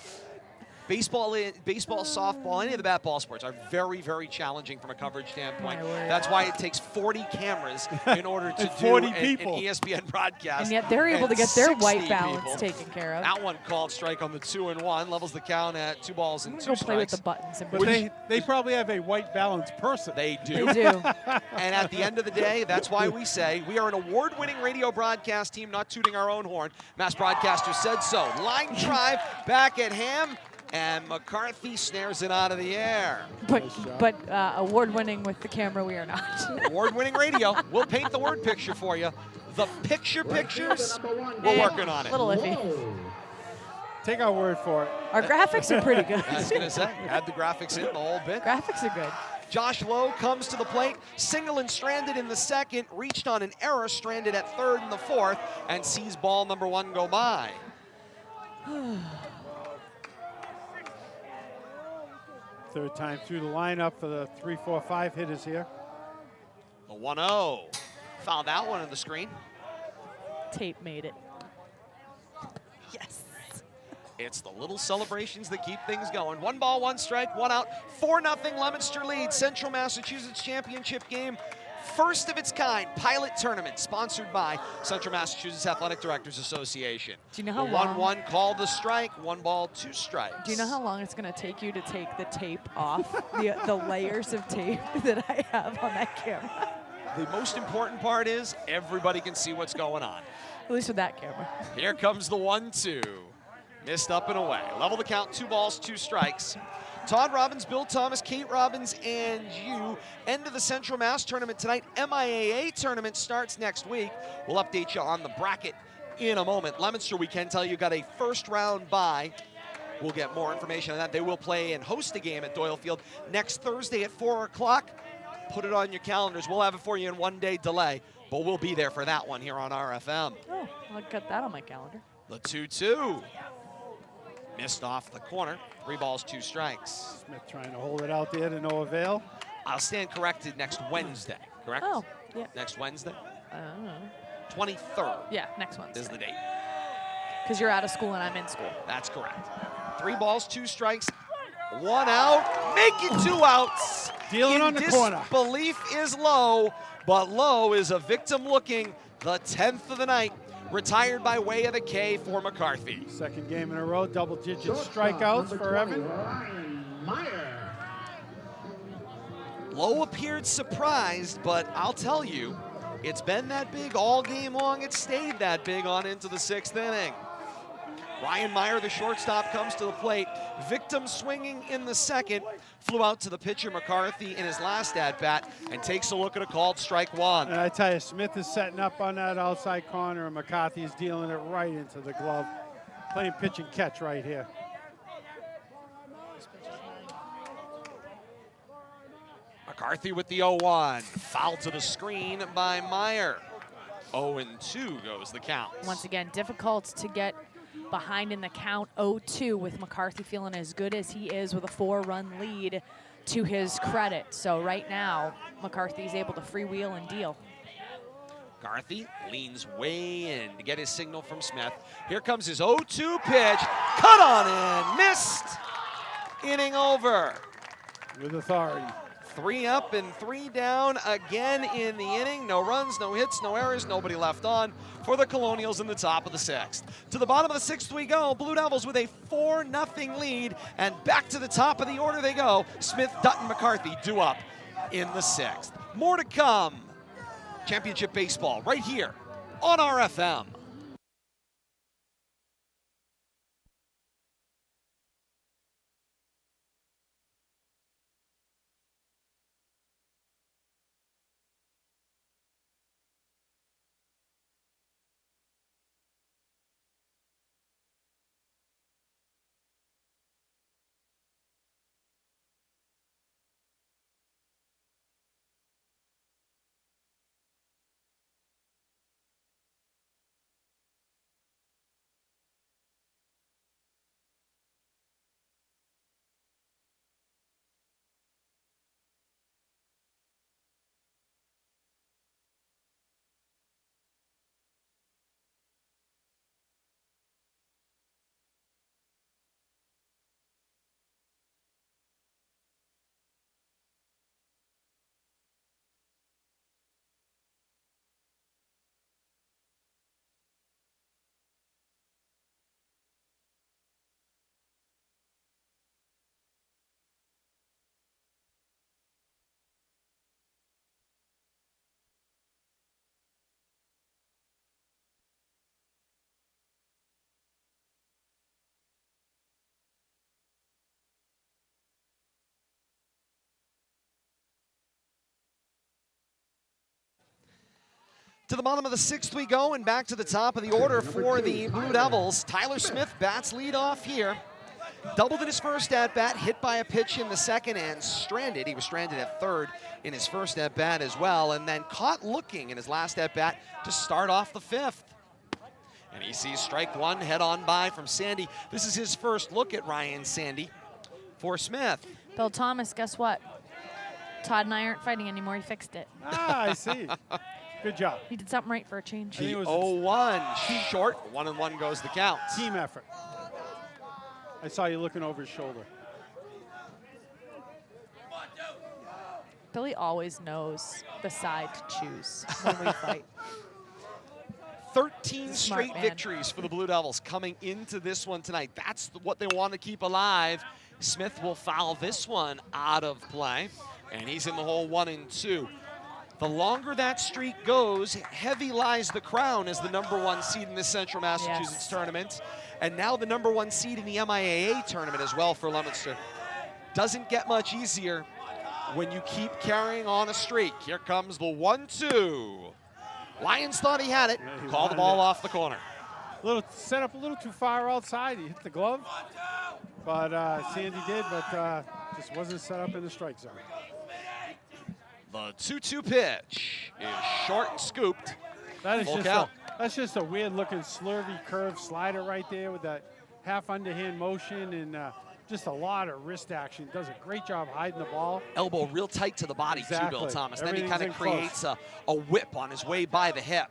Baseball, softball, any of the bat ball sports are very, very challenging from a coverage standpoint. That's why it takes 40 cameras in order to do 40 an ESPN broadcast. And yet they're able to get their 60 white balance people. taken care of. That one called strike on the 2-1, levels the count at 2 balls and 2 Go strikes. play with the buttons. And But they probably have a white balance person. They do. They do. And at the end of the day, that's why we say we are an award-winning radio broadcast team, not tooting our own horn. Mass broadcaster said so. Line drive back at Ham, and McCarthy snares it out of the air. But award-winning with the camera, we are not. Award-winning radio. We'll paint the word picture for you. The pictures, we're working on it. A little iffy. Take our word for it. Our graphics are pretty good. I was going to say, add the graphics in the whole bit. Graphics are good. Josh Lowe comes to the plate, single and stranded in the 2nd, reached on an error, stranded at 3rd in the 4th, and sees ball number 1 go by. Third time through the lineup for the 3-4-5 hitters here. The 1-0. Found that one on the screen. Tape made it. Yes. It's the little celebrations that keep things going. 1 ball, 1 strike, 1 out. 4-0 Leominster lead. Central Massachusetts championship game first of its kind pilot tournament sponsored by Central Massachusetts Athletic Directors Association. Do you know how The long? 1-1 called the strike, 1 ball, 2 strikes. Do you know how long it's going to take you to take the tape off, the layers of tape that I have on that camera? The most important part is everybody can see what's going on. At least with that camera. Here comes the 1-2. Missed up and away. Level the count, 2 balls, 2 strikes. Todd Robbins, Bill Thomas, Kate Robbins, and you. End of the Central Mass tournament tonight. MIAA tournament starts next week. We'll update you on the bracket in a moment. Leominster, we can tell you, got a first round bye. We'll get more information on that. They will play and host a game at Doyle Field next Thursday at 4 o'clock. Put it on your calendars. We'll have it for you in 1 day delay, but we'll be there for that one here on RFM. Oh, I'll get that on my calendar. The 2-2. Missed off the corner. 3 balls, 2 strikes. Smith trying to hold it out there to no avail. I'll stand corrected next Wednesday, correct? Oh, yeah. Next Wednesday? I don't know. 23rd Yeah, next one. is the date. Because you're out of school and I'm in school. That's correct. 3 balls, 2 strikes, 1 out. Make it 2 outs. Dealing on the corner. Disbelief is low, but Low is a victim looking. The 10th of the night. Retired by way of the K for McCarthy. Second game in a row, double-digit Shortstop, strikeouts number for 20, Evan. Ryan Meyer. Low appeared surprised, but I'll tell you, it's been that big all game long. It stayed that big on into the 6th inning. Ryan Meyer, the shortstop, comes to the plate. Victim swinging in the 2nd. Flew out to the pitcher, McCarthy, in his last at-bat and takes a look at a called strike 1. And I tell you, Smith is setting up on that outside corner, and McCarthy is dealing it right into the glove. Playing pitch and catch right here. McCarthy with the 0-1. Foul to the screen by Meyer. 0-2 goes the count. Once again, difficult to get behind in the count. 0-2 with McCarthy feeling as good as he is with a 4-run lead to his credit. So right now, McCarthy's able to freewheel and deal. McCarthy leans way in to get his signal from Smith. Here comes his 0-2 pitch. Cut on in. Missed. Inning over. With authority. 3 up and 3 down again in the inning. No runs, no hits, no errors, nobody left on for the Colonials in the top of the 6th. To the bottom of the 6th we go. Blue Devils with a 4-0 lead, and back to the top of the order they go. Smith, Dutton, McCarthy due up in the 6th. More to come. Championship baseball right here on RFM. To the bottom of the 6th we go, and back to the top of the order for the Blue Devils. Tyler Smith bats lead off here. Doubled in his first at-bat, hit by a pitch in the 2nd, and stranded. He was stranded at 3rd in his first at-bat as well, and then caught looking in his last at-bat to start off the 5th. And he sees strike 1 head on by from Sandy. This is his first look at Ryan Sandy for Smith. Bill Thomas, guess what? Todd and I aren't fighting anymore. He fixed it. Ah, I see. Good job. He did something right for a change. think The it was 0-1 short, 1-1 goes the count. Team effort. I saw you looking over his shoulder. Billy always knows the side to choose when we fight. 13 He's a smart straight man. victories for the Blue Devils coming into this one tonight. That's what they want to keep alive. Smith will foul this one out of play, and he's in the hole 1 and 2. The longer that streak goes, heavy lies the crown as the #1 seed in the Central Massachusetts tournament, and now the #1 seed in the MIAA tournament as well for Leominster. Doesn't get much easier when you keep carrying on a streak. Here comes the 1-2. Lions thought he had it. Yeah, he Call the wanted ball it. off the corner. Set up a little too far outside. He hit the glove, but Sandy did, but just wasn't set up in the strike zone. The 2-2 pitch is short and scooped. That is Full just count. that's just a weird-looking slurvy curve slider right there with that half underhand motion and just a lot of wrist action. Does a great job hiding the ball. Elbow real tight to the body too, Bill Exactly. Thomas. Then he Everything's kind in of close. creates a whip on his way by the hip.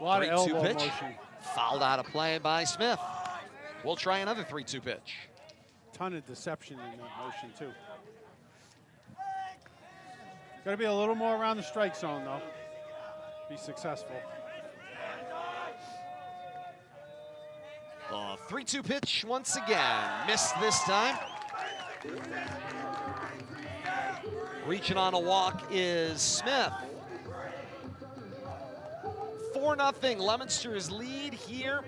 A lot of 3-2 elbow pitch. motion. Fouled out of play by Smith. We'll try another 3-2 pitch. Ton of deception in that motion too. Got to be a little more around the strike zone though. Be successful. The 3-2 pitch once again. Missed this time. Reaching on a walk is Smith. 4-0 Leominster's lead here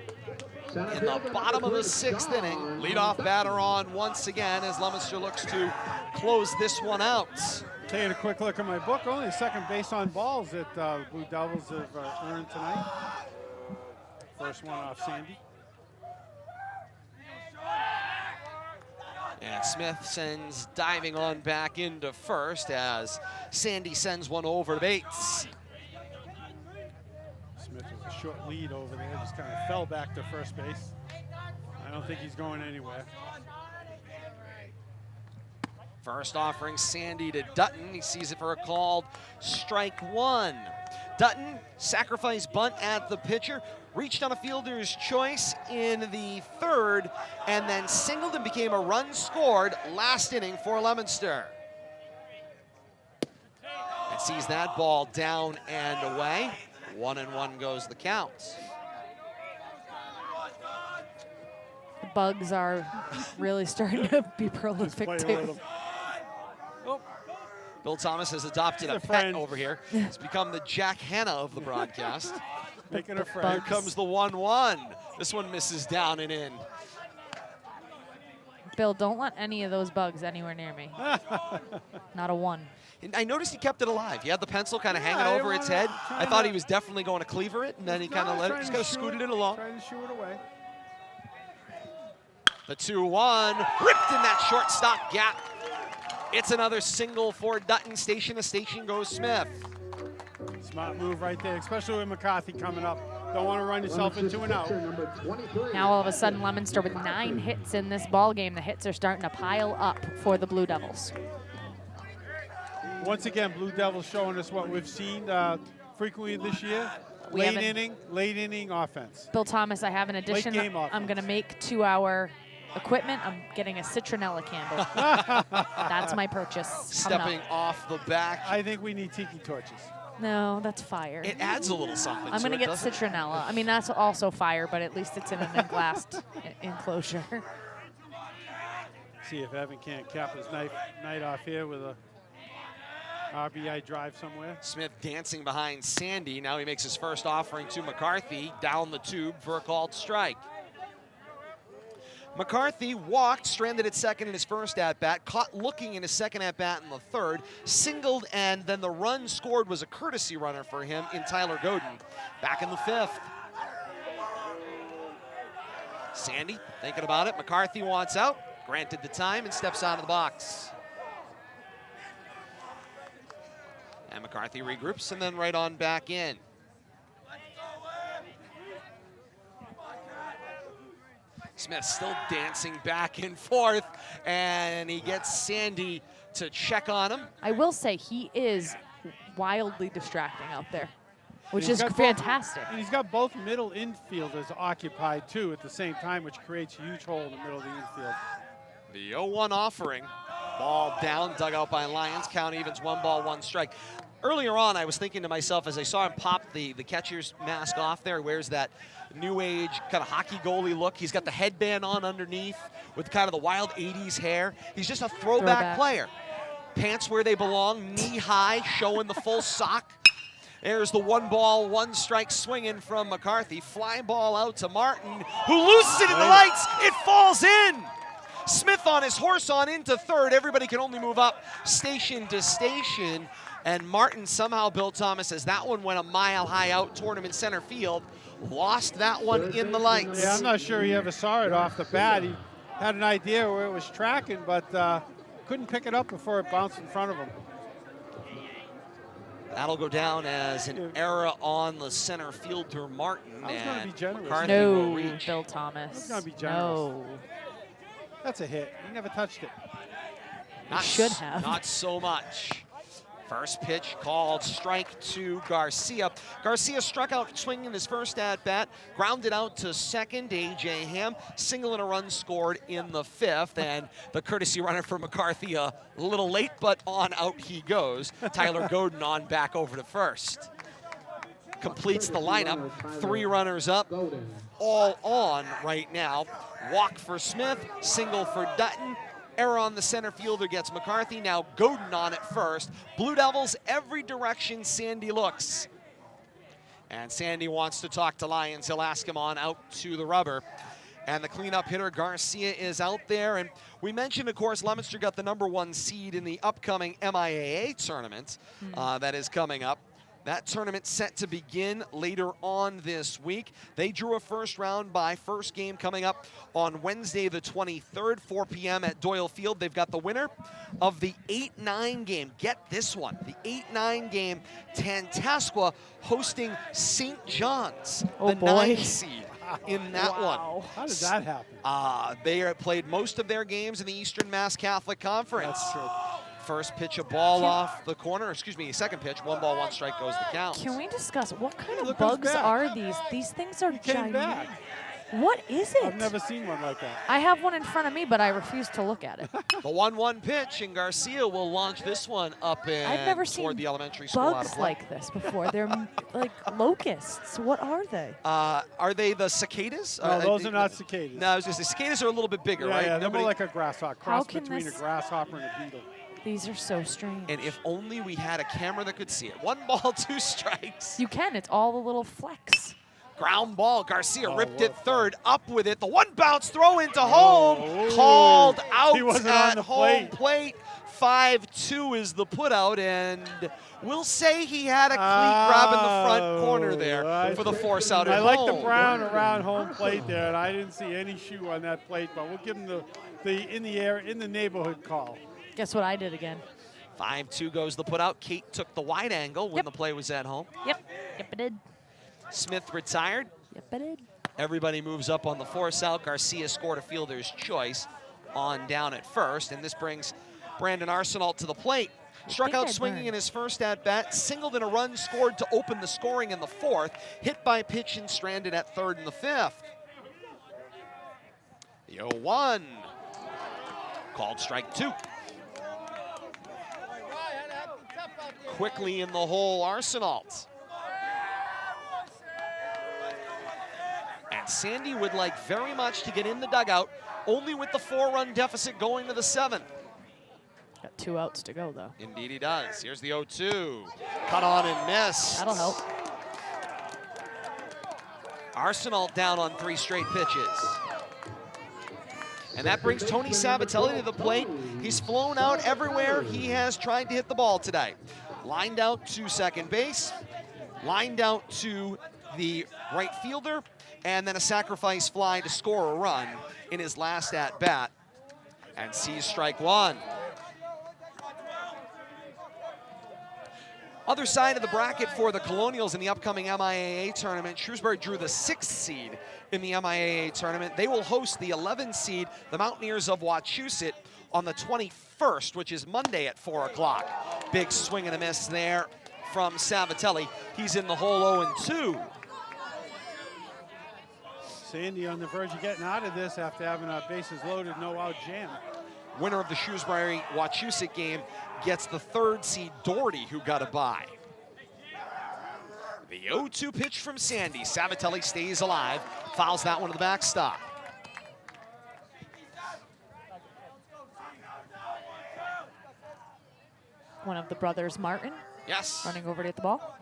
in the bottom of the 6th inning. Leadoff batter on once again as Leominster looks to close this one out. Taking a quick look at my book, only a second base on balls that Blue Devils have earned tonight. First one off Sandy. And Smith sends diving on back into first as Sandy sends one over to Bates. Smith with a short lead over there, just kind of fell back to first base. I don't think he's going anywhere. First offering Sandy to Dutton. He sees it for a called strike 1. Dutton, sacrifice bunt at the pitcher, reached on a fielder's choice in the 3rd, and then singled and became a run scored last inning for Leominster. And sees that ball down and away. 1-1 goes the count. The bugs are really starting to be prolific Playing too. with him. Bill Thomas has adopted a He's a pet friend. over here. He's become the Jack Hanna of the broadcast. Making a Here friend. comes the 1-1. This one misses down and in. Bill, don't let any of those bugs anywhere near me. Not a one. And I noticed he kept it alive. He had the pencil kind of Yeah, hanging I over its wanna- head. trying I thought to- he was definitely going to cleaver it, and then he kind of let it, just kind of scooted it along. Trying to shoo it away. The 2-1, ripped in that shortstop gap. It's another single for Dutton. Station to station goes Smith. Smart move right there, especially with McCarthy coming up. Don't want to run yourself into an out. Now all of a sudden Leominster with 9 hits in this ball game. The hits are starting to pile up for the Blue Devils. Once again, Blue Devils showing us what we've seen frequently this year. We Late haven't- inning offense. Bill Thomas, I have an addition game I'm offense. going to make to our equipment. I'm getting a citronella candle. That's my purchase. coming up. Stepping off the back. I think we need tiki torches. No, that's fire. It adds a little something I'm to going to it, get doesn't it? citronella. I mean, that's also fire, but at least it's in an glassed enclosure. See if Evan can't cap his night off here with a RBI drive somewhere. Smith dancing behind Sandy. Now he makes his first offering to McCarthy down the tube for a called strike. McCarthy walked, stranded at second in his first at-bat, caught looking in his second at-bat in the 3rd, singled, and then the run scored was a courtesy runner for him in Tyler Godin. Back in the 5th. Sandy thinking about it. McCarthy wants out, granted the time, and steps out of the box. And McCarthy regroups and then right on back in. Smith still dancing back and forth, and he gets Sandy to check on him. I will say he is wildly distracting out there, which He's is got both- fantastic. And he's got both middle infielders occupied too at the same time, which creates a huge hole in the middle of the infield. The 0-1 offering Ball down, dug out by Lions. Count evens, 1 ball, 1 strike. Earlier on, I was thinking to myself as I saw him pop the catcher's mask off there, he wears that new age kind of hockey goalie look. He's got the headband on underneath with kind of the wild 80s hair. He's just a throwback player. Pants where they belong, knee high, showing the full sock. There's the 1 ball, 1 strike swinging from McCarthy. Fly ball out to Martin, who loses it in the lights. It falls in. Smith on his horse on into third. Everybody can only move up station to station. And Martin somehow, Bill Thomas says that one went a mile high out toward him in center field. Lost that one in the lights. Yeah, I'm not sure he ever saw it off the bat. He had an idea where it was tracking, but couldn't pick it up before it bounced in front of him. That'll go down as an error on the center fielder, Martin. I was going to be generous. McCarthy No, will reach. Bill Thomas. I was going to be generous. No. That's a hit. He never touched it. Not should have. Not so much. First pitch called strike to Garcia. Garcia struck out swinging his first at-bat, grounded out to second. A.J. Ham, single and a run scored in the 5th, and the courtesy runner for McCarthy a little late, but on out he goes. Tyler Godin on back over to first. Completes the lineup, 3 runners up, all on right now. Walk for Smith, single for Dutton. Error on the center fielder gets McCarthy. Now Godin on at first. Blue Devils every direction Sandy looks. And Sandy wants to talk to Lyons. He'll ask him on out to the rubber. And the cleanup hitter Garcia is out there. And we mentioned, of course, Leominster got the #1 seed in the upcoming MIAA tournament that is coming up. That tournament set to begin later on this week. They drew a first round bye. First game coming up on Wednesday the 23rd, 4 p.m. at Doyle Field. They've got the winner of the 8-9 game. Get this one. The 8-9 game, Tantasqua hosting St. John's, the 9 seed in that one. How did that happen? They played most of their games in the Eastern Mass Catholic Conference. That's true. First pitch, a ball off the corner. Excuse me, second pitch, 1 ball, 1 strike goes the count. Can we discuss what kind of look bugs who's back. are these? These things are Came giant. back. What is it? I've never seen one like that. I have one in front of me, but I refuse to look at it. The 1-1 pitch, and Garcia will launch this one up in I've never seen toward the elementary school out of bugs play. like this before. They're like locusts. What are they? Are they the cicadas? No, those are not cicadas. No, I was going to say cicadas are a little bit bigger, Yeah, right? yeah, they're more like a grasshopper. Cross can between a this- grasshopper and a beetle. These are so strange. And if only we had a camera that could see it. 1 ball, 2 strikes. You can. It's all the little flecks. Ground ball. Garcia ripped what it a third, up with it. The 1 bounce throw into home. Called out He wasn't at on the home plate. 5-2 is the putout, and we'll say he had a cleat grabbing the front corner there for the force out at I home. like the brown around home plate there, and I didn't see any shoe on that plate, but we'll give him the in the air, in the neighborhood call. Guess what I did again? 5-2 goes the putout. Kate took the wide angle when the play was at home. Yep. Yep, I did. Smith retired. Yep, I did. Everybody moves up on the force out. Garcia scored a fielder's choice on down at first, and this brings Brandon Arsenault to the plate. Struck out swinging in his first at-bat, singled in a run scored to open the scoring in the 4th, hit by pitch and stranded at 3rd in the 5th. The 0-1, called strike 2. Quickly in the hole, Arsenault. And Sandy would like very much to get in the dugout, only with the 4-run deficit going to the 7th. Got 2 outs to go, though. Indeed he does. Here's the 0-2. Cut on and missed. That'll help. Arsenault down on 3 straight pitches. And that brings Tony Sabatelli to the plate. He's flown out everywhere he has tried to hit the ball today. Lined out to second base, lined out to the right fielder, and then a sacrifice fly to score a run in his last at-bat. And sees strike 1. Other side of the bracket for the Colonials in the upcoming MIAA tournament. Shrewsbury drew the 6th seed in the MIAA tournament. They will host the 11th seed, the Mountaineers of Wachusett, on the 21st, which is Monday at 4 o'clock. Big swing and a miss there from Sabatelli. He's in the hole 0-2. Sandy on the verge of getting out of this after having our bases loaded, no-out jam. winner of the Shrewsbury Wachusett game gets the 3rd seed Doherty, who got a bye. The 0-2 pitch from Sandy. Savatelli stays alive, fouls that one to the backstop. One of the brothers, Martin, Yes. running over to get the ball.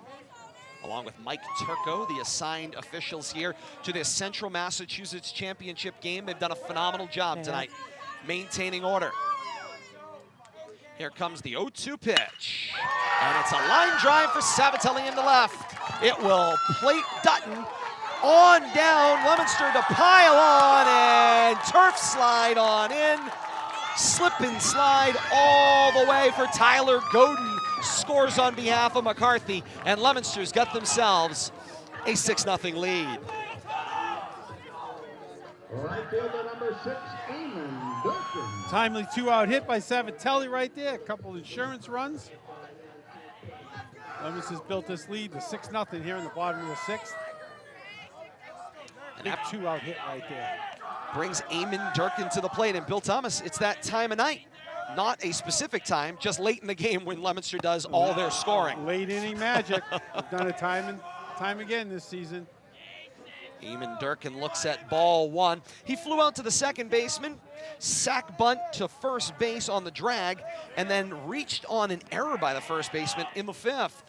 Along with Mike Turco, the assigned officials here to this Central Massachusetts Championship game. They've done a phenomenal job tonight maintaining order. Here comes the 0-2 pitch. And it's a line drive for Savatelli in the left. It will plate Dutton on down, Leominster to pile on, and turf slide on in. Slip and slide all the way for Tyler Godin. Scores on behalf of McCarthy, and Leominster's got themselves a 6-0 lead. Right fielder number 6, Eamon Durkin. Timely 2-out hit by Savatelli right there. A couple insurance runs. Leominster's built this lead to 6-0 here in the bottom of the 6th. Big 2-out hit right there. Brings Eamon Durkin to the plate, and Bill Thomas, it's that time of night. Not a specific time, just late in the game when Leominster does all their scoring. Late inning magic. We've done it time again this season. Eamon Durkin looks at ball 1. He flew out to the second baseman, sack bunt to first base on the drag, and then reached on an error by the first baseman in the 5th.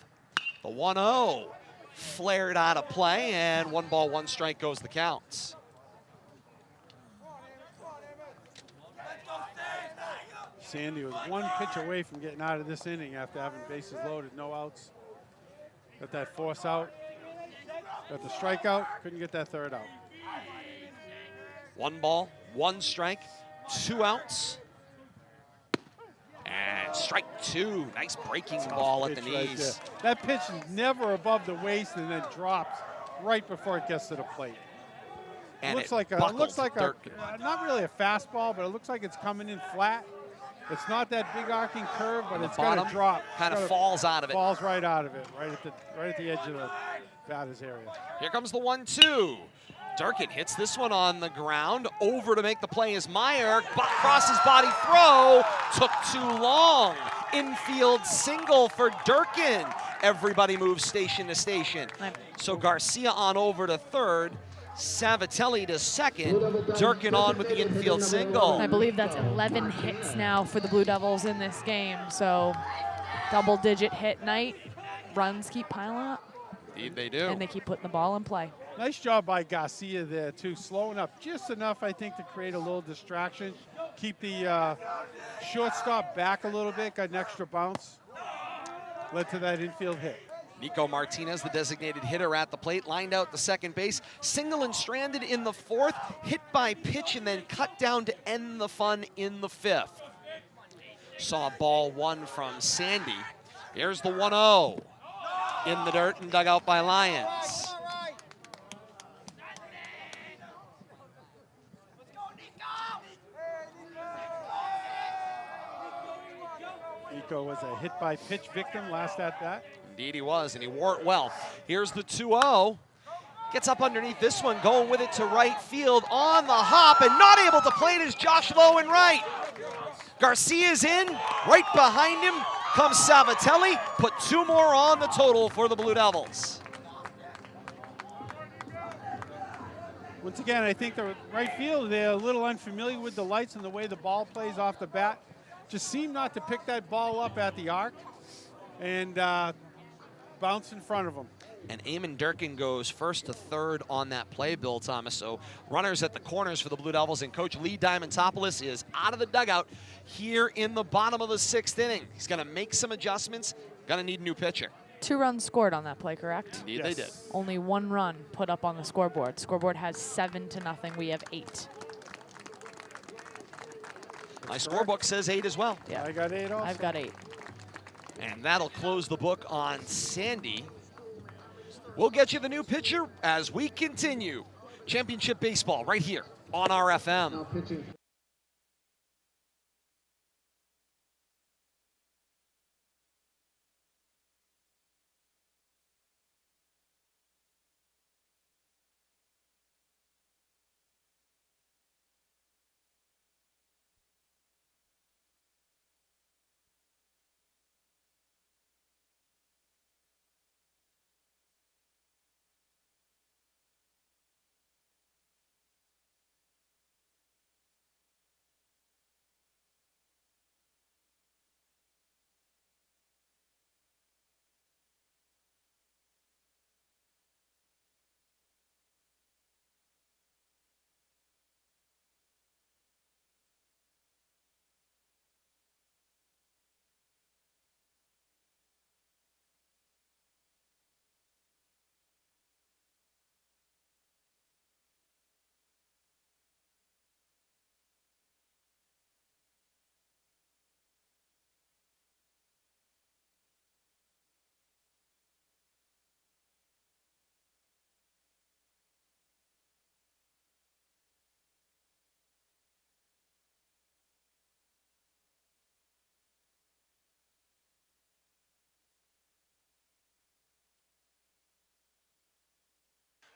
The 1-0 flared out of play, and 1 ball, 1 strike goes the counts. Sandy was 1 pitch away from getting out of this inning after having bases loaded, no outs. Got that force out. Got the strikeout, couldn't get that 3rd out. 1 ball, 1 strike, 2 outs. And strike 2. Nice breaking ball at the knees. Right, that pitch is never above the waist and then drops right before it gets to the plate. And looks like a not really a fastball, but it looks like it's coming in flat. It's not that big arcing curve, but it's got to drop. Kind of falls out of it. Falls right out of it, right at the edge of the batter's area. Here comes the 1-2. Durkin hits this one on the ground. Over to make the play is Meyer. Crosses body throw. Took too long. Infield single for Durkin. Everybody moves station to station. So Garcia on over to 3rd. Savatelli to 2nd. Durkin on with the infield single. I believe that's 11 hits now for the Blue Devils in this game. So double-digit hit night. Runs keep piling up. Indeed they do. And they keep putting the ball in play. Nice job by Garcia there, too. Slowing up just enough, I think, to create a little distraction. Keep the shortstop back a little bit. Got an extra bounce. Led to that infield hit. Nico Martinez, the designated hitter at the plate, lined out to second base. Single and stranded in the 4th. Hit by pitch and then cut down to end the fun in the 5th. Saw ball 1 from Sandy. Here's the 1-0. In the dirt and dug out by Lyons. Nico was a hit-by-pitch victim last at-bat. Indeed he was, and he wore it well. Here's the 2-0. Gets up underneath this one, going with it to right field on the hop, and not able to play it is Josh Lowe in right. Garcia's in, right behind him comes Savatelli, put 2 more on the total for the Blue Devils. Once again, I think the right field, they're a little unfamiliar with the lights and the way the ball plays off the bat. Just seem not to pick that ball up at the arc and bounce in front of them. And Eamon Durkin goes 1st to 3rd on that play, Bill Thomas. So runners at the corners for the Blue Devils, and Coach Lee Diamantopoulos is out of the dugout here in the bottom of the 6th inning. He's going to make some adjustments. Going to need a new pitcher. 2 runs scored on that play, correct? Indeed they did. Only 1 run put up on the scoreboard. Scoreboard has 7-0. We have 8. My scorebook says 8 as well. Yeah, I got 8 also. I've got 8. And that'll close the book on Sandy. We'll get you the new pitcher as we continue championship baseball right here on RFM. Now pitching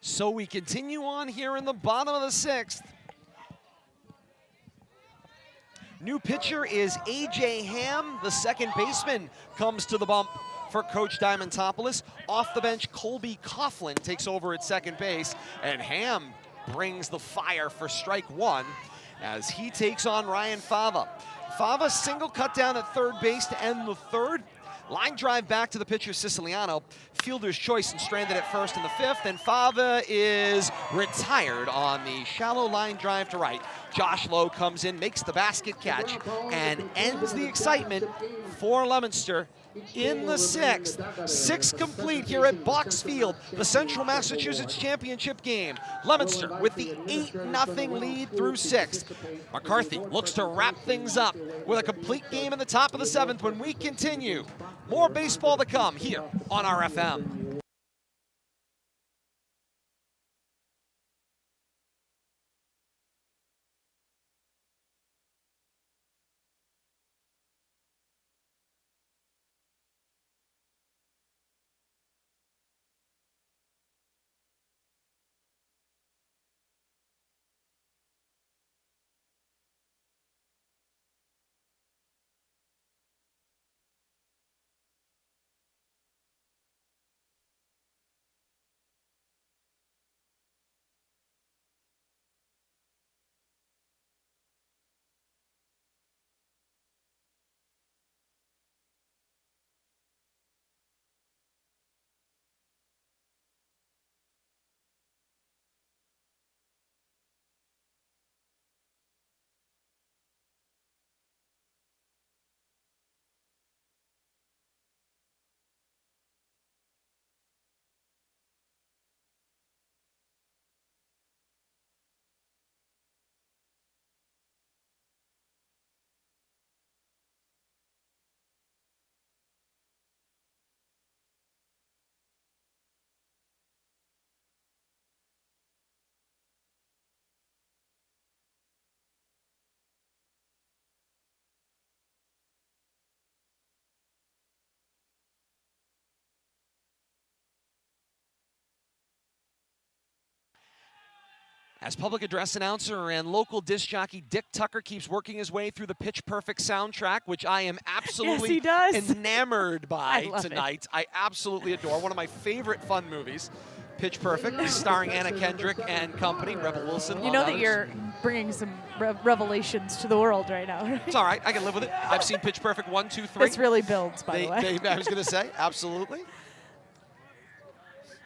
So we continue on here in the bottom of the 6th. New pitcher is A.J. Ham. The second baseman comes to the bump for Coach Diamantopoulos. Off the bench, Colby Coughlin takes over at second base, and Ham brings the fire for strike 1 as he takes on Ryan Fava. Fava single cut down at third base to end the 3rd. Line drive back to the pitcher Siciliano. Fielder's choice and stranded at first in the 5th, and Fava is retired on the shallow line drive to right. Josh Lowe comes in, makes the basket catch, and ends the excitement for Leominster in the 6th. 6 complete here at Baulks Field, the Central Massachusetts Championship game. Leominster with the 8-0 lead through 6th. McCarthy looks to wrap things up with a complete game in the top of the 7th when we continue. More baseball to come here on RFM. As public address announcer and local disc jockey Dick Tucker keeps working his way through the Pitch Perfect soundtrack, which I am absolutely enamored by tonight. I absolutely adore. One of my favorite fun movies, Pitch Perfect, starring Anna Kendrick and company, Rebel Wilson. You know that you're bringing some revelations to the world right now. Right? It's all right. I can live with it. I've seen Pitch Perfect 1, 2, 3. This really builds, by the way. I was going to say, absolutely.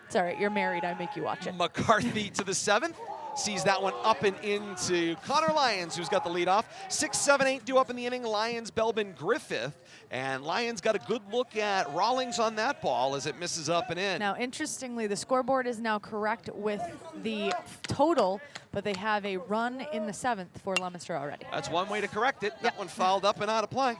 It's all right. You're married. I make you watch it. McCarthy to the 7th. Sees that one up and into Connor Lyons, who's got the lead off. 6, 7, 8 due up in the inning. Lyons, Belbin, Griffith. And Lyons got a good look at Rawlings on that ball as it misses up and in. Now, interestingly, the scoreboard is now correct with the total, but they have a run in the 7th for Leominster already. That's one way to correct it. That one fouled up and out of play.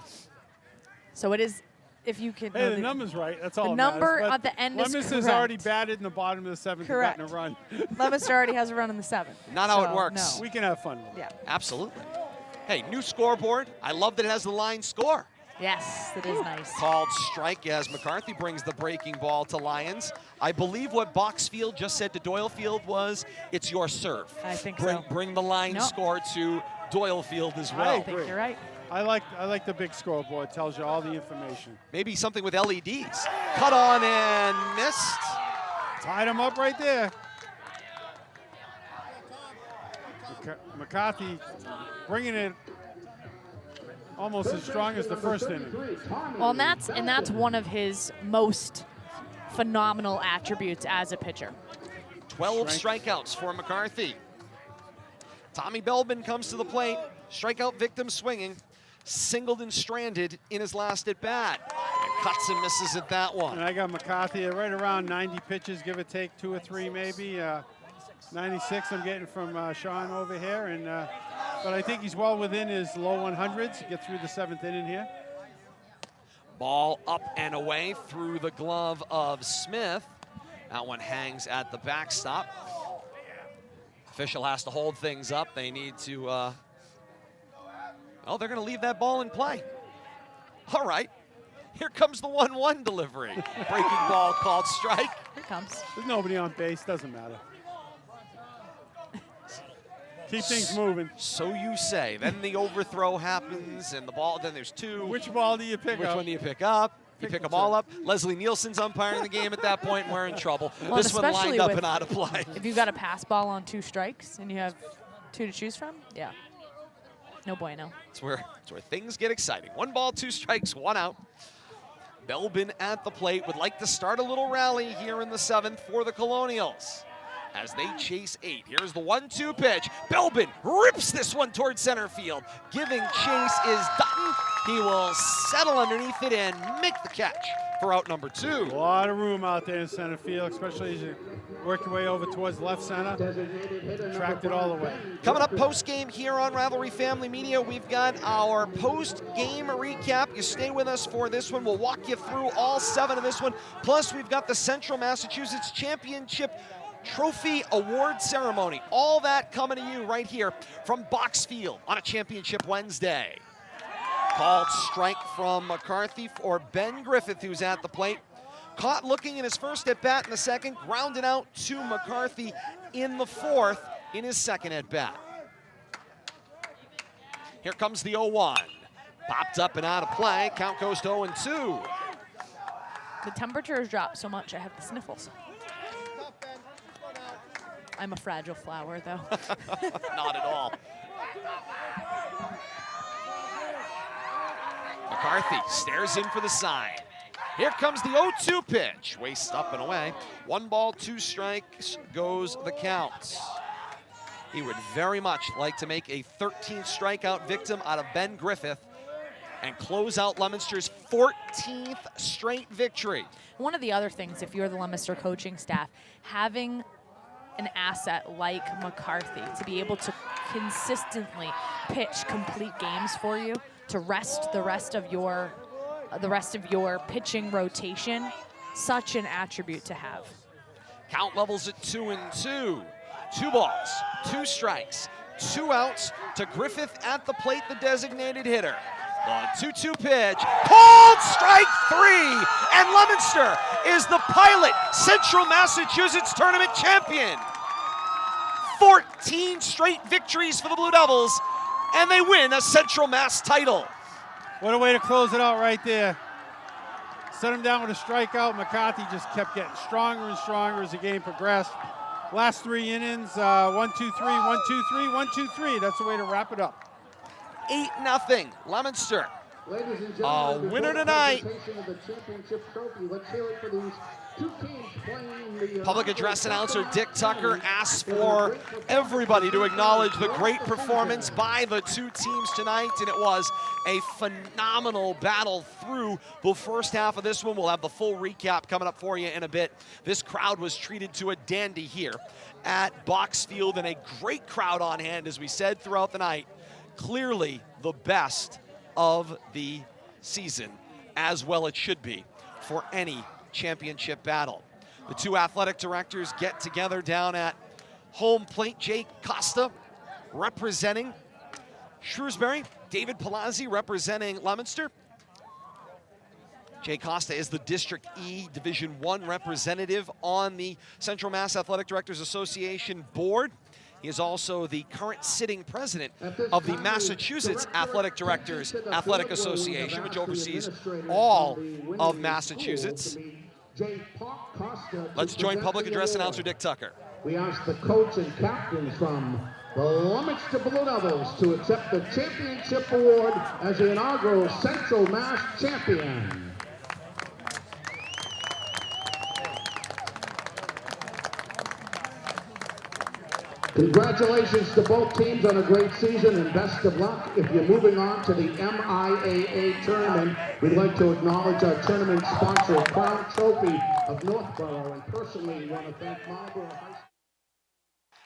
So it is, if you can. Hey, the number's right. That's all. The number at the end is correct. Leominster's already batted in the bottom of the 7th and gotten a run. Leominster already has a run in the 7th. Not how it works. No. We can have fun with it. Yeah. Absolutely. Hey, new scoreboard. I love that it has the line score. Yes, that is nice. Called strike as McCarthy brings the breaking ball to Lyons. I believe what Baulks Field just said to Doyle Field was, it's your serve. I think so. Bring the line score to Doyle Field as well. I think you're right. I like the big scoreboard. It tells you all the information. Maybe something with LEDs. Cut on and missed. Tied him up right there. McCarthy bringing it almost as strong as the first inning. Well, and that's one of his most phenomenal attributes as a pitcher. 12 strikeouts for McCarthy. Tommy Belbin comes to the plate. Strikeout victim swinging. Singled and stranded in his last at bat. And cuts and misses at that one. And I got McCarthy at right around 90 pitches, give or take 2 or 3 maybe. 96 I'm getting from Sean over here. And but I think he's well within his low 100s. Get through the 7th inning here. Ball up and away through the glove of Smith. That one hangs at the backstop. Official has to hold things up. They need to, oh, they're going to leave that ball in play. All right. Here comes the 1-1 delivery. Breaking ball called strike. Here it comes. There's nobody on base. Doesn't matter. Keep things moving. So you say. Then the overthrow happens, and the ball, then there's two. Which ball do you pick Which up? one do you pick up? You pick them all up. Leslie Nielsen's umpiring the game at that point, and we're in trouble. Well, this one especially lined up with- and out of play. If you've got a pass ball on 2 strikes and you have 2 to choose from, yeah. No bueno. It's where things get exciting. 1 ball, 2 strikes, 1 out. Belbin at the plate would like to start a little rally here in the 7th for the Colonials as they chase 8. Here's the 1-2 pitch. Belbin rips this one towards center field. Giving chase is Dutton. He will settle underneath it and make the catch for out number 2. A lot of room out there in center field, especially as you work your way over towards left center. Tracked it all the way. Coming up post-game here on Rivalry Family Media, we've got our post-game recap. You stay with us for this one. We'll walk you through all 7 of this one. Plus, we've got the Central Massachusetts Championship Trophy Award Ceremony. All that coming to you right here from Baulks Field on a Championship Wednesday. Called strike from McCarthy for Ben Griffith, who's at the plate. Caught looking in his first at-bat in the 2nd, grounded out to McCarthy in the 4th in his 2nd at-bat. Here comes the 0-1. Popped up and out of play. Count goes to 0-2. The temperature has dropped so much I have the sniffles. I'm a fragile flower, though. Not at all. McCarthy stares in for the sign. Here comes the 0-2 pitch. Wastes up and away. 1 ball, 2 strikes goes the count. He would very much like to make a 13th strikeout victim out of Ben Griffith and close out Leominster's 14th straight victory. One of the other things, if you're the Leominster coaching staff, having an asset like McCarthy to be able to consistently pitch complete games for you, to rest the rest of your pitching rotation, such an attribute to have. Count levels at 2-2. 2 balls, 2 strikes, 2 outs to Griffith at the plate, the designated hitter. The 2-2 pitch, called strike 3, and Leominster is the Pilot Central Massachusetts Tournament champion. 14 straight victories for the Blue Devils, and they win a Central Mass title. What a way to close it out right there. Set him down with a strikeout. McCarthy just kept getting stronger and stronger as the game progressed. Last 3 innings, 1-2-3, 1-2-3, 1-2-3. That's the way to wrap it up. 8-0, Leominster. Ladies and gentlemen, winner before tonight. presentation of the championship trophy, let's hear it for these 2 teams playing the Public address announcer Dick Tucker asks for everybody to acknowledge the great performance by the 2 teams tonight, and it was a phenomenal battle through the first half of this one. We'll have the full recap coming up for you in a bit. This crowd was treated to a dandy here at Baulks Field, and a great crowd on hand, as we said throughout the night. Clearly the best of the season, as well it should be for any championship battle. The 2 athletic directors get together down at home plate. Jay Costa representing Shrewsbury, David Palazzi representing Leominster. Jay Costa is the District E Division I representative on the Central Mass Athletic Directors Association board. He is also the current sitting president of the Massachusetts Athletic Directors Athletic Association, which oversees all of Massachusetts. Let's join public address announcer Dick Tucker. We ask the coach and captain from the Leominster Blue Devils to accept the championship award as the inaugural Central Mass champion. Congratulations to both teams on a great season and best of luck. If you're moving on to the MIAA tournament, we'd like to acknowledge our tournament sponsor, Crown Trophy of Northborough, and personally we want to thank Marlborough High School.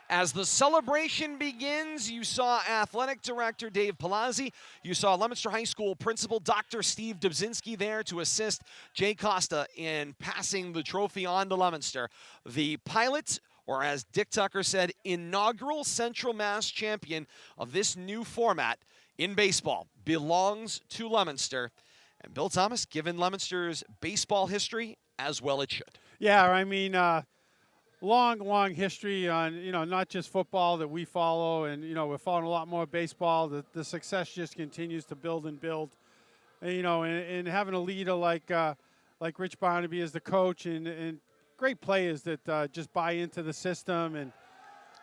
As the celebration begins, you saw Athletic Director Dave Palazzi. You saw Leominster High School Principal Dr. Steve Dubzinski there to assist Jay Costa in passing the trophy on to Leominster. The Pilots, or as Dick Tucker said, inaugural Central Mass champion of this new format in baseball, belongs to Leominster. And Bill Thomas, given Leominster's baseball history, as well it should. Yeah, I mean, long history on, not just football that we follow, and, we're following a lot more baseball. The success just continues to build and build. And, and having a leader like Rich Barnaby as the coach, and great players that just buy into the system, and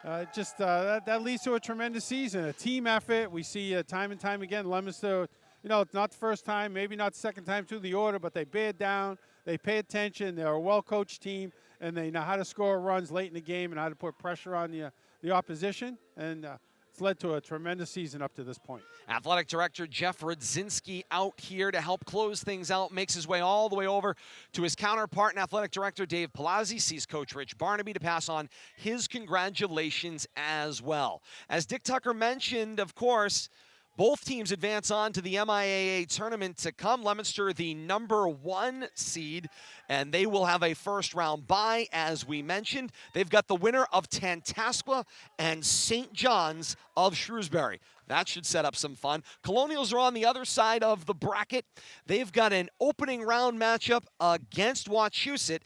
that leads to a tremendous season, a team effort. We see time and time again, Leominster, it's not the first time, maybe not the second time through the order, but they bear down, they pay attention, they're a well-coached team, and they know how to score runs late in the game and how to put pressure on the opposition, and it's led to a tremendous season up to this point. Athletic Director Jeff Rudzinski out here to help close things out, makes his way all the way over to his counterpart and Athletic Director Dave Palazzi, sees Coach Rich Barnaby to pass on his congratulations as well. As Dick Tucker mentioned, of course, both teams advance on to the MIAA tournament to come. Leominster, the #1 seed, and they will have a first-round bye, as we mentioned. They've got the winner of Tantascwa and St. John's of Shrewsbury. That should set up some fun. Colonials are on the other side of the bracket. They've got an opening round matchup against Wachusett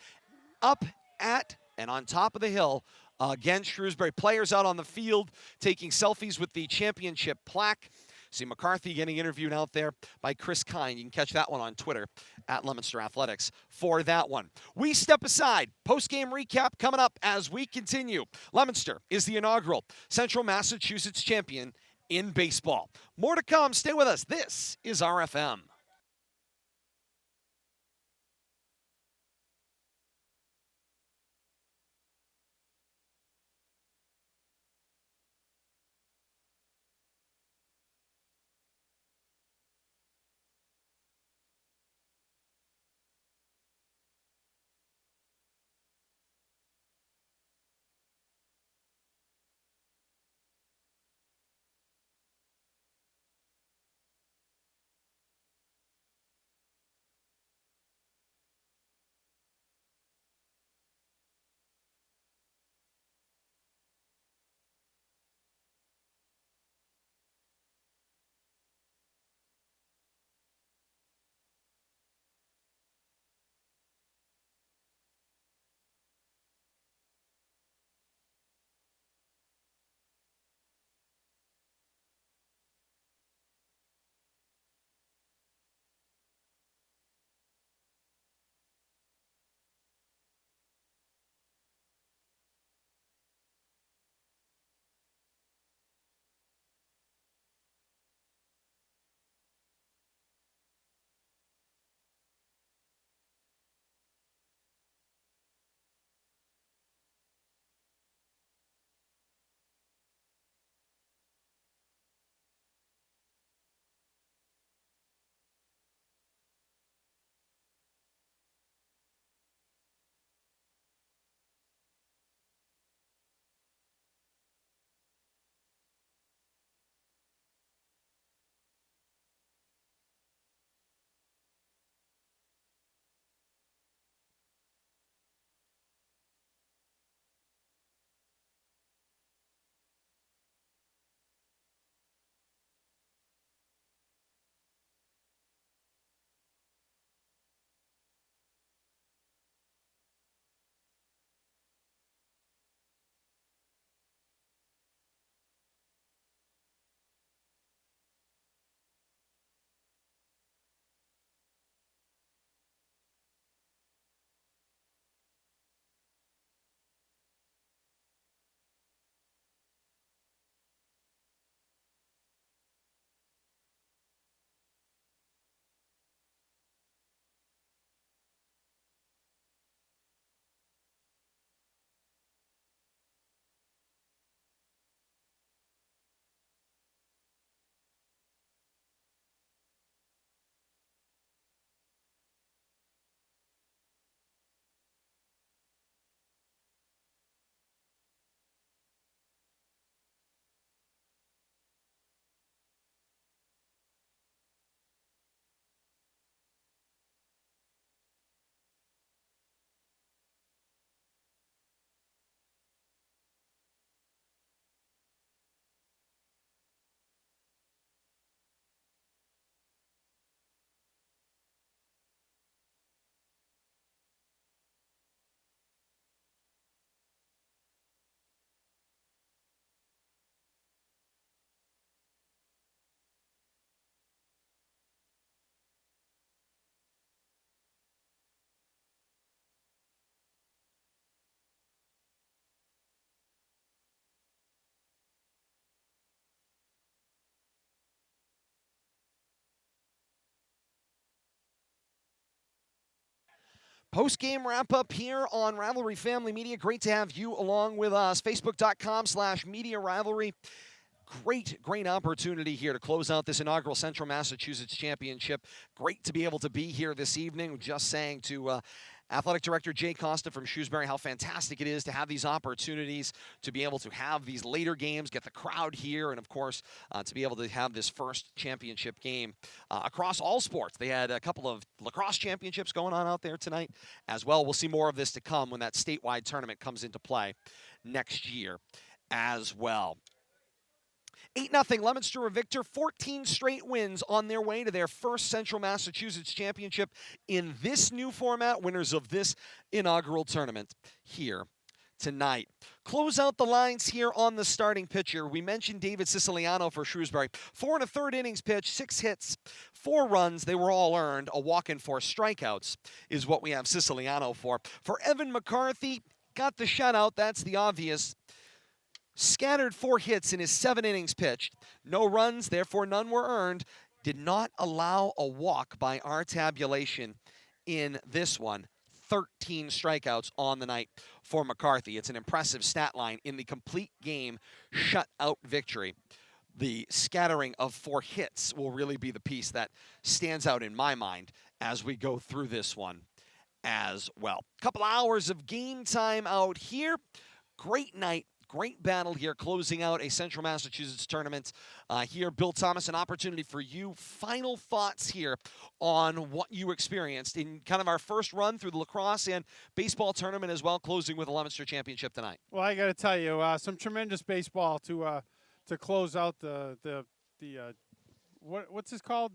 up at and on top of the hill against Shrewsbury. Players out on the field taking selfies with the championship plaque. See McCarthy getting interviewed out there by Chris Kine. You can catch that one on Twitter at Leominster Athletics for that one. We step aside. Post-game recap coming up as we continue. Leominster is the inaugural Central Massachusetts champion in baseball. More to come. Stay with us. This is RFM. Post-game wrap-up here on Rivalry Family Media. Great to have you along with us. Facebook.com/Media Rivalry. Great opportunity here to close out this inaugural Central Massachusetts Championship. Great to be able to be here this evening. Just saying to Athletic Director Jay Costa from Shrewsbury how fantastic it is to have these opportunities, to be able to have these later games, get the crowd here, and of course, to be able to have this first championship game across all sports. They had a couple of lacrosse championships going on out there tonight as well. We'll see more of this to come when that statewide tournament comes into play next year as well. 8-0 Leominster a victor, 14 straight wins on their way to their first Central Massachusetts Championship in this new format, winners of this inaugural tournament here tonight. Close out the lines here on the starting pitcher. We mentioned David Siciliano for Shrewsbury. 4 1/3 innings pitched, 6 hits, 4 runs. They were all earned. A walk and 4 strikeouts is what we have Siciliano for. For Evan McCarthy, got the shutout. That's the obvious. Scattered 4 hits in his 7 innings pitched. No runs, therefore none were earned. Did not allow a walk by our tabulation in this one. 13 strikeouts on the night for McCarthy. It's an impressive stat line in the complete game shutout victory. The scattering of 4 hits will really be the piece that stands out in my mind as we go through this one as well. Couple hours of game time out here. Great night. Great battle here, closing out a Central Massachusetts tournament here. Bill Thomas, an opportunity for you. Final thoughts here on what you experienced in kind of our first run through the lacrosse and baseball tournament as well, closing with a Leominster championship tonight. Well, I got to tell you, some tremendous baseball to close out what's this called?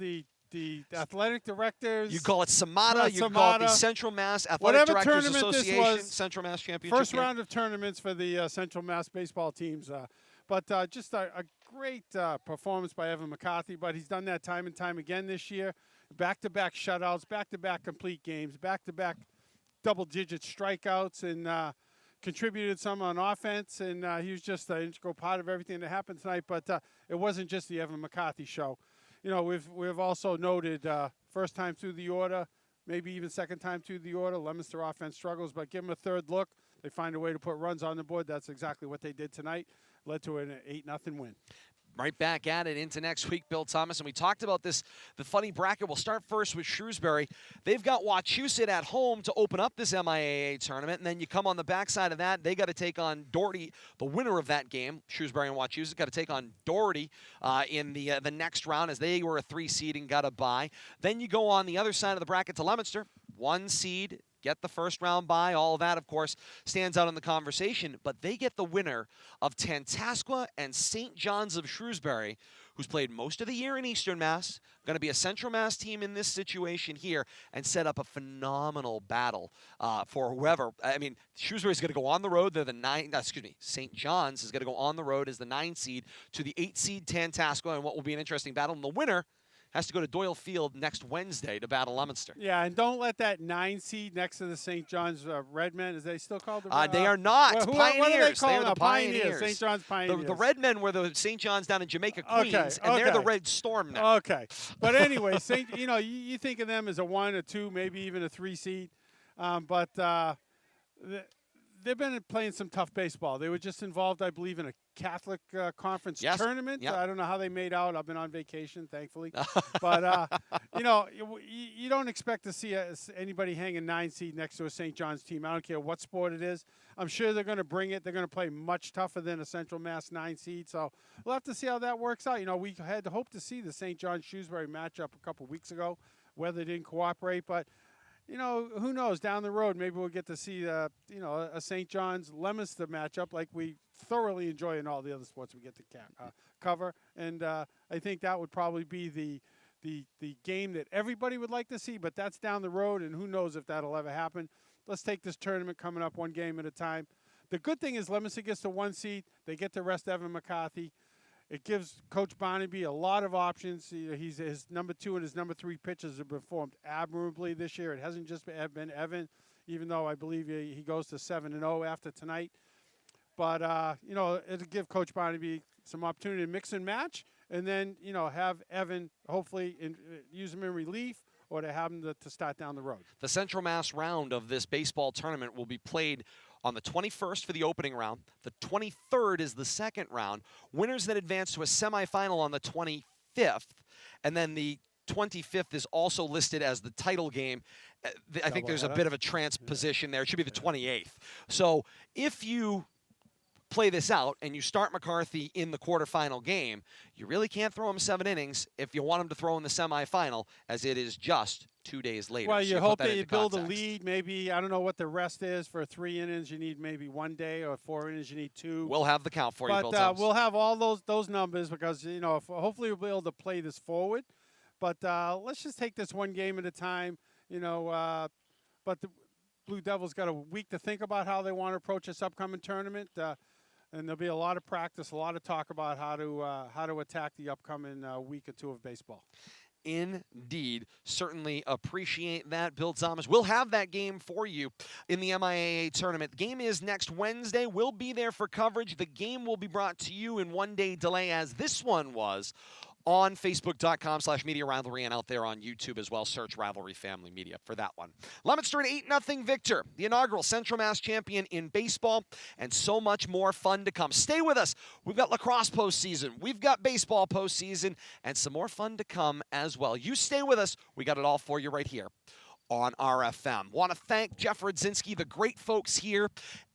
The athletic directors. You call it CMADA, you call it the Central Mass Athletic Directors Association, Central Mass Championship. First round of tournaments for the Central Mass baseball teams. But just a great performance by Evan McCarthy, but he's done that time and time again this year. Back-to-back shutouts, back-to-back complete games, back-to-back double-digit strikeouts, and contributed some on offense, and he was just an integral part of everything that happened tonight. But it wasn't just the Evan McCarthy show. You know, we've also noted first time through the order, maybe even second time through the order, Leominster offense struggles, but give them a third look. They find a way to put runs on the board. That's exactly what they did tonight. Led to an 8-0 win. Right back at it into next week, Bill Thomas. And we talked about this, the funny bracket. We'll start first with Shrewsbury. They've got Wachusett at home to open up this MIAA tournament. And then you come on the backside of that, they got to take on Doherty, the winner of that game. Shrewsbury and Wachusett got to take on Doherty in the next round as they were a 3 seed and got a bye. Then you go on the other side of the bracket to Leominster, 1 seed. Get the first round bye. All of that, of course, stands out in the conversation. But they get the winner of Tantascwa and St. John's of Shrewsbury, who's played most of the year in Eastern Mass, going to be a Central Mass team in this situation here, and set up a phenomenal battle for whoever. I mean, Shrewsbury's going to go on the road. They're the St. John's is going to go on the road as the 9 seed to the 8 seed Tantascwa, and what will be an interesting battle. And the winner has to go to Doyle Field next Wednesday to battle Leominster. Yeah, and don't let that 9 seed next to the St. John's Redmen, is they still called the they are not. Pioneers. What are they called? They're the Pioneers. St. John's Pioneers. The Redmen were the St. John's down in Jamaica, Queens, and they're the Red Storm now. Okay. But anyway, you think of them as a 1, a 2, maybe even a 3 seed. But they've been playing some tough baseball. They were just involved, I believe, in a Catholic conference tournament. Yep. I don't know how they made out. I've been on vacation, thankfully. But, you don't expect to see anybody hang a 9 seed next to a St. John's team. I don't care what sport it is. I'm sure they're going to bring it. They're going to play much tougher than a Central Mass 9 seed. So we'll have to see how that works out. You know, we had hoped to see the St. John's Shrewsbury matchup a couple weeks ago. Weather didn't cooperate, but you know, who knows? Down the road, maybe we'll get to see, a St. John's Leominster matchup like we thoroughly enjoy in all the other sports we get to cover. And I think that would probably be the game that everybody would like to see. But that's down the road, and who knows if that'll ever happen. Let's take this tournament coming up one game at a time. The good thing is Leominster gets the 1 seed. They get to rest Evan McCarthy. It gives Coach Barnaby a lot of options. His number 2 and his number 3 pitchers have performed admirably this year. It hasn't just been Evan, even though I believe he goes to 7-0 after tonight. But, it'll give Coach Barnaby some opportunity to mix and match, and then, have Evan hopefully use him in relief or to have them to start down the road. The Central Mass round of this baseball tournament will be played on the 21st for the opening round. The 23rd is the second round. Winners then advance to a semifinal on the 25th, and then the 25th is also listed as the title game. I think there's a bit of a transposition there. It should be the 28th. So if you play this out and you start McCarthy in the quarterfinal game, you really can't throw him 7 innings if you want him to throw in the semifinal, as it is just 2 days later. Well, So you put hope that that you into build a context. lead. Maybe, I don't know what the rest is. For 3 innings, you need maybe 1 day, or 4 innings, you need 2. We'll have the count for you, Bill But Thomas. we'll have all those numbers because, hopefully we'll be able to play this forward. But let's just take this one game at a time, but the Blue Devils got a week to think about how they want to approach this upcoming tournament. And there'll be a lot of practice, a lot of talk about how to attack the upcoming week or 2 of baseball. Indeed. Certainly appreciate that, Bill Thomas. We'll have that game for you in the MIAA tournament. The game is next Wednesday. We'll be there for coverage. The game will be brought to you in 1-day delay, as this one was, on Facebook.com/Media Rivalry, and out there on YouTube as well. Search Rivalry Family Media for that one. Leominster, an 8-0 victor, the inaugural Central Mass champion in baseball, and so much more fun to come. Stay with us. We've got lacrosse postseason, we've got baseball postseason, and some more fun to come as well. You stay with us. We got it all for you right here on RFM. Want to thank Jeff Rudzinski, the great folks here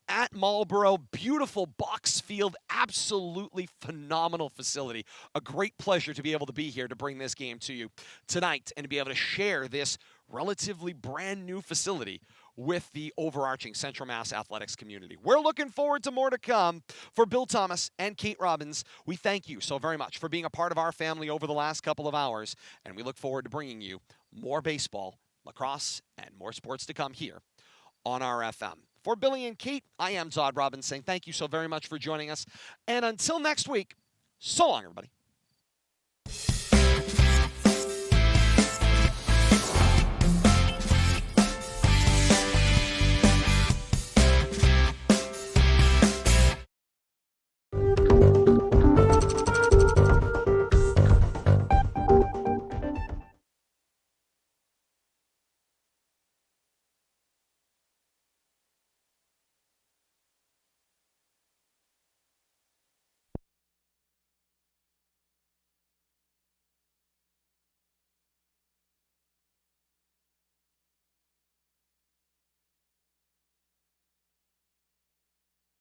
at Marlborough. Beautiful Baulks Field, absolutely phenomenal facility. A great pleasure to be able to be here to bring this game to you tonight and to be able to share this relatively brand new facility with the overarching Central Mass athletics community. We're looking forward to more to come. For Bill Thomas and Kate Robbins, we thank you so very much for being a part of our family over the last couple of hours, and we look forward to bringing you more baseball, lacrosse, and more sports to come here on RFM. For Billy and Kate, I am Todd Robbins saying thank you so very much for joining us. And until next week, so long, everybody.